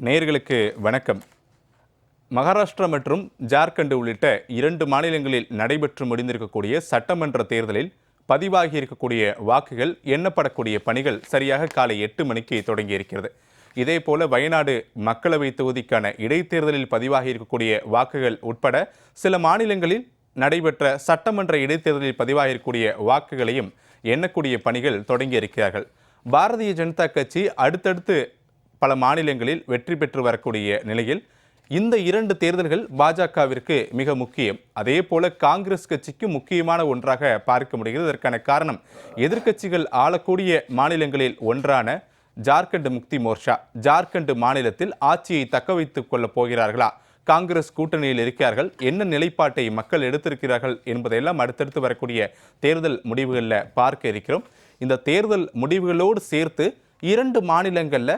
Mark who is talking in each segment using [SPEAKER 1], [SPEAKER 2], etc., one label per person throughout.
[SPEAKER 1] நேயர்களுக்கு வணக்கம். மகாராஷ்டிரா மற்றும் ஜார்க்கண்ட் உள்ளிட்ட 2 மாநிலங்களில் நடைபெற்று முடிந்திருக்கக்கூடிய சட்டமன்ற தேர்தலில் பதிவாகி இருக்கக்கூடிய வாக்குகள் எண்ணப்படக்கூடிய பணிகள் சரியாக காலை 8 மணிக்கு தொடங்கியிருக்கிறது. இதேபோல வயநாடு மக்களவை தொகுதிக்கான இடைத்தேர்தலில் பதிவாகி இருக்கக்கூடிய வாக்குகள் உட்பட சில மாநிலங்களில் நடைபெற்ற சட்டமன்ற இடைத்தேர்தலில் பதிவாகியிருக்கக்கூடிய வாக்குகளையும் எண்ணக்கூடிய பணிகள் தொடங்கியிருக்கிறார்கள். பாரதிய ஜனதா கட்சி அடுத்தடுத்து பல மாநிலங்களில் வெற்றி பெற்று வரக்கூடிய நிலையில் இந்த 2 தேர்தல்கள் பாஜகவிற்கு மிக முக்கியம். அதே போல காங்கிரஸ் கட்சிக்கு முக்கியமான ஒன்றாக பார்க்க முடிகிறது. இதற்கான காரணம் எதிர்க்கட்சிகள் ஆளக்கூடிய மாநிலங்களில் ஒன்றான ஜார்க்கண்ட் முக்தி மோர்ச்சா ஜார்க்கண்ட் மாநிலத்தில் ஆட்சியை தக்க வைத்துக் கொள்ளப் போகிறார்களா, காங்கிரஸ் கூட்டணியில் இருக்கிறார்கள், என்ன நிலைப்பாட்டை மக்கள் எடுத்திருக்கிறார்கள் என்பதையெல்லாம் அடுத்தடுத்து வரக்கூடிய தேர்தல் முடிவுகளில் பார்க்க இருக்கிறோம். இந்த தேர்தல் முடிவுகளோடு சேர்த்து 2 மாநிலங்களில்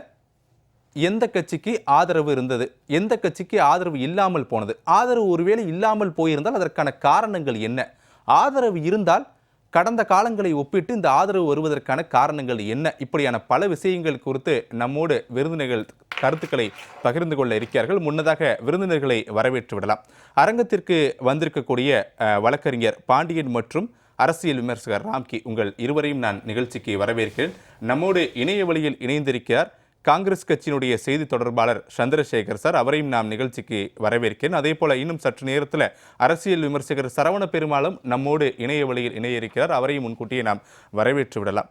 [SPEAKER 1] எந்த கட்சிக்கு ஆதரவு இருந்தது, எந்த கட்சிக்கு ஆதரவு இல்லாமல் போனது, ஆதரவு ஒருவேளை இல்லாமல் போயிருந்தால் அதற்கான காரணங்கள் என்ன, ஆதரவு இருந்தால் கடந்த காலங்களை ஒப்பிட்டு இந்த ஆதரவு வருவதற்கான காரணங்கள் என்ன, இப்படியான பல விஷயங்கள் குறித்து நம்மோடு விருந்தினர்கள் கருத்துக்களை பகிர்ந்து கொள்ள இருக்கிறார்கள். முன்னதாக விருந்தினர்களை வரவேற்று விடலாம். அரங்கத்திற்கு வந்திருக்கக்கூடிய வழக்கறிஞர் பாண்டியன் மற்றும் அரசியல் விமர்சகர் ராம்கி, உங்கள் இருவரையும் நான் நிகழ்ச்சிக்கு வரவேற்கிறேன். நம்மோடு இணைய வழியில் இணைந்திருக்கிறார் காங்கிரஸ் கட்சியினுடைய செய்தி தொடர்பாளர் சந்திரசேகர் சார், அவரையும் நாம் நிகழ்ச்சிக்கு வரவேற்கிறேன். அதே போல இன்னும் சற்று நேரத்தில் அரசியல் விமர்சகர் சரவண பெருமாளும் நம்மோடு இணைய வழியில் இணைய இருக்கிறார். அவரையும் முன்கூட்டியே நாம் வரவேற்று விடலாம்.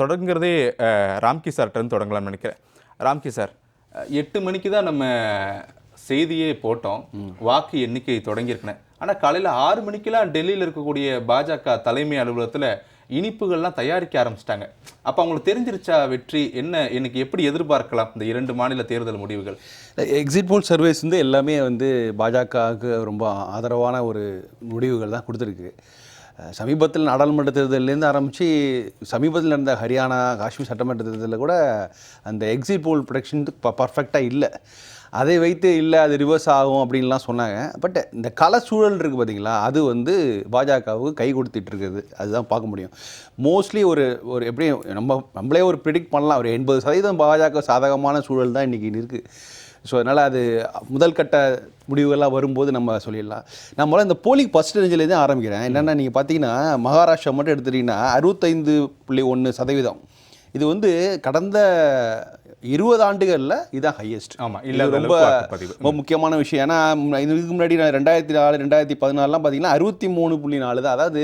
[SPEAKER 1] தொடங்குறதே ராம்கி சார்கிட்ட தொடங்கலாம்னு நினைக்கிறேன். ராம்கி சார், 8 மணிக்கு தான் நம்ம செய்தியே போட்டோம், வாக்கு எண்ணிக்கை தொடங்கியிருக்கேன். ஆனால் காலையில் 6 மணிக்கெல்லாம் டெல்லியில் இருக்கக்கூடிய பாஜக தலைமை அலுவலகத்தில் இனிப்புகள்லாம் தயாரிக்க ஆரம்பிச்சிட்டாங்க. அப்போ அவங்களுக்கு தெரிஞ்சிருச்சா வெற்றி என்ன, எனக்கு எப்படி எதிர்பார்க்கலாம் இந்த 2 மாநில தேர்தல் முடிவுகள்?
[SPEAKER 2] எக்ஸிட் போல் சர்வேஸ் எல்லாமே பாஜகவுக்கு ரொம்ப ஆதரவான ஒரு முடிவுகள் தான் கொடுத்துருக்கு. சமீபத்தில் நாடாளுமன்ற தேர்தலேருந்து ஆரம்பித்து சமீபத்தில் நடந்த ஹரியானா காஷ்மீர் சட்டமன்ற தேர்தலில் கூட அந்த எக்ஸிட் போல் ப்ரொடக்ஷன் பர்ஃபெக்டாக இல்லை. அதை வைத்து இல்லை அது ரிவர்ஸ் ஆகும் அப்படின்லாம் சொன்னாங்க. பட் இந்த கள சூழல் இருக்குது பார்த்தீங்களா, அது பாஜகவுக்கு கை கொடுத்துட்டு இருக்குது. அதுதான் பார்க்க முடியும். மோஸ்ட்லி ஒரு எப்படியும் நம்மளே ஒரு ப்ரிடிக்ட் பண்ணலாம், ஒரு 80% பாஜக சாதகமான சூழல் தான் இன்றைக்கி இருக்குது. ஸோ அதனால் அது முதல் கட்ட முடிவுகள்லாம் வரும்போது நம்ம சொல்லிடலாம். நான் முதல்ல இந்த போலிங் பர்சன்டேஜ்லேருந்து ஆரம்பிக்கிறேன். என்னென்னா நீங்கள் பார்த்தீங்கன்னா மகாராஷ்டிரா மட்டும் எடுத்துட்டிங்கன்னா 65.1%. இது கடந்த 20 ஆண்டுகளில் இதுதான் ஹையஸ்ட்.
[SPEAKER 1] ஆமாம், இல்லை
[SPEAKER 2] ரொம்ப முக்கியமான விஷயம். ஏன்னா இதுக்கு முன்னாடி 2004 2014 பார்த்தீங்கன்னா 63.4 தான். அதாவது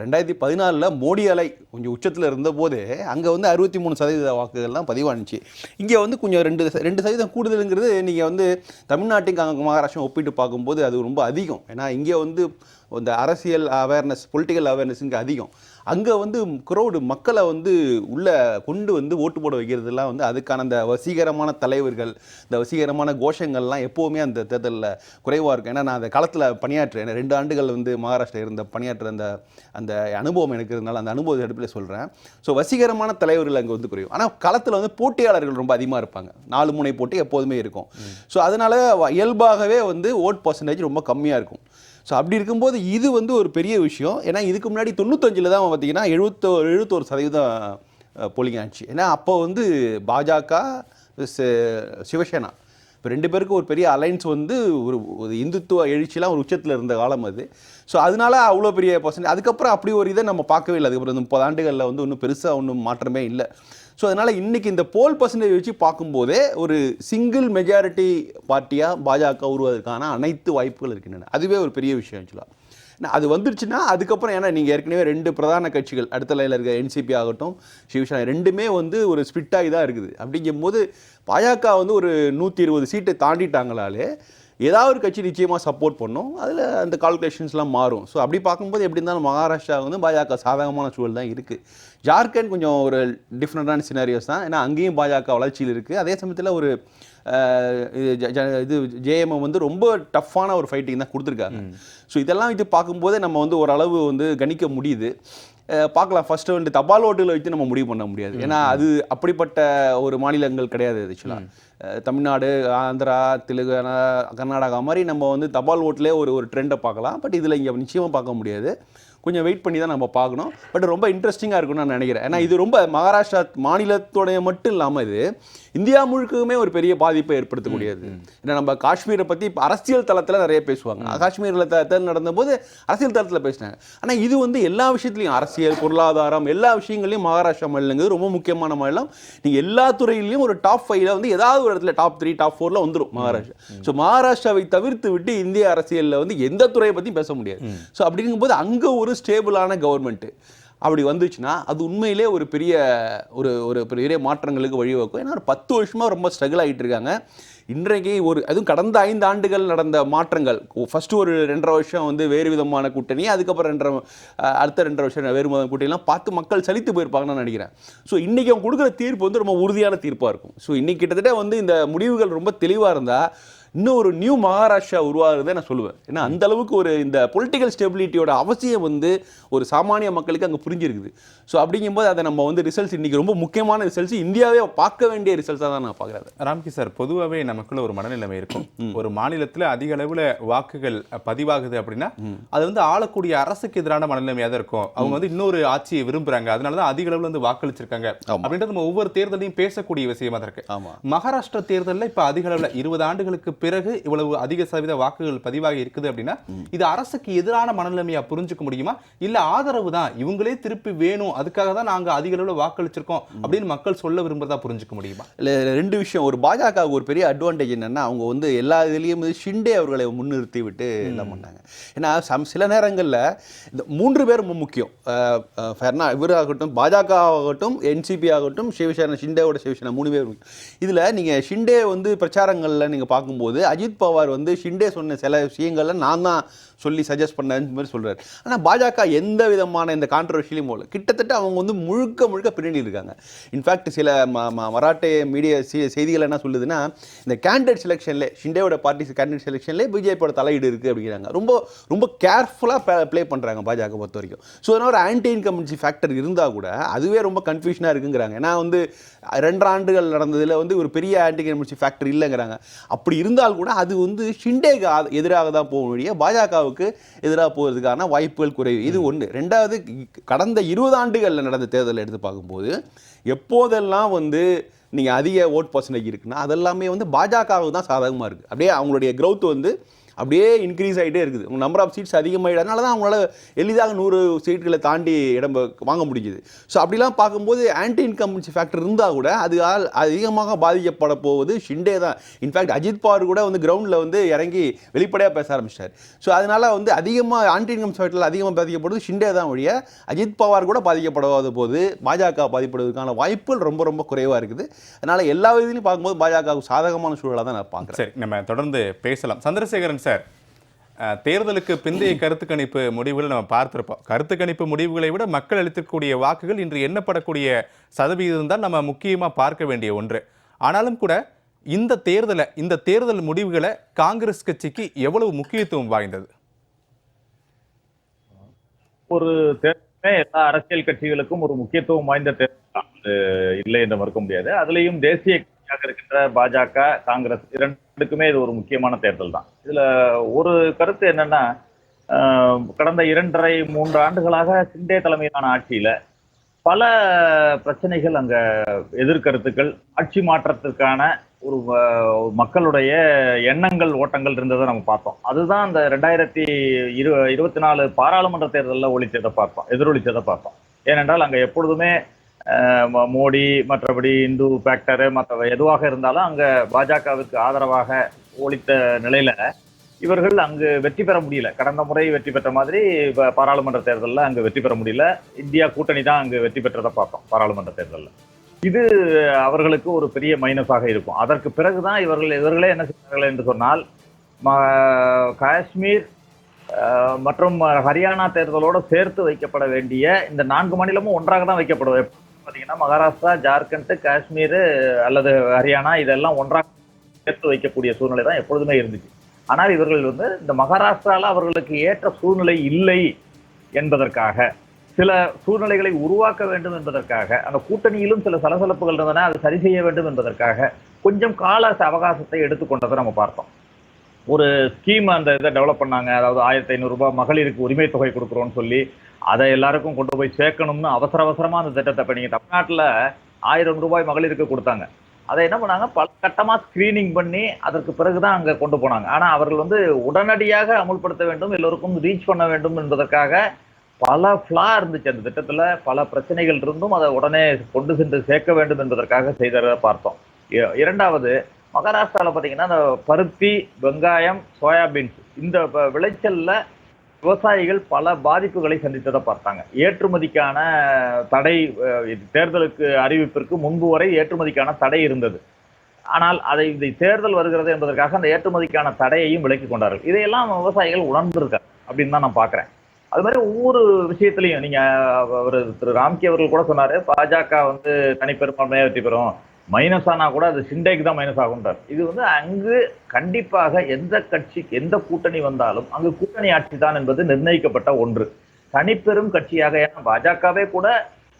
[SPEAKER 2] 2014 மோடி அலை கொஞ்சம் உச்சத்தில் இருந்தபோது அங்கே 63% வாக்குகள் தான் பதிவானுச்சு. இங்கே கொஞ்சம் 2% கூடுதலுங்கிறது நீங்கள் தமிழ்நாட்டுக்கு மகாராஷ்டிரா ஒப்பிட்டு பார்க்கும்போது அது ரொம்ப அதிகம். ஏன்னா இங்கே இந்த அரசியல் அவேர்னஸ், பொலிட்டிக்கல் அவேர்னஸ் இங்கே அதிகம். அங்கே க்ரௌடு மக்களை உள்ளே கொண்டு ஓட்டு போட வைக்கிறதுலாம் அதுக்கான அந்த வசீகரமான தலைவர்கள், இந்த வசீகரமான கோஷங்கள்லாம் எப்போவுமே அந்த தேர்தலில் குறைவாக இருக்கும். ஏன்னா நான் அந்த காலத்தில் பணியாற்றுறேன். 2 ஆண்டுகள் மகாராஷ்டிரா இருந்த பணியாற்றுற அந்த அனுபவம் எனக்கு இருந்தனால அந்த அனுபவத்தை அடுப்பில் சொல்கிறேன். ஸோ வசீகரமான தலைவர்கள் அங்கே குறையும். ஆனால் களத்தில் போட்டியாளர்கள் ரொம்ப அதிகமாக இருப்பாங்க. 4 முனை போட்டி எப்போதுமே இருக்கும். ஸோ அதனால் இயல்பாகவே ஓட் பர்சன்டேஜ் ரொம்ப கம்மியாக இருக்கும். ஸோ அப்படி இருக்கும்போது இது ஒரு பெரிய விஷயம். ஏன்னா இதுக்கு முன்னாடி 95 தான் பார்த்தீங்கன்னா 71% போலிங் ஆச்சு. ஏன்னா அப்போ பாஜக சிவசேனா இப்போ 2 பேருக்கு ஒரு பெரிய அலைன்ஸ் ஒரு இந்துத்துவ எழுச்சிலாம் ஒரு உச்சத்தில் இருந்த காலம் அது. ஸோ அதனால அவ்வளோ பெரிய பர்சன்டேஜ். அதுக்கப்புறம் அப்படி ஒரு இதை நம்ம பார்க்கவே இல்லை. அதுக்கப்புறம் 30 ஆண்டுகளில் ஒன்றும் பெருசாக ஒன்றும் மாற்றமே இல்லை. ஸோ அதனால் இன்றைக்கி இந்த போல் பர்சன்டேஜ் வச்சு பார்க்கும்போதே ஒரு சிங்கிள் மெஜாரிட்டி பார்ட்டியாக பாஜக உருவதற்கான அனைத்து வாய்ப்புகள் இருக்கின்றன. அதுவே ஒரு பெரிய விஷயம் ஆக்சுவலாக. அது வந்துருச்சுன்னா அதுக்கப்புறம், ஏன்னா நீங்கள் ஏற்கனவே 2 பிரதான கட்சிகள் அடுத்த லைனில் இருக்க என்சிபி ஆகட்டும் சிவசேனா ரெண்டுமே ஒரு ஸ்பிட்டாகி தான் இருக்குது. அப்படிங்கும்போது பாஜக ஒரு 120 சீட்டை தாண்டிட்டாங்களாலே ஏதாவது ஒரு கட்சி நிச்சயமாக சப்போர்ட் பண்ணும். அதில் அந்த கால்குலேஷன்ஸ்லாம் மாறும். ஸோ அப்படி பார்க்கும்போது எப்படி இருந்தாலும் மகாராஷ்டிரா பாஜக சாதகமான சூழல் தான் இருக்குது. ஜார்க்கண்ட் கொஞ்சம் ஒரு டிஃப்ரெண்ட்டான சினாரியோஸ் தான். ஏன்னா அங்கேயும் பாஜக வளர்ச்சியில் இருக்குது. அதே சமயத்தில் இது ஜேஎம்எம் ரொம்ப டஃப்பான ஒரு ஃபைட்டிங் தான் கொடுத்துருக்காங்க. ஸோ இதெல்லாம் இது பார்க்கும்போதே நம்ம ஓரளவு கணிக்க முடியுது. பார்க்கலாம். ஃபஸ்ட்டு தபால் ஓட்டுகளை வச்சு நம்ம முடிவு பண்ண முடியாது. ஏன்னா அது அப்படிப்பட்ட ஒரு மாநிலங்கள் கிடையாது. ஆக்சுவலாக தமிழ்நாடு, ஆந்திரா, தெலுங்கானா, கர்நாடகா மாதிரி நம்ம தபால் ஓட்டிலே ஒரு ட்ரெண்டை பார்க்கலாம். பட் இதில் இங்கே நிச்சயமாக பார்க்க முடியாது. கொஞ்சம் வெயிட் பண்ணி தான் நம்ம பார்க்கணும். பட் ரொம்ப இன்ட்ரெஸ்டிங்காக இருக்கும்னு நான் நினைக்கிறேன். ஏன்னா இது ரொம்ப மகாராஷ்டிரா மாநிலத்தோடைய மட்டும் இல்லாமல் இது இந்தியா முழுக்கவுமே ஒரு பெரிய பாதிப்பை ஏற்படுத்தக்கூடியது. ஏன்னா நம்ம காஷ்மீரை பற்றி அரசியல் தளத்தில் நிறைய பேசுவாங்க. காஷ்மீரில் தேர்தல் நடந்தபோது அரசியல் தளத்தில் பேசினாங்க. ஆனால் இது வந்து எல்லா விஷயத்துலையும் அரசியல், பொருளாதாரம், எல்லா விஷயங்களையும் மகாராஷ்டிரா மாநிலங்கிறது ரொம்ப முக்கியமான மாநிலம். நீங்கள் எல்லா துறையிலையும் ஒரு டாப் 5ல வந்து ஏதாவது ஒரு இடத்துல டாப் 3 டாப் 4ல வந்துடும் மகாராஷ்டிரா. ஸோ மகாராஷ்டிராவை தவிர்த்து விட்டு இந்திய அரசியலில் வந்து எந்த துறையை பற்றியும் பேச முடியாது. ஸோ அப்படிங்கும்போது அங்கே ஒரு ஸ்டேபிளான கவர்மெண்ட் அப்படி வந்துச்சுன்னா அது உண்மையிலே ஒரு பெரிய ஒரு பெரிய மாற்றங்களுக்கு வழிவகுக்கும். ஏன்னா ஒரு 10 வருஷமாக ரொம்ப ஸ்ட்ரகிள் ஆகிட்டு இருக்காங்க. இன்றைக்கு அதுவும் கடந்த 5 ஆண்டுகள் நடந்த மாற்றங்கள், ஃபர்ஸ்ட் ஒரு 2.5 வருஷம் வந்து வேறு விதமான கூட்டணி, அதுக்கப்புறம் அடுத்த 2.5 வருஷம் வேறு விதமான கூட்டணிலாம் பார்த்து மக்கள் சலித்து போயிருப்பாங்கன்னு நான் நினைக்கிறேன். ஸோ இன்றைக்கி அவங்க கொடுக்குற தீர்ப்பு வந்து ரொம்ப உறுதியான தீர்ப்பாக இருக்கும். ஸோ இன்றைக்கி கிட்டத்தட்ட வந்து இந்த முடிவுகள் ரொம்ப தெளிவாக இருந்தால் இன்னும் ஒரு நியூ மகாராஷ்டிரா உருவாகுறதை நான் சொல்லுவேன். ஏன்னா அந்த அளவுக்கு ஒரு இந்த பொலிட்டிக்கல் ஸ்டெபிலிட்டியோட அவசியம் வந்து ஒரு சாமானிய மக்களுக்கு அங்கே புரிஞ்சிருக்குது. ஸோ அப்படிங்கும்போது அதை நம்ம வந்து ரிசல்ட்ஸ் இன்றைக்கி ரொம்ப முக்கியமான ரிசல்ட்ஸ், இந்தியாவே பார்க்க வேண்டிய ரிசல்ட்ஸாக தான் நான் பார்க்குறேன்.
[SPEAKER 1] ராம்கி சார், பொதுவாகவே நமக்குள்ள ஒரு மனநிலைமை இருக்கும். ஒரு மாநிலத்தில் அதிக அளவில் வாக்குகள் பதிவாகுது அப்படின்னா அது வந்து ஆளக்கூடிய அரசுக்கு எதிரான மனநிலைமையாக தான் இருக்கும். அவங்க வந்து இன்னொரு ஆட்சியை விரும்புறாங்க, அதனால தான் அதிக அளவில் வந்து வாக்களிச்சிருக்காங்க அப்படின்றது நம்ம ஒவ்வொரு தேர்தலையும் பேசக்கூடிய விஷயமா தான் இருக்கு. மகாராஷ்டிரா தேர்தலில் இப்போ அதிக அளவில் 20 ஆண்டுகளுக்கு பிறகு இவ்வளவு அதிக சதவீத வாக்குகள் பதிவாகி இருக்குது அப்படின்னா இது அரசுக்கு எதிரான மனநிலைமையா புரிஞ்சுக்க முடியுமா? இல்ல ஆதரவு தான், இவங்களே திருப்பி வேணும், அதுக்காக தான் நாங்க அதிக அளவில் வாக்களிச்சிருக்கோம் அப்படின்னு மக்கள் சொல்ல விரும்புறதா புரிஞ்சுக்க முடியுமா?
[SPEAKER 2] இல்லை, 2 விஷயம். ஒரு பாஜக ஒரு பெரிய அட்வான்டேஜ் என்னன்னா அவங்க வந்து எல்லா இதுலேயும் ஷிண்டே அவர்களை முன்னிறுத்தி விட்டு எல்லாம் பண்ணாங்க. ஏன்னா சில நேரங்களில் இந்த 3 பேர் ரொம்ப முக்கியம். இவராகட்டும், பாஜக ஆகட்டும், என்சிபி ஆகட்டும், சிவசேனா, ஷிண்டேவோட சிவசேனா 3 பேர். இதில் நீங்கள் ஷிண்டே வந்து பிரச்சாரங்களில் நீங்கள் பார்க்கும்போது அஜித் பவார் வந்து ஷிண்டே சொன்ன சில விஷயங்கள்ல நான் தான் சொல்லி சஜஸ்ட் பண்ண மாதிரி சொல்றாரு. ஆனால் பாஜக எந்த விதமான இந்த கான்ட்ரவர்ஷியலையும் போல கிட்டத்தட்ட அவங்க வந்து முழுக்க பின்னாடி இருக்காங்க. இன்ஃபேக்ட் சில மராட்டே மீடியா செய்திகள் என்ன சொல்லுதுன்னா இந்த கேண்டிடேட் செலெக்ஷன்ல ஷிண்டேவோட பார்ட்டி கேண்டிடேட் செலெக்ஷன்ல பிஜேபியோட தலையீடு இருக்கு அப்படிங்கிறாங்க. ரொம்ப கேர்ஃபுல்லாக ப்ளே பண்ணுறாங்க பாஜக பொறுத்த வரைக்கும். ஸோ அதனால் ஒரு ஆன்டி இன்கம்பன்சி ஃபேக்டர் இருந்தால் கூட அதுவே ரொம்ப கன்ஃபியூஷனாக இருக்குங்கிறாங்க. ஏன்னா வந்து 2 ஆண்டுகள் நடந்ததில் வந்து ஒரு பெரிய ஆன்டி இன்கம்பன்சி ஃபேக்டர் இல்லைங்கிறாங்க. அப்படி இருந்தால் கூட அது வந்து ஷிண்டேக்கு எதிராக தான் போக முடியும், பாஜகவுக்கு எதிராக போகிறதுக்கான வாய்ப்புகள் குறைவு. இது ஒன்று. 2வது, கடந்த 20 ஆண்டுகளில் நடந்த தேர்தலை எடுத்து பார்க்கும்போது எப்போதெல்லாம் வந்து நீங்கள் அதிக ஓட் பர்சன்டேஜ் இருக்குன்னா அதெல்லாமே வந்து பாஜகவுக்கு தான் சாதகமாக இருக்குது. அப்படியே அவங்களுடைய க்ரௌத் வந்து அப்படியே இன்க்ரீஸ் ஆகிட்டே இருக்குது. நம்பர் ஆஃப் சீட்ஸ் அதிகமாகிடும். அதனால தான் அவங்களால எளிதாக 100 சீட்டுகளை தாண்டி இடம் வாங்க முடிஞ்சுது. ஸோ அப்படிலாம் பார்க்கும்போது ஆன்டி இன்கம்பன்சி ஃபேக்டர் இருந்தால் கூட அது அதிகமாக பாதிக்கப்பட போவது ஷிண்டே தான். இன்ஃபேக்ட் அஜித் பவார் கூட வந்து கிரவுண்டில் வந்து இறங்கி வெளிப்படையாக பேச ஆரம்பிச்சிட்டார். ஸோ அதனால் வந்து அதிகமாக ஆன்டி இன்கம் ஃபேக்டரில் அதிகமாக பாதிக்கப்படுவது ஷிண்டே தான் ஒழிய அஜித் பவார் கூட பாதிக்கப்படாத போது பாஜக பாதிப்படுவதற்கான வாய்ப்புகள் ரொம்ப குறைவாக இருக்குது. அதனால் எல்லா விதத்திலையும் பார்க்கும்போது பாஜகவுக்கு சாதகமான சூழலாக தான் நான் பார்க்குறேன்.
[SPEAKER 1] சரி, நம்ம தொடர்ந்து பேசலாம். சந்திரசேகரன் சார், தேர்தலுக்கு பிந்தைய கருத்து கணிப்பு முடிவுகளை நம்ம பார்த்திருப்போம். கருத்து கணிப்பு முடிவுகளை விட மக்கள் அளித்திருக்கக்கூடிய வாக்குகள் இன்று எண்ணப்படக்கூடிய சதவீதம் தான் நம்ம முக்கியமா பார்க்க வேண்டிய ஒன்று. ஆனாலும் கூட இந்த தேர்தல் முடிவுகளை காங்கிரஸ் கட்சிக்கு எவ்வளவு முக்கியத்துவம் வாய்ந்தது?
[SPEAKER 3] ஒரு தேர்தலுமே எல்லா அரசியல் கட்சிகளுக்கும் ஒரு முக்கியத்துவம் வாய்ந்த தேர்தல் இல்லை என்று மறுக்க முடியாது. அதுலேயும் தேசிய கட்சியாக இருக்கின்ற பாஜக, காங்கிரஸ் இரண்டுக்குமே இது ஒரு முக்கியமான தேர்தல் தான். இதுல ஒரு கருத்து என்னன்னா, கடந்த 2.5-3 ஆண்டுகளாக ஷிண்டே தலைமையிலான ஆட்சியில பல பிரச்சனைகள், அங்க எதிர்கருத்துக்கள், ஆட்சி மாற்றத்திற்கான ஒரு மக்களுடைய எண்ணங்கள், ஓட்டங்கள் இருந்ததை நம்ம பார்த்தோம். அதுதான் அந்த 2024 பாராளுமன்ற தேர்தலில் எதிரொலித்ததை பார்த்தோம். ஏனென்றால் அங்க எப்பொழுதுமே மோடி, மற்றபடி இந்து ஃபேக்டரு, மற்ற எதுவாக இருந்தாலும் அங்க பாஜகவுக்கு ஆதரவாக ஒழித்த நிலையில இவர்கள் அங்கு வெற்றி பெற முடியல. கடந்த முறை வெற்றி பெற்ற மாதிரி பாராளுமன்ற தேர்தலில் அங்கு வெற்றி பெற முடியல. இந்தியா கூட்டணி தான் அங்கு வெற்றி பெற்றதை பார்த்தோம் பாராளுமன்ற தேர்தலில். இது அவர்களுக்கு ஒரு பெரிய மைனஸாக இருக்கும். அதற்கு பிறகுதான் இவர்களே என்ன செய்வார்கள் என்று சொன்னால், காஷ்மீர் மற்றும் ஹரியானா தேர்தலோடு சேர்த்து வைக்கப்பட வேண்டிய இந்த 4 மாநிலமும் ஒன்றாக தான் வைக்கப்படுவது. பார்த்தீங்கன்னா மகாராஷ்டிரா, ஜார்க்கண்ட், காஷ்மீர் அல்லது ஹரியானா இதெல்லாம் ஒன்றாக சேர்த்து வைக்கக்கூடிய சூழ்நிலை தான் எப்பொழுதுமே இருந்துச்சு. ஆனால் இவர்கள் வந்து இந்த மகாராஷ்டிரால அவர்களுக்கு ஏற்ற சூழ்நிலை இல்லை என்பதற்காக, சில சூழ்நிலைகளை உருவாக்க வேண்டும் என்பதற்காக, அந்த கூட்டணியிலும் சில சலசலப்புகள் இருந்தன, அதை சரி செய்ய வேண்டும் என்பதற்காக கொஞ்சம் கால அவகாசத்தை எடுத்துக்கொண்டதை நம்ம பார்த்தோம். ஒரு ஸ்கீம் அந்த இதை டெவலப் பண்ணாங்க. அதாவது 1500 ரூபாய் மகளிருக்கு உரிமை தொகை கொடுக்குறோம்னு சொல்லி அதை எல்லாருக்கும் கொண்டு போய் சேர்க்கணும்னு அவசரமா அந்த திட்டத்தை இப்ப நீங்க தமிழ்நாட்டுல 1000 ரூபாய் மகளிருக்கு கொடுத்தாங்க. அதை என்ன பண்ணாங்க, பல கட்டமா ஸ்கிரீனிங் பண்ணி அதற்கு பிறகுதான் அங்க கொண்டு போனாங்க. ஆனா அவர்கள் வந்து உடனடியாக அமுல்படுத்த வேண்டும், எல்லோருக்கும் ரீச் பண்ண வேண்டும் என்பதற்காக பல ஃபிளா இருந்துச்சு அந்த திட்டத்துல, பல பிரச்சனைகள் இருந்தும் அதை உடனே கொண்டு சென்று சேர்க்க வேண்டும் என்பதற்காக செய்ததை பார்த்தோம். இரண்டாவது, மகாராஷ்டிரால பாத்தீங்கன்னா இந்த பருத்தி, வெங்காயம், சோயாபீன்ஸ் இந்த விளைச்சல்ல விவசாயிகள் பல பாதிப்புகளை சந்தித்ததை பார்த்தாங்க. ஏற்றுமதிக்கான தடை, தேர்தலுக்கு அறிவிப்பிற்கு முன்பு வரை ஏற்றுமதிக்கான தடை இருந்தது. ஆனால் இந்த தேர்தல் வருகிறது என்பதற்காக அந்த ஏற்றுமதிக்கான தடையையும் விலக்கி கொண்டார்கள். இதையெல்லாம் விவசாயிகள் உணர்ந்திருக்காங்க அப்படின்னு தான் நான் பாக்குறேன். அது மாதிரி ஒவ்வொரு விஷயத்திலையும் நீங்க அவர் திரு ராம்கி அவர்கள் கூட சொன்னாரு, பாஜக வந்து தனிப்பெரும்பான்மையா வெற்றி பெறும், மைனஸ் ஆனா கூட அது சிண்டைக்கு தான் மைனஸ் ஆகும்ன்றார். இது வந்து அங்கு கண்டிப்பாக எந்த கட்சிக்கு எந்த கூட்டணி வந்தாலும் அங்கு கூட்டணி ஆட்சி தான் என்பது நிர்ணயிக்கப்பட்ட ஒன்று. தனிப்பெரும் கட்சியாக, ஏன்னா பாஜகவே கூட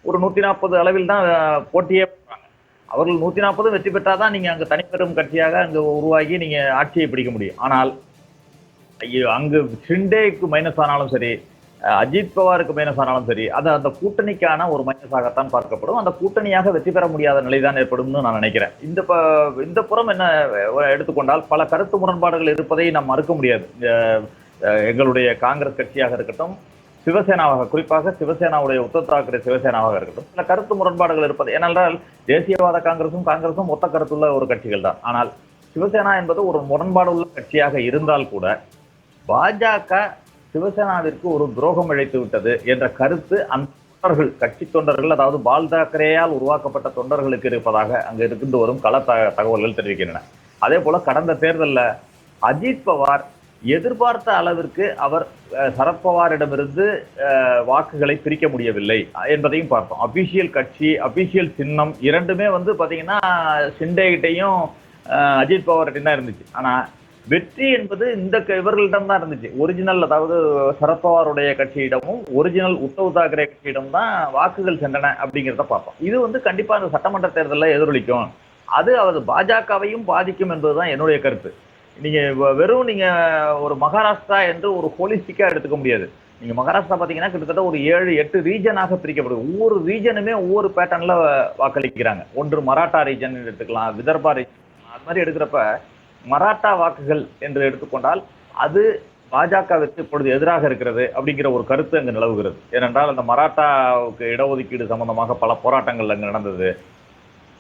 [SPEAKER 3] ஒரு 140 அளவில் தான் போட்டியே பண்றாங்க. அவர்கள் 140 வெற்றி பெற்றாதான் நீங்க அங்க தனிப்பெரும் கட்சியாக அங்க உருவாகி நீங்க ஆட்சியை பிடிக்க முடியும். ஆனால் அங்கு ஷிண்டேக்கு மைனஸ் ஆனாலும் சரி, அஜித் பவாருக்கு மைனஸ் ஆனாலும் சரி, அது அந்த கூட்டணிக்கான ஒரு மைனஸாகத்தான் பார்க்கப்படும். அந்த கூட்டணியாக வெற்றி பெற முடியாத நிலைதான் ஏற்படும் நான் நினைக்கிறேன். இந்த புறம் என்ன எடுத்துக்கொண்டால் பல கருத்து முரண்பாடுகள் இருப்பதை நாம் மறுக்க முடியாது. எங்களுடைய காங்கிரஸ் கட்சியாக இருக்கட்டும், சிவசேனாவாக, குறிப்பாக சிவசேனாவுடைய உத்தவ் தாக்கரே சிவசேனாவாக இருக்கட்டும், சில கருத்து முரண்பாடுகள் இருப்பது. ஏனென்றால் தேசியவாத காங்கிரசும் ஒத்த கருத்துள்ள ஒரு கட்சிகள் தான். ஆனால் சிவசேனா என்பது ஒரு முரண்பாடுள்ள கட்சியாக இருந்தால் கூட பாஜக சிவசேனாவிற்கு ஒரு துரோகம் இழைத்து விட்டது என்ற கருத்து அந்த தொண்டர்கள், கட்சி தொண்டர்கள், அதாவது பால் தாக்கரேயால் உருவாக்கப்பட்ட தொண்டர்களுக்கு இருப்பதாக அங்கு இருந்து வரும் கள தகவல்கள் தெரிவிக்கின்றன. அதே போல கடந்த தேர்தலில் அஜித் பவார் எதிர்பார்த்த அளவிற்கு அவர் சரத்பவாரிடமிருந்து வாக்குகளை பிரிக்க முடியவில்லை என்பதையும் பார்த்தோம். அபிஷியல் கட்சி, அபிஷியல் சின்னம் இரண்டுமே வந்து பாத்தீங்கன்னா ஷிண்டே கிட்டையும் அஜித் பவார்கிட்டையும் தான் இருந்துச்சு. ஆனா வெற்றி என்பது இந்த இவர்களிடம் தான் இருந்துச்சு. ஒரிஜினல், அதாவது சரத்பவாருடைய கட்சியிடமும் ஒரிஜினல் உத்தவ் தாக்கரே கட்சியிடம் தான் வாக்குகள் சென்றன அப்படிங்கிறத பார்த்தோம். இது வந்து கண்டிப்பா அந்த சட்டமன்ற தேர்தலில் எதிரொலிக்கும், அது பாஜகவையும் பாதிக்கும் என்பதுதான் என்னுடைய கருத்து. நீங்க வெறும் நீங்க ஒரு மகாராஷ்டிரா என்று ஒரு ஹோலிஸ்டிக்கா எடுத்துக்க முடியாது. நீங்க மகாராஷ்டிரா பாத்தீங்கன்னா கிட்டத்தட்ட ஒரு 7-8 ரீஜனாக பிரிக்கப்படுது. ஒவ்வொரு ரீஜனுமே ஒவ்வொரு பேட்டர்ன்ல வாக்களிக்கிறாங்க. ஒன்று மராட்டா ரீஜன் எடுத்துக்கலாம், விதர்பா ரீஜன், அது மாதிரி எடுக்கிறப்ப மராட்டா வாக்குகள் என்று எடுத்துக்கொண்டால் அது பாஜகவிற்கு இப்பொழுது எதிராக இருக்கிறது அப்படிங்கிற ஒரு கருத்து அங்கு நிலவுகிறது. ஏனென்றால் அந்த மராட்டாவுக்கு இடஒதுக்கீடு சம்பந்தமாக பல போராட்டங்கள் அங்கு நடந்தது.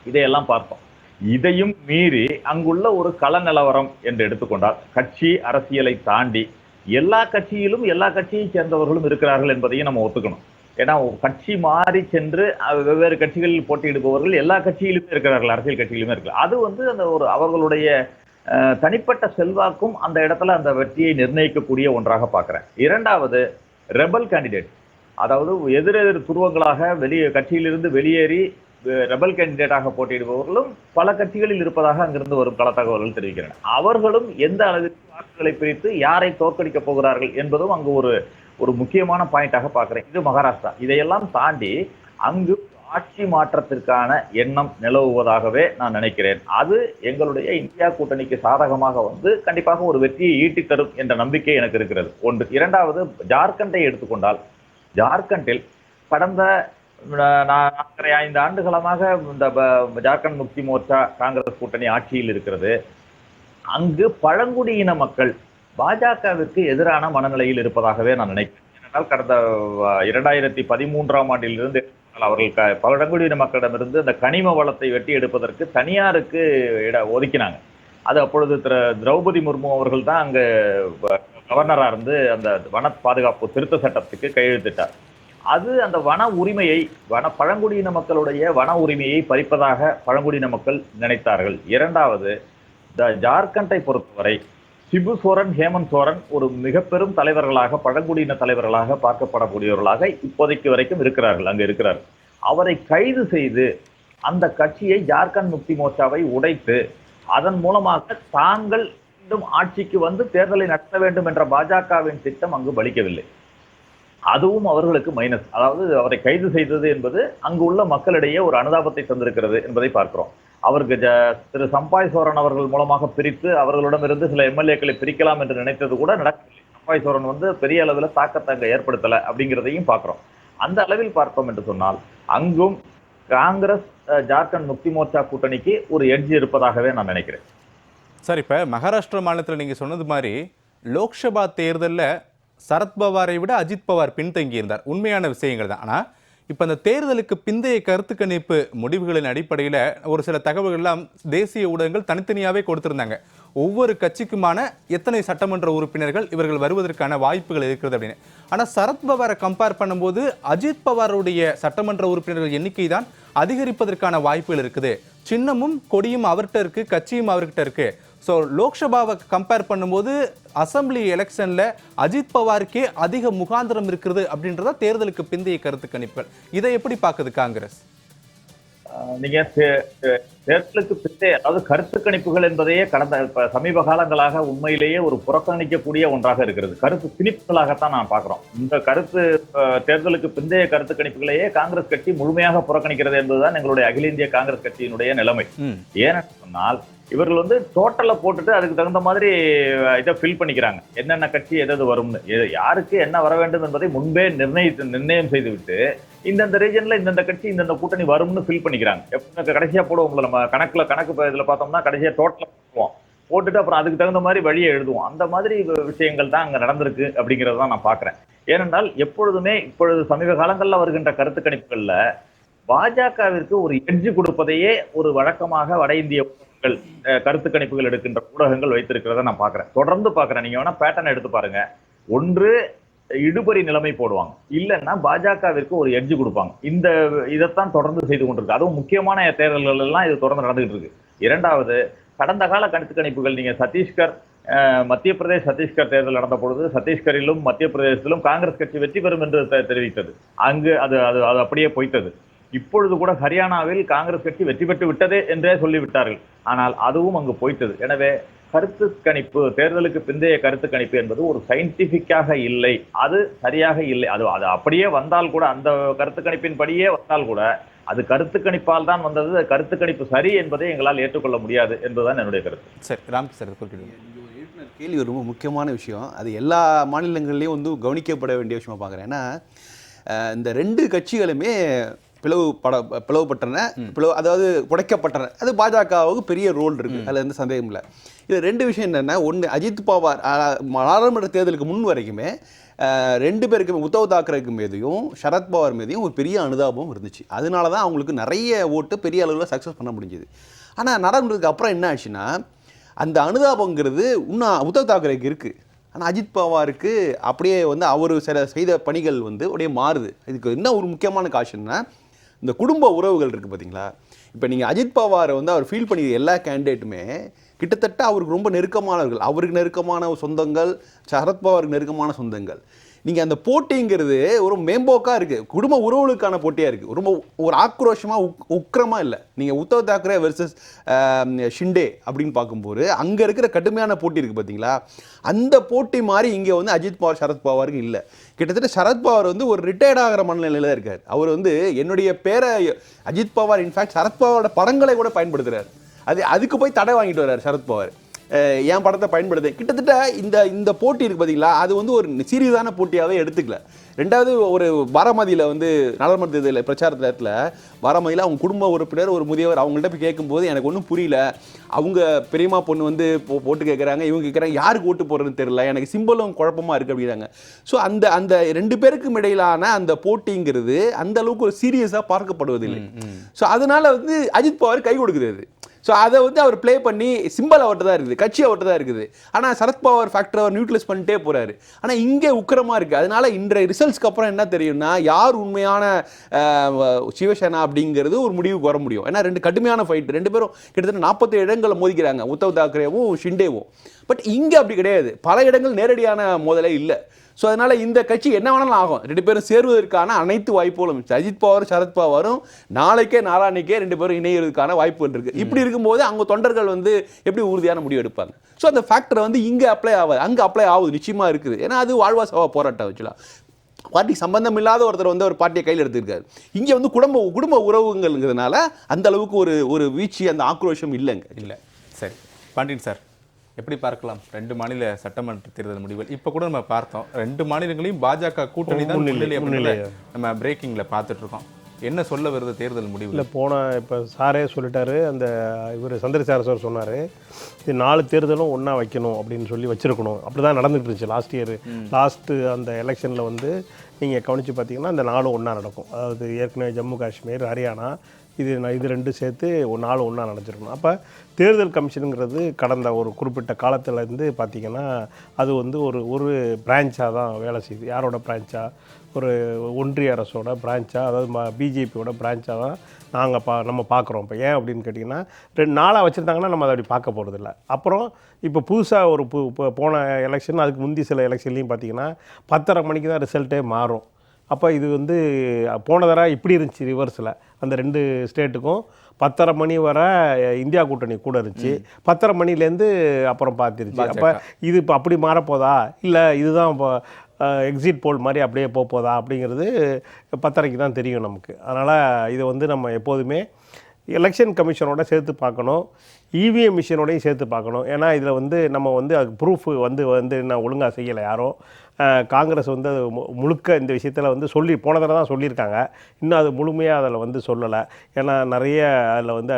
[SPEAKER 3] இதையெல்லாம் பார்த்தோம். இதையும் மீறி அங்குள்ள ஒரு கள நிலவரம் என்று எடுத்துக்கொண்டால் கட்சி அரசியலை தாண்டி எல்லா கட்சியிலும் எல்லா கட்சியை சேர்ந்தவர்களும் இருக்கிறார்கள் என்பதையும் நம்ம ஒத்துக்கணும். ஏன்னா கட்சி மாறி சென்று வெவ்வேறு கட்சிகளில் போட்டியிடுபவர்கள் எல்லா கட்சியிலுமே இருக்கிறார்கள், அரசியல் கட்சியிலுமே இருக்கிறார்கள். அது வந்து அந்த ஒரு அவர்களுடைய தனிப்பட்ட செல்வாக்கும் அந்த இடத்துல அந்த வெற்றியை நிர்ணயிக்கக்கூடிய ஒன்றாக பார்க்கிறேன். இரண்டாவது, ரெபல் கேண்டிடேட், அதாவது எதிரெதிர் துருவங்களாக கட்சியிலிருந்து வெளியேறி ரெபல் கேண்டிடேட்டாக போட்டியிடுபவர்களும் பல கட்சிகளில் இருப்பதாக அங்கிருந்து வரும் கள தகவல்கள் தெரிவிக்கின்றன. அவர்களும் எந்த அளவிற்கு வாக்குகளை பிரித்து யாரை தோற்கடிக்க போகிறார்கள் என்பதும் அங்கு ஒரு முக்கியமான பாயிண்டாக பார்க்கிறேன். இது மகாராஷ்டிரா. இதையெல்லாம் தாண்டி அங்கு ஆட்சி மாற்றத்திற்கான எண்ணம் நிலவுவதாகவே நான் நினைக்கிறேன். அது எங்களுடைய இந்தியா கூட்டணிக்கு சாதகமாக வந்து கண்டிப்பாக ஒரு வெற்றியை ஈட்டி தரும் என்ற நம்பிக்கை எனக்கு இருக்கிறது. ஒன்று. இரண்டாவது, ஜார்க்கண்டை எடுத்துக்கொண்டால் ஜார்க்கண்டில் கடந்த 4-5 ஆண்டுகளமாக இந்த ஜார்க்கண்ட் முக்தி மோர்ச்சா காங்கிரஸ் கூட்டணி ஆட்சியில் இருக்கிறது. அங்கு பழங்குடியின மக்கள் பாஜகவிற்கு எதிரான மனநிலையில் இருப்பதாகவே நான் நினைக்கிறேன். ஏனென்றால் கடந்த 2013ஆம் ஆண்டிலிருந்து அவர்கள் பழங்குடியின மக்களிடமிருந்து அந்த கனிம வளத்தை வெட்டி எடுப்பதற்கு தனியாருக்கு ஒதுக்கினாங்க. அது அப்பொழுது திரௌபதி முர்மு அவர்கள் தான் அங்க கவர்னரா இருந்து அந்த வன பாதுகாப்பு திருத்த சட்டத்துக்கு கையெழுத்திட்டார். அது அந்த வன உரிமையை, பழங்குடியின மக்களுடைய வன உரிமையை பறிப்பதாக பழங்குடியின மக்கள் நினைத்தார்கள். இரண்டாவது, ஜார்க்கண்டை பொறுத்தவரை சிபு சோரன், ஹேமந்த் சோரன் ஒரு மிக பெரும் தலைவர்களாக, பழங்குடியின தலைவர்களாக பார்க்கப்படக்கூடியவர்களாக இப்போதைக்கு வரைக்கும் இருக்கிறார்கள், அங்கு இருக்கிறார்கள். அவரை கைது செய்து அந்த கட்சியை, ஜார்க்கண்ட் முக்தி மோர்ச்சாவை உடைத்து அதன் மூலமாக தாங்கள் மீண்டும் ஆட்சிக்கு வந்து தேர்தலை நடத்த வேண்டும் என்ற பாஜகவின் திட்டம் அங்கு பலிக்கவில்லை. அதுவும் அவர்களுக்கு மைனஸ். அதாவது அவரை கைது செய்தது என்பது அங்கு உள்ள மக்களிடையே ஒரு அனுதாபத்தை தந்திருக்கிறது என்பதை பார்க்கிறோம். அவருக்கு திரு சம்பாய் சோரன் அவர்கள் மூலமாக பிரித்து அவர்களிடமிருந்து சில எம்எல்ஏக்களை பிரிக்கலாம் என்று நினைத்தது கூட நடக்கவில்லை. சம்பாய் சோரன் பெரிய அளவில் தாக்கத்தை அங்க ஏற்படுத்தலை அப்படிங்கிறதையும் பார்க்கிறோம். அந்த அளவில் பார்த்தோம் என்று சொன்னால் அங்கும் காங்கிரஸ் ஜார்க்கண்ட் முக்தி மோர்ச்சா கூட்டணிக்கு ஒரு எட்ஜ் இருப்பதாகவே நான் நினைக்கிறேன்.
[SPEAKER 1] சார், இப்போ மகாராஷ்டிரா மாநிலத்தில் நீங்கள் சொன்னது மாதிரி லோக்சபா தேர்தலில் சரத்பவாரை விட அஜித் பவார் பின்தங்கி இருந்தார். உண்மையான விஷயங்கள் தான். ஆனால் இப்போ அந்த தேர்தலுக்கு பிந்தைய கருத்து கணிப்பு முடிவுகளின் அடிப்படையில் ஒரு சில தகவல்கள்லாம் தேசிய ஊடகங்கள் தனித்தனியாகவே கொடுத்திருந்தாங்க. ஒவ்வொரு கட்சிக்குமான எத்தனை சட்டமன்ற உறுப்பினர்கள் இவர்கள் வருவதற்கான வாய்ப்புகள் இருக்கிறது அப்படின்னு. ஆனால் சரத்பவாரை கம்பேர் பண்ணும்போது அஜித் பவாருடைய சட்டமன்ற உறுப்பினர்கள் எண்ணிக்கை தான் அதிகரிப்பதற்கான வாய்ப்புகள் இருக்குது. சின்னமும் கொடியும் அவர்கிட்ட இருக்கு, கட்சியும் அவர்கிட்ட இருக்கு. ஸோ லோக்சபாவை கம்பேர் பண்ணும்போது அசம்பிளி எலெக்ஷன்ல அஜித் பவாருக்கே அதிக முகாந்திரம் இருக்கிறது அப்படின்றத தேர்தலுக்கு பிந்தைய கருத்து கணிப்புகள். இதை எப்படி பார்க்குது காங்கிரஸ்?
[SPEAKER 3] நீங்க தேர்தலுக்கு பிந்தைய அதாவது கருத்து கணிப்புகள் என்பதையே கடந்த சமீப காலங்களாக உண்மையிலேயே ஒரு புறக்கணிக்கக்கூடிய ஒன்றாக இருக்கிறது. கருத்து திணிப்புகளாகத்தான் நான் பார்க்கிறோம். இந்த தேர்தலுக்கு பிந்தைய கருத்து கணிப்புகளையே காங்கிரஸ் கட்சி முழுமையாக புறக்கணிக்கிறது என்பதுதான் எங்களுடைய அகில இந்திய காங்கிரஸ் கட்சியினுடைய நிலைமை. ஏன்னு சொன்னால் இவர்கள் டோட்டலை போட்டுட்டு அதுக்கு தகுந்த மாதிரி இதை ஃபில் பண்ணிக்கிறாங்க. என்னென்ன கட்சி எது வரும்னு, யாருக்கு என்ன வர வேண்டும் என்பதை முன்பே நிர்ணயம் செய்துவிட்டு இந்தந்த ரீஜன்ல இந்தந்த கட்சி இந்தந்த கூட்டணி வரும்னு ஃபில் பண்ணிக்கிறாங்க. கடைசியா போடுவோம் நம்ம கணக்கு இதுல பார்த்தோம்னா கடைசியா டோட்டலா போடுவோம், போட்டுட்டு அப்புறம் அதுக்கு தகுந்த மாதிரி வழியை எழுதுவோம். அந்த மாதிரி விஷயங்கள் தான் அங்க நடந்திருக்கு அப்படிங்கிறது தான் நான் பாக்குறேன். ஏனென்றால் இப்பொழுது சமீப காலங்கள்ல வருகின்ற கருத்து கணிப்புகள்ல பாஜகவிற்கு ஒரு எட்ஜ் கொடுப்பதையே ஒரு வழக்கமாக வட இந்திய கருத்து கணிப்புகள் எடுக்கின்ற ஊடகங்கள் வைத்திருக்கிறத நான் பாக்குறேன், தொடர்ந்து பாக்குறேன். நீங்க வேணா பேட்டர்ன் எடுத்து பாருங்க. ஒன்று இடுபறி நிலைமை போடுவாங்க, இல்லைன்னா பாஜகவிற்கு ஒரு எட்ஜ் கொடுப்பாங்க. இதைத்தான் தொடர்ந்து செய்து கொண்டிருக்கு. அதுவும் முக்கியமான தேர்தல்கள் எல்லாம் இது தொடர்ந்து நடந்துகிட்டு இருக்கு. இரண்டாவது, கடந்த கால கருத்து கணிப்புகள் நீங்க சத்தீஸ்கர் மத்திய பிரதேஷ் சத்தீஸ்கர் தேர்தல் நடந்த பொழுது சத்தீஸ்கரிலும் மத்திய பிரதேசத்திலும் காங்கிரஸ் கட்சி வெற்றி பெறும் என்று தெரிவித்தது. அங்கு அது அப்படியே பொய்த்தது. இப்பொழுது கூட ஹரியானாவில் காங்கிரஸ் கட்சி வெற்றி பெற்று விட்டதே என்றே சொல்லிவிட்டார்கள். ஆனால் அதுவும் அங்கு போய்த்தது. எனவே கருத்து கணிப்பு, தேர்தலுக்கு பிந்தைய கருத்து கணிப்பு என்பது ஒரு சயின்டிபிக்காக இல்லை, அது சரியாக இல்லை. அது அப்படியே வந்தால் கூட, அந்த கருத்து கணிப்பின் படியே வந்தால் கூட அது கருத்து கணிப்பால் தான் வந்தது. கருத்து கணிப்பு சரி என்பதை எங்களால் ஏற்றுக்கொள்ள முடியாது என்பதுதான் என்னுடைய கருத்து.
[SPEAKER 1] சரி, ராம்கிருஷ்ணன்
[SPEAKER 2] கேள்வி ரொம்ப முக்கியமான விஷயம். அது எல்லா மாநிலங்கள்லையும் கவனிக்கப்பட வேண்டிய விஷயமா பார்க்குறேன். ஏன்னா இந்த ரெண்டு கட்சிகளுமே பிளவுபட்டன, அதாவது உடைக்கப்பட்டன. அது பாஜகவுக்கு பெரிய ரோல் இருக்கு, அதில் எந்த சந்தேகம் இல்லை. இது ரெண்டு விஷயம் என்னென்னா, ஒன்று அஜித் பவார் நாடாளுமன்ற தேர்தலுக்கு முன் வரைக்குமே ரெண்டு பேருக்குமே உத்தவ் தாக்கரேக்கு மீதையும் சரத்பவார் மீதையும் ஒரு பெரிய அனுதாபம் இருந்துச்சு. அதனால தான் அவங்களுக்கு நிறைய ஓட்டு பெரிய அளவில் சக்ஸஸ் பண்ண முடிஞ்சுது. ஆனால் நடந்ததுக்கு அப்புறம் என்ன ஆச்சுன்னா, அந்த அனுதாபங்கிறது இன்னும் உத்தவ் தாக்கரேக்கு இருக்குது, ஆனால் அஜித் பவாருக்கு அப்படியே அவர் செய்த பணிகள் அப்படியே மாறுது. இதுக்கு என்ன ஒரு முக்கியமான காஷன்னா, இந்த குடும்ப உறவுகள் இருக்குது பார்த்தீங்களா. இப்போ நீங்கள் அஜித் பவாரை அவர் ஃபீல் பண்ணி எல்லா கேண்டிடேட்டுமே கிட்டத்தட்ட அவருக்கு ரொம்ப நெருக்கமானவர்கள், அவருக்கு நெருக்கமான சொந்தங்கள், சரத்பவாருக்கு நெருக்கமான சொந்தங்கள். நீங்கள் அந்த போட்டிங்கிறது ஒரு மேம்போக்காக இருக்குது, குடும்ப உறவுகளுக்கான போட்டியாக இருக்குது. ரொம்ப ஒரு ஆக்ரோஷமாக உக்கிரமாக இல்லை. நீங்கள் உத்தவ் தாக்கரே வெர்சஸ் ஷிண்டே அப்படின்னு பார்க்கும்போது அங்கே இருக்கிற கடுமையான போட்டி இருக்குது பார்த்தீங்களா, அந்த போட்டி மாதிரி இங்கே அஜித் பவார் சரத்பவாருக்கு இல்லை. கிட்டத்தட்ட சரத்பவார் ஒரு ரிட்டையர்ட் ஆகிற மனநிலையில் தான் இருக்கார். அவர் என்னுடைய பேரை அஜித் பவார் இன்ஃபேக்ட் சரத்பவாரோட படங்களை கூட பயன்படுத்துகிறார். அதுக்கு போய் தடை வாங்கிட்டு வர்றார் சரத்பவார், என் படத்தை பயன்படுது. கிட்டத்தட்ட இந்த போட்டி இருக்குது பார்த்தீங்களா, அது ஒரு சீரியஸான போட்டியாகவே எடுத்துக்கல. ரெண்டாவது, ஒரு பாராமதியில் நாடாளுமன்ற தேர்தலில் பிரச்சார நேரத்தில் பாராமதியில் அவங்க குடும்ப உறுப்பினர் ஒரு முதியவர் அவங்கள்ட்ட போய் கேட்கும்போது எனக்கு ஒன்றும் புரியல, அவங்க பெரியம்மா பொண்ணு போட்டு கேட்குறாங்க, இவங்க கேட்குறாங்க யாருக்கு ஓட்டு போடுறதுன்னு தெரியல, எனக்கு சிம்பிளும் குழப்பமாக இருக்குது அப்படிங்கிறாங்க. ஸோ அந்த ரெண்டு பேருக்கும் இடையிலான அந்த போட்டிங்கிறது அந்த அளவுக்கு ஒரு சீரியஸாக பார்க்கப்படுவதில்லை. ஸோ அதனால அஜித் பவார் கை கொடுக்குது அது. ஸோ அதை அவர் ப்ளே பண்ணி சிம்பிள் அவர்கிட்ட தான் இருக்குது, கட்சி அவர்கிட்ட தான் இருக்குது. ஆனால் சரத்பவார் ஃபேக்டர் அவர் நியூட்ரலைஸ் பண்ணிட்டே போகிறாரு. ஆனால் இங்கே உக்கிரமாக இருக்குது. அதனால இன்றைய ரிசல்ட்ஸ்க்கு அப்புறம் என்ன தெரியும்னா, யார் உண்மையான சிவசேனா அப்படிங்கிறது ஒரு முடிவுக்கு வர முடியும். ஏன்னா ரெண்டு கடுமையான ஃபைட், ரெண்டு பேரும் கிட்டத்தட்ட 47 இடங்களில் மோதிக்கிறாங்க, உத்தவ் தாக்கரேவும் ஷிண்டேவும். பட் இங்கே அப்படி கிடையாது, பல இடங்கள் நேரடியான மோதலே இல்லை. ஸோ அதனால் இந்த கட்சி என்ன வேணாலும் ஆகும், ரெண்டு பேரும் சேருவதற்கான அனைத்து வாய்ப்புகளும் அஜித் பவாரும் சரத்பவாரும் நாளைக்கே நாளான்னைக்கே ரெண்டு பேரும் இணையறதுக்கான வாய்ப்புகள் இருக்குது. இப்படி இருக்கும்போது அவங்க தொண்டர்கள் எப்படி உறுதியான முடிவு எடுப்பாங்க. ஸோ அந்த ஃபேக்டர் இங்கே அப்ளை ஆகாது, அங்கே அப்ளை ஆகுது நிச்சயமாக இருக்குது. ஏன்னா அது வாழ்வாசாவா போராட்டம் வச்சுலாம். பார்ட்டி சம்பந்தம் இல்லாத ஒருத்தர் வந்து ஒரு பார்ட்டியை கையில் எடுத்துருக்காரு. இங்கே வந்து குடும்ப உறவுங்கிறதுனால அந்த அளவுக்கு ஒரு வீழ்ச்சி, அந்த ஆக்ரோஷம் இல்லைங்க.
[SPEAKER 1] இல்லை. சரி, பாண்டியன் சார் எப்படி பார்க்கலாம் 2 மாநில சட்டமன்ற தேர்தல் முடிவுகள்? இப்போ கூட நம்ம பார்த்தோம், 2 மாநிலங்களையும் பாஜக கூட்டணி தான் முன்னிலை நம்ம பிரேக்கிங்கில் பார்த்துட்டு இருக்கோம். என்ன சொல்ல வருது தேர்தல் முடிவு?
[SPEAKER 4] இல்லை, இப்போ சாரே சொல்லிட்டாரு, அந்த இவர் சந்திரசேகர சார் சொன்னார், இது 4 தேர்தலும் ஒன்றா வைக்கணும் அப்படின்னு சொல்லி வச்சுருக்கணும். அப்படி தான் நடந்துகிட்டு இருந்துச்சு லாஸ்ட்டு அந்த எலெக்ஷனில் வந்து நீங்கள் கவனித்து பார்த்தீங்கன்னா இந்த 4 ஒன்றா நடக்கும். அதாவது ஏற்கனவே ஜம்மு காஷ்மீர், ஹரியானா, இது 2 சேர்த்து 4 ஒன்றா நடந்திருக்கணும். அப்போ தேர்தல் கமிஷனுங்கிறது கடந்த ஒரு குறிப்பிட்ட காலத்துலேருந்து பார்த்திங்கன்னா அது வந்து ஒரு பிரான்ச்சாக தான் வேலை செய்யுது. யாரோட பிரான்ச்சாக? ஒரு ஒன்றிய அரசோட பிரான்ச்சாக, அதாவது பிஜேபியோட பிரான்ச்சாக தான் நம்ம பார்க்குறோம். இப்போ ஏன் அப்படின்னு கேட்டிங்கன்னா 2 நாளாக வச்சுருந்தாங்கன்னா நம்ம அதை அப்படி பார்க்க போகிறதில்ல. அப்புறம் இப்போ புதுசாக ஒரு போன எலெக்ஷன், அதுக்கு முந்தி சில எலெக்ஷன்லேயும் பார்த்திங்கன்னா 10:30 மணிக்கு தான் ரிசல்ட்டே மாறும். அப்போ இது வந்து போன தடவை இப்படி இருந்துச்சு ரிவர்ஸில். அந்த 2 ஸ்டேட்டுக்கும் 10:30 மணி வரை இந்தியா கூட்டணி கூட இருந்துச்சு. 10:30 மணிலேருந்து அப்புறம் பார்த்துருச்சு. அப்போ இது இப்போ அப்படி மாறப்போதா, இல்லை இதுதான் இப்போ எக்ஸிட் போல் மாதிரி அப்படியே போதா அப்படிங்கிறது 10:30க்கு தான் தெரியும் நமக்கு. அதனால் இதை வந்து நம்ம எப்போதுமே எலெக்ஷன் கமிஷனோட சேர்த்து பார்க்கணும், இவிஎம் மிஷினோடையும் சேர்த்து பார்க்கணும். ஏன்னா இதில் வந்து நம்ம வந்து அதுக்கு ப்ரூஃப் வந்து நான் ஒழுங்காக செய்யலை யாரும். காங்கிரஸ் வந்து அது முழுக்க இந்த விஷயத்தில் வந்து போன தடவை தான் சொல்லியிருக்காங்க, இன்னும் அது முழுமையாக அதில் வந்து சொல்லலை. ஏன்னா நிறைய அதில் வந்து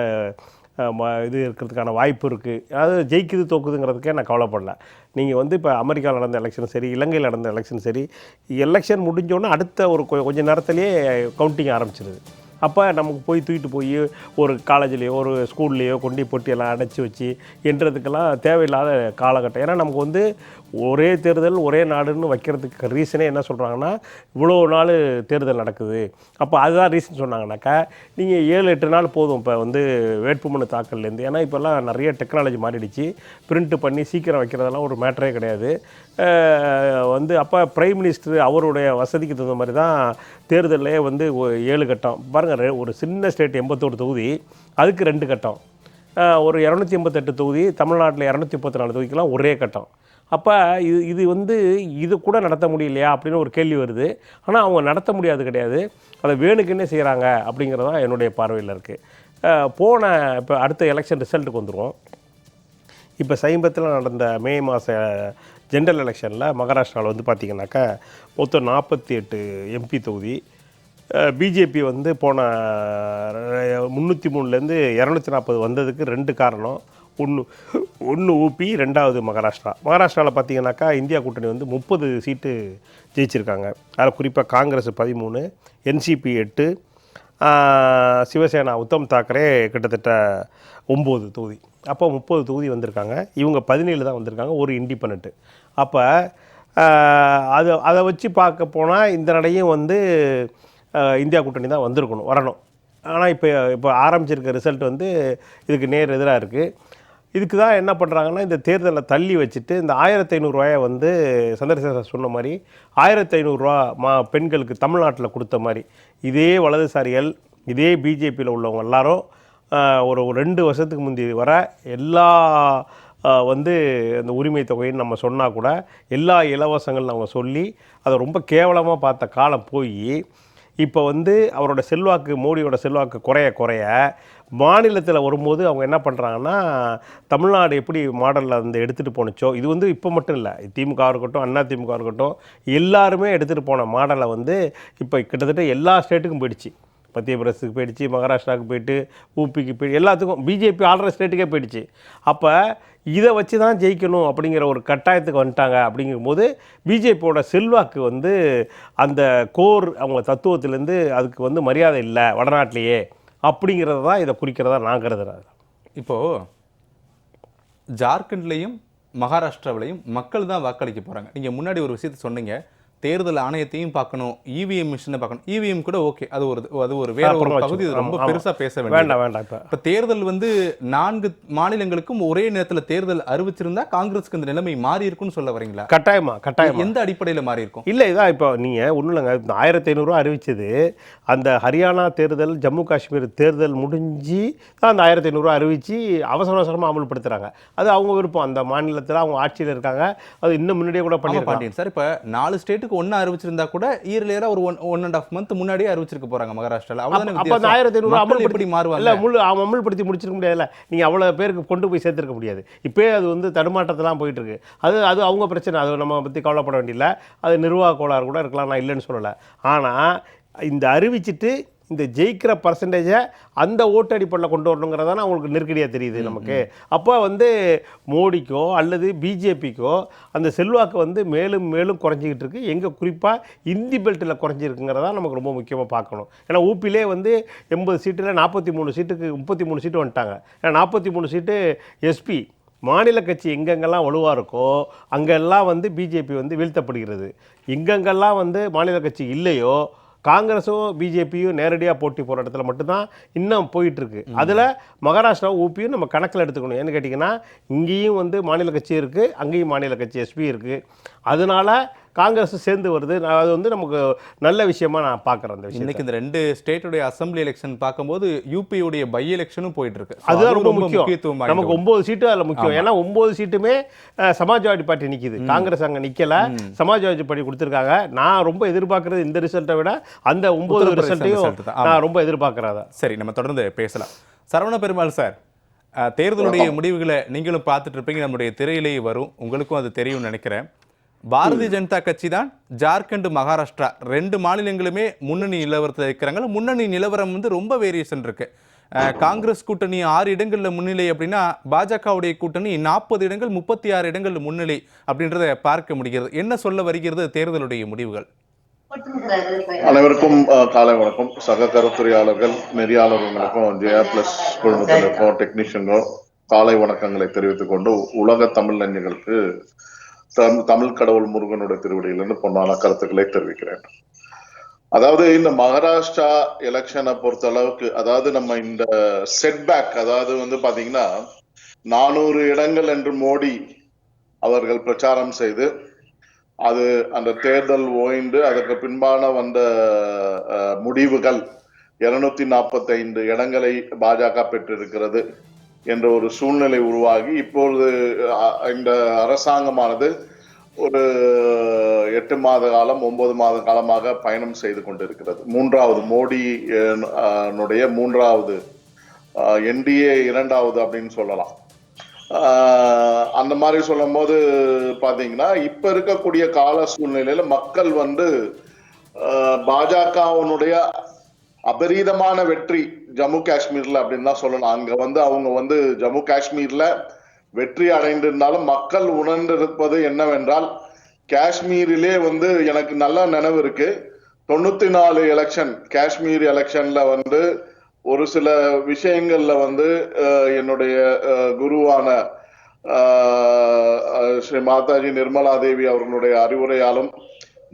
[SPEAKER 4] இது இருக்கிறதுக்கான வாய்ப்பு இருக்குது. அதாவது ஜெயிக்குது தோக்குதுங்கிறதுக்கே நான் கவலைப்படல. நீங்கள் வந்து இப்போ அமெரிக்காவில் நடந்த எலெக்ஷன் சரி, இலங்கையில் நடந்த எலெக்ஷன் சரி, எலெக்ஷன் முடிஞ்சோன்னே அடுத்த ஒரு கொஞ்சம் நேரத்துலேயே கவுண்டிங் ஆரம்பிச்சிருது. அப்போ நமக்கு தூக்கிட்டு போய் ஒரு காலேஜ்லேயோ ஒரு ஸ்கூல்லையோ கொண்டு பொட்டியெல்லாம் அடைச்சி வச்சு என்றதுக்கெல்லாம் தேவையில்லாத காலகட்டம். ஏன்னா நமக்கு வந்து ஒரே தேர்தல் ஒரே நாடுன்னு வைக்கிறதுக்கு ரீசனே என்ன சொல்கிறாங்கன்னா, இவ்வளோ நாள் தேர்தல் நடக்குது. அப்போ அதுதான் ரீசன் சொன்னாங்கன்னாக்கா, நீங்கள் 7-8 நாள் போதும் இப்போ வந்து வேட்புமனு தாக்கல்லேருந்து. ஏன்னா இப்போல்லாம் நிறைய டெக்னாலஜி மாறிடுச்சு, பிரிண்ட் பண்ணி சீக்கிரம் வைக்கிறதெல்லாம் ஒரு மேட்டரே கிடையாது. வந்து அப்போ பிரைம் மினிஸ்டர் அவருடைய வசதிக்கு தகுந்த மாதிரி தான் தேர்தலே வந்து 7 கட்டம் பாருங்கள். ஒரு சின்ன ஸ்டேட் 81 தொகுதி, அதுக்கு 2 கட்டம். ஒரு 288 தொகுதி, தமிழ்நாட்டில் 234 தொகுதிக்கெல்லாம் ஒரே கட்டம். அப்போ இது வந்து இது கூட நடத்த முடியலையா அப்படின்னு ஒரு கேள்வி வருது. ஆனால் அவங்க நடத்த முடியாது கிடையாது, அதை வேணுக்குன்னே செய்கிறாங்க அப்படிங்கிறது தான் என்னுடைய பார்வையில் இருக்குது. இப்போ அடுத்த எலெக்ஷன் ரிசல்ட்டுக்கு வந்துடுவோம். இப்போ சமீபத்தில் நடந்த மே மாத ஜென்ரல் எலெக்ஷனில் மகாராஷ்டிராவில் வந்து பார்த்திங்கனாக்கா மொத்தம் 48 எம்பி தொகுதி. பிஜேபி வந்து போன 303லேருந்து 240 வந்ததுக்கு 2 காரணம். ஒன்று ஊபி, 2வது மகாராஷ்டிராவில் பார்த்திங்கனாக்கா இந்தியா கூட்டணி வந்து 30 சீட்டு ஜெயிச்சிருக்காங்க. அதில் குறிப்பாக காங்கிரஸ் 13, என்சிபி 8, சிவசேனா உத்தம் தாக்கரே கிட்டத்தட்ட 9 தொகுதி. அப்போ 30 தொகுதி வந்திருக்காங்க. இவங்க 17 தான் வந்திருக்காங்க, ஒரு இண்டிபெண்ட். அப்போ அதை வச்சு பார்க்க போனால் இந்த நடையும் வந்து இந்தியா கூட்டணி தான் வரணும். ஆனால் இப்போ ஆரம்பிச்சிருக்க ரிசல்ட் வந்து இதுக்கு நேர் எதிராக இருக்குது. இதுக்கு தான் என்ன பண்ணுறாங்கன்னா, இந்த தேர்தலை தள்ளி வச்சுட்டு இந்த 1500 ரூபாயை வந்து சந்திரசேகர் சொன்ன மாதிரி 1500 ரூபா பெண்களுக்கு தமிழ்நாட்டில் கொடுத்த மாதிரி இதே வலதுசாரிகள், இதே பிஜேபியில் உள்ளவங்க எல்லாரும் ஒரு 2 வருஷத்துக்கு முந்தி வர எல்லா வந்து இந்த உரிமை தொகைன்னு நம்ம சொன்னால் கூட எல்லா இலவசங்கள் நம்ம சொல்லி அதை ரொம்ப கேவலமாக பார்த்த காலம் போய் இப்போ வந்து அவரோட செல்வாக்கு, மோடியோட செல்வாக்கு குறைய மாநிலத்தில் வரும்போது அவங்க என்ன பண்ணுறாங்கன்னா, தமிழ்நாடு எப்படி மாடலில் வந்து எடுத்துகிட்டு போணுச்சோ, இது வந்து இப்போ மட்டும் இல்லை, திமுக இருக்கட்டும், அதிமுக இருக்கட்டும், எல்லாருமே எடுத்துகிட்டு போன மாடலை வந்து இப்போ கிட்டத்தட்ட எல்லா ஸ்டேட்டுக்கும் போயிடுச்சு. மத்திய பிரதேசத்துக்கு போயிடுச்சு, மகாராஷ்டிராவுக்கு போயிட்டு, ஊபிக்கு போயிட்டு, எல்லாத்துக்கும் பிஜேபி ஆள்ற ஸ்டேட்டுக்கே போயிடுச்சு. அப்போ இதை வச்சு தான் ஜெயிக்கணும் அப்படிங்கிற ஒரு கட்டாயத்துக்கு வந்துட்டாங்க. அப்படிங்கும்போது பிஜேபியோட செல்வாக்கு வந்து அந்த கோர் அவங்க தத்துவத்திலேருந்து அதுக்கு வந்து மரியாதை இல்லை வடநாட்டிலேயே அப்படிங்கிறத தான் இதை குறிக்கிறதா நான் கருதுறேன்.
[SPEAKER 1] இப்போது ஜார்க்கண்ட்லேயும் மகாராஷ்டிராவிலையும் மக்கள் தான் வாக்களிக்க போகிறாங்க. நீங்கள் முன்னாடி ஒரு விஷயத்தை சொன்னீங்க, தேர்தல் ஆணையத்தையும் பார்க்கணும், இவிஎம் மிஷினை பார்க்கணும். இவிஎம் கூட ஓகே, அது ஒரு வேற ஒரு பகுதி, ரொம்ப பெருசாக பேச வேண்டாம். இப்போ தேர்தல் வந்து 4 மாநிலங்களுக்கும் ஒரே நேரத்தில் தேர்தல் அறிவிச்சிருந்தா காங்கிரஸுக்கு இந்த நிலைமை மாறி இருக்குன்னு சொல்ல வரீங்களா?
[SPEAKER 4] கட்டாயமா.
[SPEAKER 1] எந்த அடிப்படையில் மாறி இருக்கும்?
[SPEAKER 4] இல்லை, இதான் இப்போ நீங்கள் ஒன்றும் இல்லைங்க, இந்த 1500 ரூபா அறிவிச்சது அந்த ஹரியானா தேர்தல், ஜம்மு காஷ்மீர் தேர்தல் முடிஞ்சு தான் அந்த 1500 ரூபா அறிவித்து அவசரமாக அமல்படுத்துகிறாங்க. அது அவங்க விருப்பம். அந்த மாநிலத்தில் அவங்க ஆட்சியில் இருக்காங்க, அது இன்னும் முன்னாடியே கூட பண்ணிருக்காங்க
[SPEAKER 1] சார். இப்போ 4 ஸ்டேட்டுக்கு ஒன்னா அறிவிச்சிருந்தா கூட இயர்லியரா ஒரு 1.5 month முன்னாடியே அறிவிச்சிருக்க போறாங்க மகாராஷ்டிரால.
[SPEAKER 4] அப்ப அந்த 1500
[SPEAKER 1] எப்படி மாறுவாங்க?
[SPEAKER 4] இல்ல அமல்படுத்தி முடிச்சிருக்க முடியாதுல்ல. நீங்க அவ்வளவு பேருக்கு கொண்டு போய் சேர்த்திருக்க முடியாது. இப்பயே அது வந்து தடுமாட்டத்தெல்லாம் போயிட்டு இருக்கு. அது அவங்க பிரச்சனை. அது நம்ம பத்தி கவலைப்பட வேண்டியதில்லை. அது நிர்வாக கோளாறு கூட இருக்கலாம், நான் இல்லைன்னு சொல்லலை. ஆனா இந்த அறிவிச்சிட்டு இந்த ஜெயிக்கிற பர்சன்டேஜை அந்த ஓட்டு அடிப்படையில் கொண்டு வரணுங்கிறதான அவங்களுக்கு நெருக்கடியாக தெரியுது நமக்கு. அப்போ வந்து மோடிக்கோ அல்லது பிஜேபிக்கோ அந்த செல்வாக்கு வந்து மேலும் மேலும் குறைஞ்சிக்கிட்டு இருக்கு. எங்கே குறிப்பாக இந்தி பெல்ட்டில் குறைஞ்சிருக்குங்கிறதா நமக்கு ரொம்ப முக்கியமாக பார்க்கணும். ஏன்னா ஊபிலே வந்து 80 சீட்டில் 43 சீட்டுக்கு 33 சீட்டு வந்துட்டாங்க. ஏன்னா 43 சீட்டு எஸ்பி மாநில கட்சி எங்கெங்கெல்லாம் வலுவாக இருக்கோ அங்கெல்லாம் வந்து பிஜேபி வந்து வீழ்த்தப்படுகிறது. எங்கெங்கெல்லாம் வந்து மாநில கட்சி இல்லையோ காங்கிரஸும் பிஜேபியும் நேரடியாக போட்டி போகிற இடத்துல மட்டும்தான் இன்னும் போயிட்டுருக்கு. அதில் மகாராஷ்டிரா ஊபியும் நம்ம கணக்கில் எடுத்துக்கணும். ஏன்னு கேட்டிங்கன்னா இங்கேயும் வந்து மாநில கட்சி இருக்குது, அங்கேயும் மாநில கட்சி எஸ்பி இருக்குது. அதனால காங்கிரஸ் சேர்ந்து வருது. அது வந்து நமக்கு நல்ல விஷயமா நான் பார்க்குறேன். அந்த விஷயம்
[SPEAKER 1] இன்னைக்கு இந்த 2 ஸ்டேட்டுடைய அசம்பிளி எலெக்ஷன் பார்க்கும்போது யூபியுடைய பை எலெக்ஷனும் போயிட்டு இருக்கு.
[SPEAKER 4] அதுதான் ரொம்ப முக்கியம். நமக்கு 9 சீட்டு அதில் முக்கியம். ஏன்னா 9 சீட்டுமே சமாஜ்வாடி பார்ட்டி நிற்கிது. காங்கிரஸ் அங்கே நிற்கல, சமாஜ்வாடி பார்ட்டி கொடுத்துருக்காங்க. நான் ரொம்ப எதிர்பார்க்கறது இந்த ரிசல்ட்டை விட அந்த 9 ரிசல்ட்டையும் நான் ரொம்ப எதிர்பார்க்குறதா.
[SPEAKER 1] சரி, நம்ம தொடர்ந்து பேசலாம். சரவண பெருமாள் சார், தேர்தலுடைய முடிவுகளை நீங்களும் பார்த்துட்டு இருப்பீங்க, நம்முடைய திரையிலேயே வரும், உங்களுக்கும் அது தெரியும்னு நினைக்கிறேன். பாரதிய ஜனதா கட்சி தான் ஜார்க்கண்ட், மகாராஷ்டிரா 2 மாநிலங்களுமே முன்னணி நிலவரத்தில் இருக்கிறாங்க. முன்னணி நிலவரம் வந்து ரொம்ப வேரியேஷன் இருக்கு. காங்கிரஸ் கூட்டணி 6 இடங்களில் முன்னிலை அப்படின்னா பாஜகவுடைய கூட்டணி 40 இடங்கள் 36 இடங்கள் முன்னிலை அப்படின்றத பார்க்க முடிகிறது. என்ன சொல்ல வருகிறது தேர்தலுடைய முடிவுகள்?
[SPEAKER 5] அனைவருக்கும் காலை வணக்கம். சக கருத்துரையாளர்கள், நெறியாளர்களுக்கும் ஜெயா பிளஸ் குழுமத்தினருக்கும் டெக்னீஷியனுக்கும் காலை வணக்கங்களை தெரிவித்துக் கொண்டு உலக தமிழ் அறிஞர்களுக்கு தமிழ் கடவுள் முருகனுடைய திருவடியிலிருந்து பொன்னான கருத்துக்களை தெரிவிக்கிறேன். அதாவது இந்த மகாராஷ்டிரா எலெக்ஷனை பொறுத்த அளவுக்கு, அதாவது நம்ம இந்த செட்பேக், அதாவது வந்து பாத்தீங்கன்னா 400 இடங்கள் என்று மோடி அவர்கள் பிரச்சாரம் செய்து அது அந்த தேர்தல் ஓய்ந்து அதற்கு பின்பான வந்த முடிவுகள் 245 இடங்களை பாஜக பெற்றிருக்கிறது என்ற ஒரு சூழ்நிலை உருவாகி இப்பொழுது இந்த அரசாங்கமானது ஒரு 8 மாத காலம் 9 மாத காலமாக பயணம் செய்து கொண்டிருக்கிறது. மோடி 3வது என்டிஏ 2வது அப்படின்னு சொல்லலாம். அந்த மாதிரி சொல்லும் போது பாத்தீங்கன்னா இப்ப இருக்கக்கூடிய கால சூழ்நிலையில மக்கள் வந்து பாஜகவினுடைய அபரீதமான வெற்றி ஜம்மு காஷ்மீர்ல அப்படின்னு தான் சொல்லணும். அங்க வந்து அவங்க வந்து ஜம்மு காஷ்மீர்ல வெற்றி அடைந்திருந்தாலும் மக்கள் உணர்ந்திருப்பது என்னவென்றால், காஷ்மீரிலே வந்து எனக்கு நல்ல நினைவு இருக்கு, 94 எலெக்ஷன் காஷ்மீர் எலெக்ஷன்ல வந்து ஒரு சில விஷயங்கள்ல வந்து என்னுடைய குருவான ஸ்ரீ மாதாஜி நிர்மலா தேவி அவர்களுடைய அறிவுரையாலும்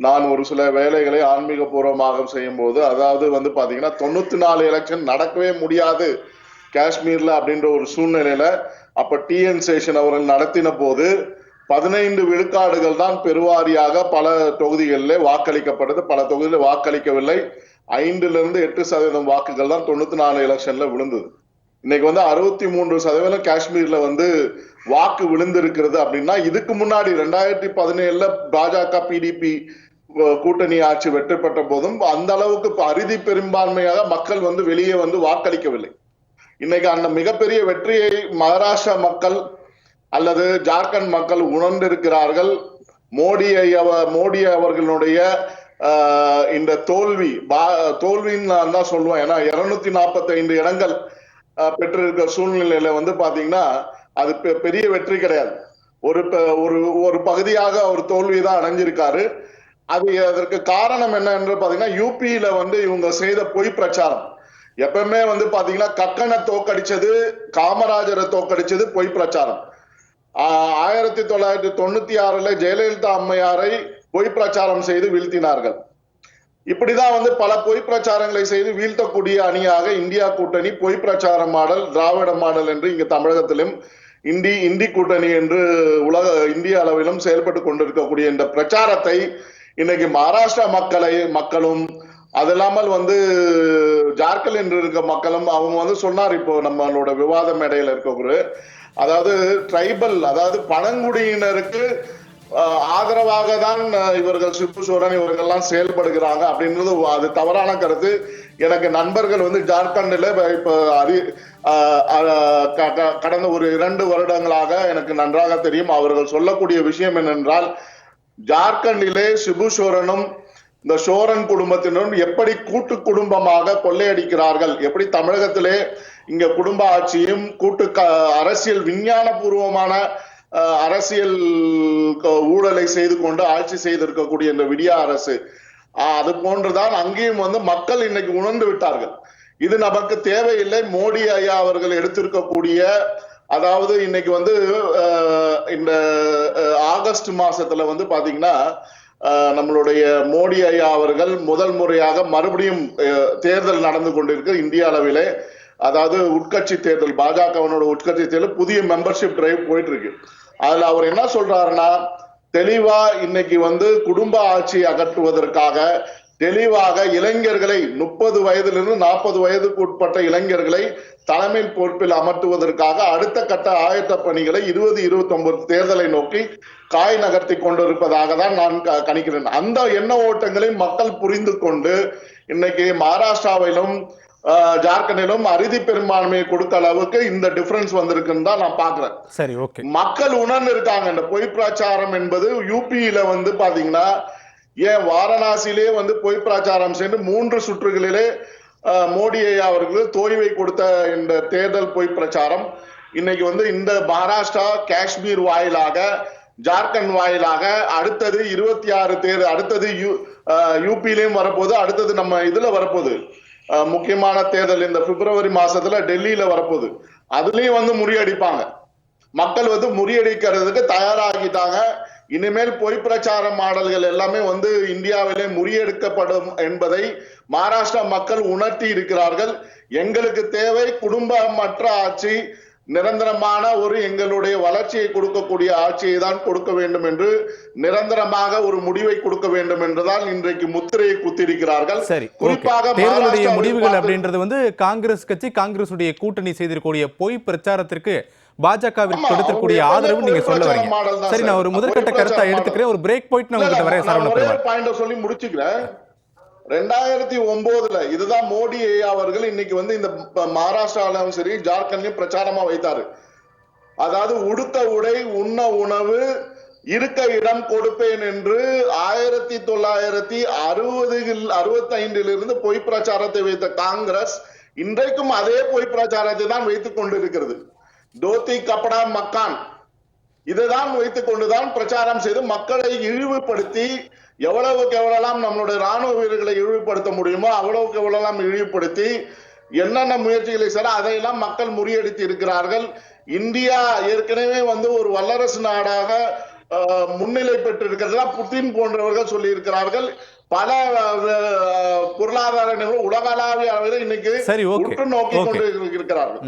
[SPEAKER 5] நான் ஒரு சில வேலைகளை ஆன்மீக பூர்வமாக செய்யும் போது, அதாவது வந்து பாத்தீங்கன்னா 94 எலெக்ஷன் நடக்கவே முடியாது காஷ்மீர்ல அப்படின்ற ஒரு சூழ்நிலையில அப்ப டிஎன் சேஷன் அவர்கள் நடத்தின போது 15 விழுக்காடுகள் தான் பெருவாரியாக பல தொகுதிகளில் வாக்களிக்கப்பட்டது. பல தொகுதிகளில் வாக்களிக்கவில்லை. 5-8% வாக்குகள் தான் 94 எலெக்ஷன்ல விழுந்தது. இன்னைக்கு வந்து 63% காஷ்மீர்ல வந்து வாக்கு விழுந்திருக்கிறது. அப்படின்னா இதுக்கு முன்னாடி 2017 பாஜக பிடிபி கூட்டணி ஆட்சி வெற்றி பெற்ற போதும் அந்த அளவுக்கு அறுதி பெரும்பான்மையாக மக்கள் வந்து வெளியே வந்து வாக்களிக்கவில்லை. இன்னைக்கு அந்த மிகப்பெரிய வெற்றியை மகாராஷ்டிரா மக்கள் அல்லது ஜார்க்கண்ட் மக்கள் உணர்ந்திருக்கிறார்கள். மோடி அவர்களுடைய இந்த தோல்வின்னு நான் தான் சொல்லுவேன். ஏன்னா 245 இடங்கள் பெற்றிருக்கிற சூழ்நிலையில வந்து பாத்தீங்கன்னா அது பெரிய வெற்றி கிடையாது. ஒரு பகுதியாக அவர் தோல்விதான் அடைஞ்சிருக்காரு. அதற்கு காரணம் என்ன என்று பாத்தீங்கன்னா யூபியில வந்து இவங்க செய்த பொய் பிரச்சாரம். எப்பவுமே வந்து பாத்தீங்கன்னா கக்கனை தோக்கடிச்சது, காமராஜரை தோக்கடிச்சது பொய் பிரச்சாரம். 1996 ஜெயலலிதா அம்மையாரை பொய் பிரச்சாரம் செய்து வீழ்த்தினார்கள். இப்படிதான் வந்து பல பொய் பிரச்சாரங்களை செய்து வீழ்த்தக்கூடிய அணியாக இந்தியா கூட்டணி பொய் பிரச்சார மாடல், திராவிட மாடல் என்று இங்கு தமிழகத்திலும் இந்தி கூட்டணி என்று இந்திய அளவிலும் செயல்பட்டு கொண்டிருக்கக்கூடிய இந்த பிரச்சாரத்தை இன்னைக்கு மகாராஷ்டிரா மக்களும் அது இல்லாமல் வந்து ஜார்க்கண்ட் என்று இருக்க மக்களும் அவங்க வந்து சொன்னார். இப்போ நம்மளோட விவாத மேடையில இருக்கக்கூடிய, அதாவது ட்ரைபல், அதாவது பழங்குடியினருக்கு ஆதரவாக தான் இவர்கள் சிபு சோரன் இவர்கள்லாம் செயல்படுகிறாங்க அப்படின்றது அது தவறான கருத்து. எனக்கு நண்பர்கள் வந்து ஜார்க்கண்டில் இப்ப கடந்த ஒரு 2 வருடங்களாக எனக்கு நன்றாக தெரியும். அவர்கள் சொல்லக்கூடிய விஷயம் என்னென்றால், ஜார்க்கண்டிலே சிபு சோரனும் இந்த சோரன் குடும்பத்தினரும் எப்படி கூட்டு குடும்பமாக கொள்ளையடிக்கிறார்கள், எப்படி தமிழகத்திலே இங்க குடும்ப ஆட்சியும் கூட்டு அரசியல் விஞ்ஞான பூர்வமான அரசியல் ஊழலை செய்து கொண்டு ஆட்சி செய்திருக்கக்கூடிய இந்த விடியா அரசு, அது போன்றுதான் அங்கேயும் வந்து மக்கள் இன்னைக்கு உணர்ந்து விட்டார்கள். இது நமக்கு தேவையில்லை. மோடி ஐயா அவர்கள் எடுத்திருக்கக்கூடிய, அதாவது இன்னைக்கு வந்து இந்த ஆகஸ்ட் மாசத்துல வந்து பாத்தீங்கன்னா நம்மளுடைய மோடி ஐயா அவர்கள் முதல் முறையாக மறுபடியும் தேர்தல் நடந்து கொண்டிருக்கு இந்திய அளவிலே. அதாவது உட்கட்சி தேர்தல், பாஜகவனோட உட்கட்சி தேர்தல், புதிய மெம்பர்ஷிப் டிரைவ் போயிட்டு இருக்கு. அதுல அவர் என்ன சொல்றாருன்னா, தெளிவா இன்னைக்கு வந்து குடும்ப ஆட்சி அகற்றுவதற்காக தெளிவாக இளைஞர்களை 30 வயதிலிருந்து 40 வயதுக்கு உட்பட்ட இளைஞர்களை தலைமை பொறுப்பில் அமர்த்துவதற்காக அடுத்த கட்ட ஆயத்த பணிகளை 2029 தேர்தலை நோக்கி காய் நகர்த்தி கொண்டிருப்பதாக தான் நான் கணிக்கிறேன். அந்த எண்ண ஓட்டங்களை மக்கள் புரிந்து கொண்டு இன்னைக்கு மகாராஷ்டிராவிலும் ஜார்க்கண்டிலும் அறுதி பெரும்பான்மையை கொடுத்த அளவுக்கு இந்த டிஃபரன்ஸ் வந்திருக்குன்னு தான் நான் பாக்குறேன்.
[SPEAKER 1] சரி, ஓகே. மக்கள்
[SPEAKER 5] உணர்ந்து இருக்காங்க. இந்த பொய் பிரச்சாரம் என்பது யூபியில வந்து பாத்தீங்கன்னா, ஏன் வாரணாசியிலே வந்து பொய் பிரச்சாரம் சென்று 3 சுற்றுகளிலே மோடி அவர்களுக்கு தோல்வி கொடுத்த இந்த தேர்தல் பொய் பிரச்சாரம் இன்னைக்கு வந்து இந்த மகாராஷ்டிரா, காஷ்மீர் வாயிலாக, ஜார்க்கண்ட் வாயிலாக அடுத்தது 26 தேர்தல், அடுத்தது யூபியிலையும் வரப்போகுது, அடுத்தது நம்ம இதுல வரப்போகுது முக்கியமான தேர்தல் இந்த பிப்ரவரி மாசத்துல டெல்லியில வரப்போகுது. அதுலயும் வந்து முறியடிப்பாங்க. மக்கள் வந்து முறியடிக்கிறதுக்கு தயாராகிட்டாங்க. இனிமேல் பொய் பிரச்சார மாடல்கள் எல்லாமே வந்து இந்தியாவிலே முறியடிக்கப்படும் என்பதை மகாராஷ்டிரா மக்கள் உணர்த்தி இருக்கிறார்கள். எங்களுக்கு தேவை குடும்பமற்ற ஆட்சி, நிரந்தரமான ஒரு எங்களுடைய வளர்ச்சியை கொடுக்கக்கூடிய ஆட்சியை தான் கொடுக்க வேண்டும் என்று, நிரந்தரமாக ஒரு முடிவை கொடுக்க வேண்டும் என்றுதான் இன்றைக்கு முத்திரையை குத்திருக்கிறார்கள்.
[SPEAKER 1] சரி, குறிப்பாக தேர்தலுடைய முடிவுகள் அப்படின்றது வந்து காங்கிரஸ் கட்சி, காங்கிரசுடைய கூட்டணி செய்திருக்கக்கூடிய பொய் பிரச்சாரத்திற்கு பாஜகவிற்கு கொடுத்திருக்கூடிய ஆதரவு நீங்க சொல்ல வரீங்க. சரி, நான் ஒரு முதற்கட்ட கருத்தை எடுத்துக்கிறேன். ஒரு பிரேக் போயிட்டு நான் உங்ககிட்ட வரேன். சரவண பெருமாள்
[SPEAKER 5] பாயிண்ட சொல்லி முடிச்சுக்கிறேன். 2009 இதுதான் மோடி அவர்கள் இன்னைக்கு வந்து இந்த மகாராஷ்டிராவிலும் சரி ஜார்க்கண்ட்லயும் பிரச்சாரமா வைத்தாரு. அதாவது உடுத்த உடை, உண்ண உணவு, இருக்க இடம் கொடுப்பேன் என்று 1965 பொய் பிரச்சாரத்தை வைத்த காங்கிரஸ் இன்றைக்கும் அதே பொய் பிரச்சாரத்தை தான் வைத்துக் கொண்டிருக்கிறது. தோத்தி கப்படா மக்கான் இதைதான் வைத்துக் கொண்டுதான் பிரச்சாரம் செய்து மக்களை இழிவுபடுத்தி, எவ்வளவுக்கு எவ்வளவு நம்மளுடைய ராணுவ வீரர்களை இழிவுபடுத்த முடியுமோ அவ்வளவுக்கு எவ்வளவு இழிவுபடுத்தி என்னென்ன முயற்சிகளை செய்ய அதையெல்லாம் மக்கள் முறியடித்து இருக்கிறார்கள். இந்தியா ஏற்கனவே வந்து ஒரு வல்லரசு நாடாக முன்னிலை பெற்றிருக்கிறதா புட்டின் போன்றவர்கள் சொல்லி இருக்கிறார்கள். பல பொருளாதார நிகழ்வு உலகளாவிய அளவில் இன்னைக்கு உற்று நோக்கி கொண்டு இருக்கிறார்கள்.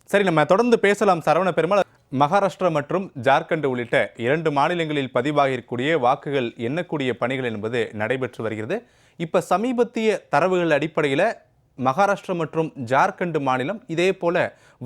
[SPEAKER 1] சரி, நம்ம தொடர்ந்து பேசலாம். சரவண பெருமாள், மகாராஷ்டிரா மற்றும் ஜார்க்கண்ட் உள்ளிட்ட 2 மாநிலங்களில் பதிவாகியிருக்கூடிய வாக்குகள் எண்ணக்கூடிய பணிகள் என்பது நடைபெற்று வருகிறது. இப்ப சமீபத்திய தரவுகள் அடிப்படையில் மகாராஷ்டிரா மற்றும் ஜார்க்கண்ட் மாநிலம், இதே போல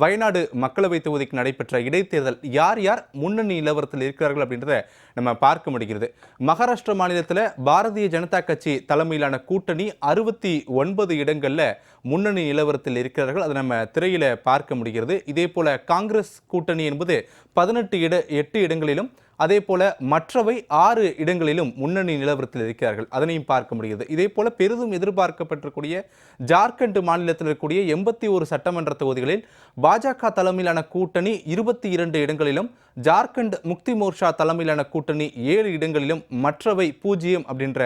[SPEAKER 1] வயநாடு மக்களவை தொகுதிக்கு நடைபெற்ற இடைத்தேர்தல் யார் யார் முன்னணி நிலவரத்தில் இருக்கிறார்கள் அப்படின்றத நம்ம பார்க்க முடிகிறது. மகாராஷ்டிரா மாநிலத்தில் பாரதிய ஜனதா கட்சி தலைமையிலான கூட்டணி 69 இடங்களில் முன்னணி நிலவரத்தில் இருக்கிறார்கள். அதை நம்ம திரையில பார்க்க முடிகிறது. இதே போல காங்கிரஸ் கூட்டணி என்பது 8 இடங்களிலும், அதே போல மற்றவை 6 இடங்களிலும் முன்னணி நிலவரத்தில் இருக்கிறார்கள். அதனையும் பார்க்க முடிகிறது. இதே போல பெரிதும் எதிர்பார்க்கப்பட்டிருக்கூடிய ஜார்க்கண்ட் மாநிலத்தில் இருக்கக்கூடிய 81 சட்டமன்ற தொகுதிகளில் பாஜக தலைமையிலான கூட்டணி 22 இடங்களிலும், ஜார்க்கண்ட் முக்தி மோர்ச்சா தலைமையிலான கூட்டணி 7 இடங்களிலும், மற்றவை 0 அப்படின்ற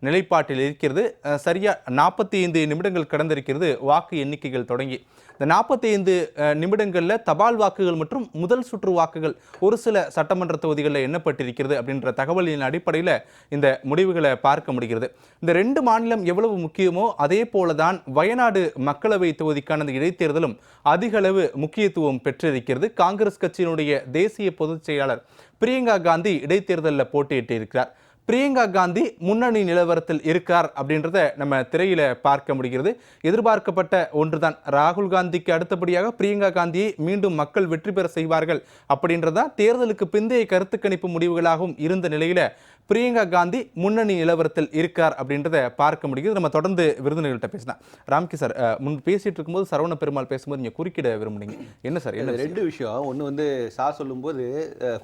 [SPEAKER 1] நிலைப்பாட்டில் இருக்கிறது. சரியா 45 நிமிடங்கள் கடந்திருக்கிறது வாக்கு எண்ணிக்கைகள் தொடங்கி. இந்த 45 நிமிடங்களில் தபால் வாக்குகள் மற்றும் முதல் சுற்று வாக்குகள் ஒரு சில சட்டமன்ற தொகுதிகளில் எண்ணப்பட்டிருக்கிறது அப்படின்ற தகவலின் அடிப்படையில் இந்த முடிவுகளை பார்க்க முடிகிறது. இந்த 2 மாநிலம் எவ்வளவு முக்கியமோ அதே போலதான் வயநாடு மக்களவை தொகுதிக்கான இந்த இடைத்தேர்தலும் அதிக அளவு முக்கியத்துவம் பெற்றிருக்கிறது. காங்கிரஸ் கட்சியினுடைய தேசிய பொதுச் செயலாளர் பிரியங்கா காந்தி இடைத்தேர்தலில் போட்டியிட்டு இருக்கிறார். பிரியங்கா காந்தி முன்னணி நிலவரத்தில் இருக்கார் அப்படின்றத நம்ம திரையில பார்க்க முடிகிறது. எதிர்பார்க்கப்பட்ட ஒன்றுதான். ராகுல் காந்திக்கு அடுத்தபடியாக பிரியங்கா காந்தியை மீண்டும் மக்கள் வெற்றி பெற செய்வார்கள் அப்படின்றதா தேர்தலுக்கு பிந்தைய கருத்து கணிப்பு முடிவுகளாகவும் இருந்த நிலையில பிரியங்கா காந்தி முன்னணி நிலவரத்தில் இருக்கார் அப்படின்றத பார்க்க முடியுது. நம்ம தொடர்ந்து விருந்தினர்கள்ட்ட பேசலாம். ராம்கி சார், முன் பேசிட்டு இருக்கும்போது சரவண பெருமாள் பேசும்போது நீங்க குறுக்கிட விரும்புனீங்க. என்ன சார்? என்ன
[SPEAKER 2] ரெண்டு விஷயம். ஒன்று வந்து சொல்லும்போது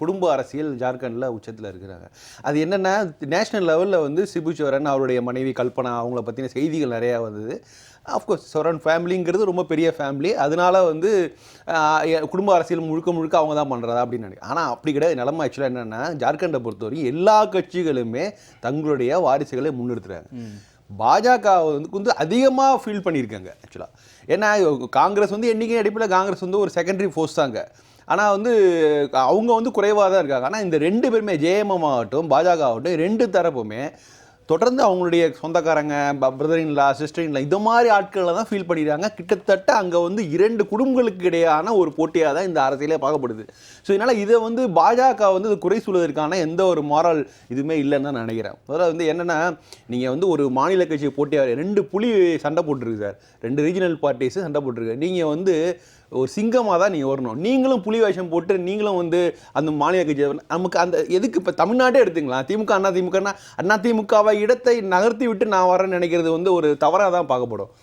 [SPEAKER 2] குடும்ப அரசியல் ஜார்க்கண்டில் உச்சத்தில் இருக்கிறாங்க. அது என்னென்னா, நேஷனல் லெவலில் வந்து சிபு சோரன், அவருடைய மனைவி கல்பனா, அவங்கள பற்றின செய்திகள் நிறையா வந்தது. அஃப்கோர்ஸ் சோரன் ஃபேமிலிங்கிறது ரொம்ப பெரிய ஃபேமிலி, அதனால வந்து குடும்ப அரசியல் முழுக்க அவங்க தான் பண்ணுறதா அப்படின்னு நினைக்கிறேன். ஆனால் அப்படி கிடையாது. நிலமை ஆக்சுவலாக என்னென்னா, ஜார்க்கண்டை பொறுத்தவரைக்கும் எல்லா கட்சிகளுமே தங்களுடைய வாரிசுகளை முன்னிறுத்துறாங்க. பாஜக வந்து அதிகமாக ஃபீல் பண்ணியிருக்காங்க ஆக்சுவலாக. ஏன்னா காங்கிரஸ் வந்து எண்ணிக்கை அடிப்படையில் காங்கிரஸ் வந்து ஒரு செகண்டரி ஃபோர்ஸ் தாங்க. ஆனால் வந்து அவங்க வந்து குறைவாக தான் இருக்காங்க. ஆனால் இந்த ரெண்டு பேருமே, ஜேஎம்எம் ஆகட்டும் பாஜக ஆகட்டும், ரெண்டு தரப்புமே தொடர்ந்து அவங்களுடைய சொந்தக்காரங்க, பிரதர் இன்லா, சிஸ்டர் இன்லா, இது மாதிரி ஆட்களை தான் ஃபீல் பண்ணிடுறாங்க. கிட்டத்தட்ட அங்கே வந்து இரண்டு குடும்பங்களுக்கு இடையான ஒரு போட்டியாக தான் இந்த அரசியலே பார்க்கப்படுது. ஸோ இதனால் இதை வந்து பாஜக வந்து குறை சொல்வதற்கான எந்த ஒரு மாரல் இதுவுமே இல்லைன்னு தான் நினைக்கிறேன். முதல்ல வந்து என்னென்னா, நீங்கள் வந்து ஒரு மாநில கட்சி போட்டியாக 2 புலி சண்டை போட்டுருக்கு சார், 2 ரீஜனல் பார்ட்டிஸு சண்டை போட்டிருக்கு. நீங்கள் வந்து ஒரு சிங்கமாக தான் நீங்கள் வரணும். நீங்களும் புலி வேஷம் போட்டு நீங்களும் வந்து அந்த மாநில கட்சி நமக்கு அந்த எதுக்கு இப்போ தமிழ்நாட்டே எடுத்துங்களா, திமுக அண்ணா திமுகவை இடத்தை நகர்த்தி விட்டு நான் வரேன்னு நினைக்கிறது வந்து ஒரு தவறாக தான் பார்க்கப்படும்.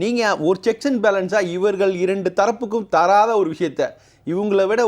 [SPEAKER 2] நீங்கள் ஒரு செக்ஸ் அண்ட் பேலன்ஸாக இவர்கள் 2 தரப்புக்கும் தராத ஒரு விஷயத்தை இவங்களை விட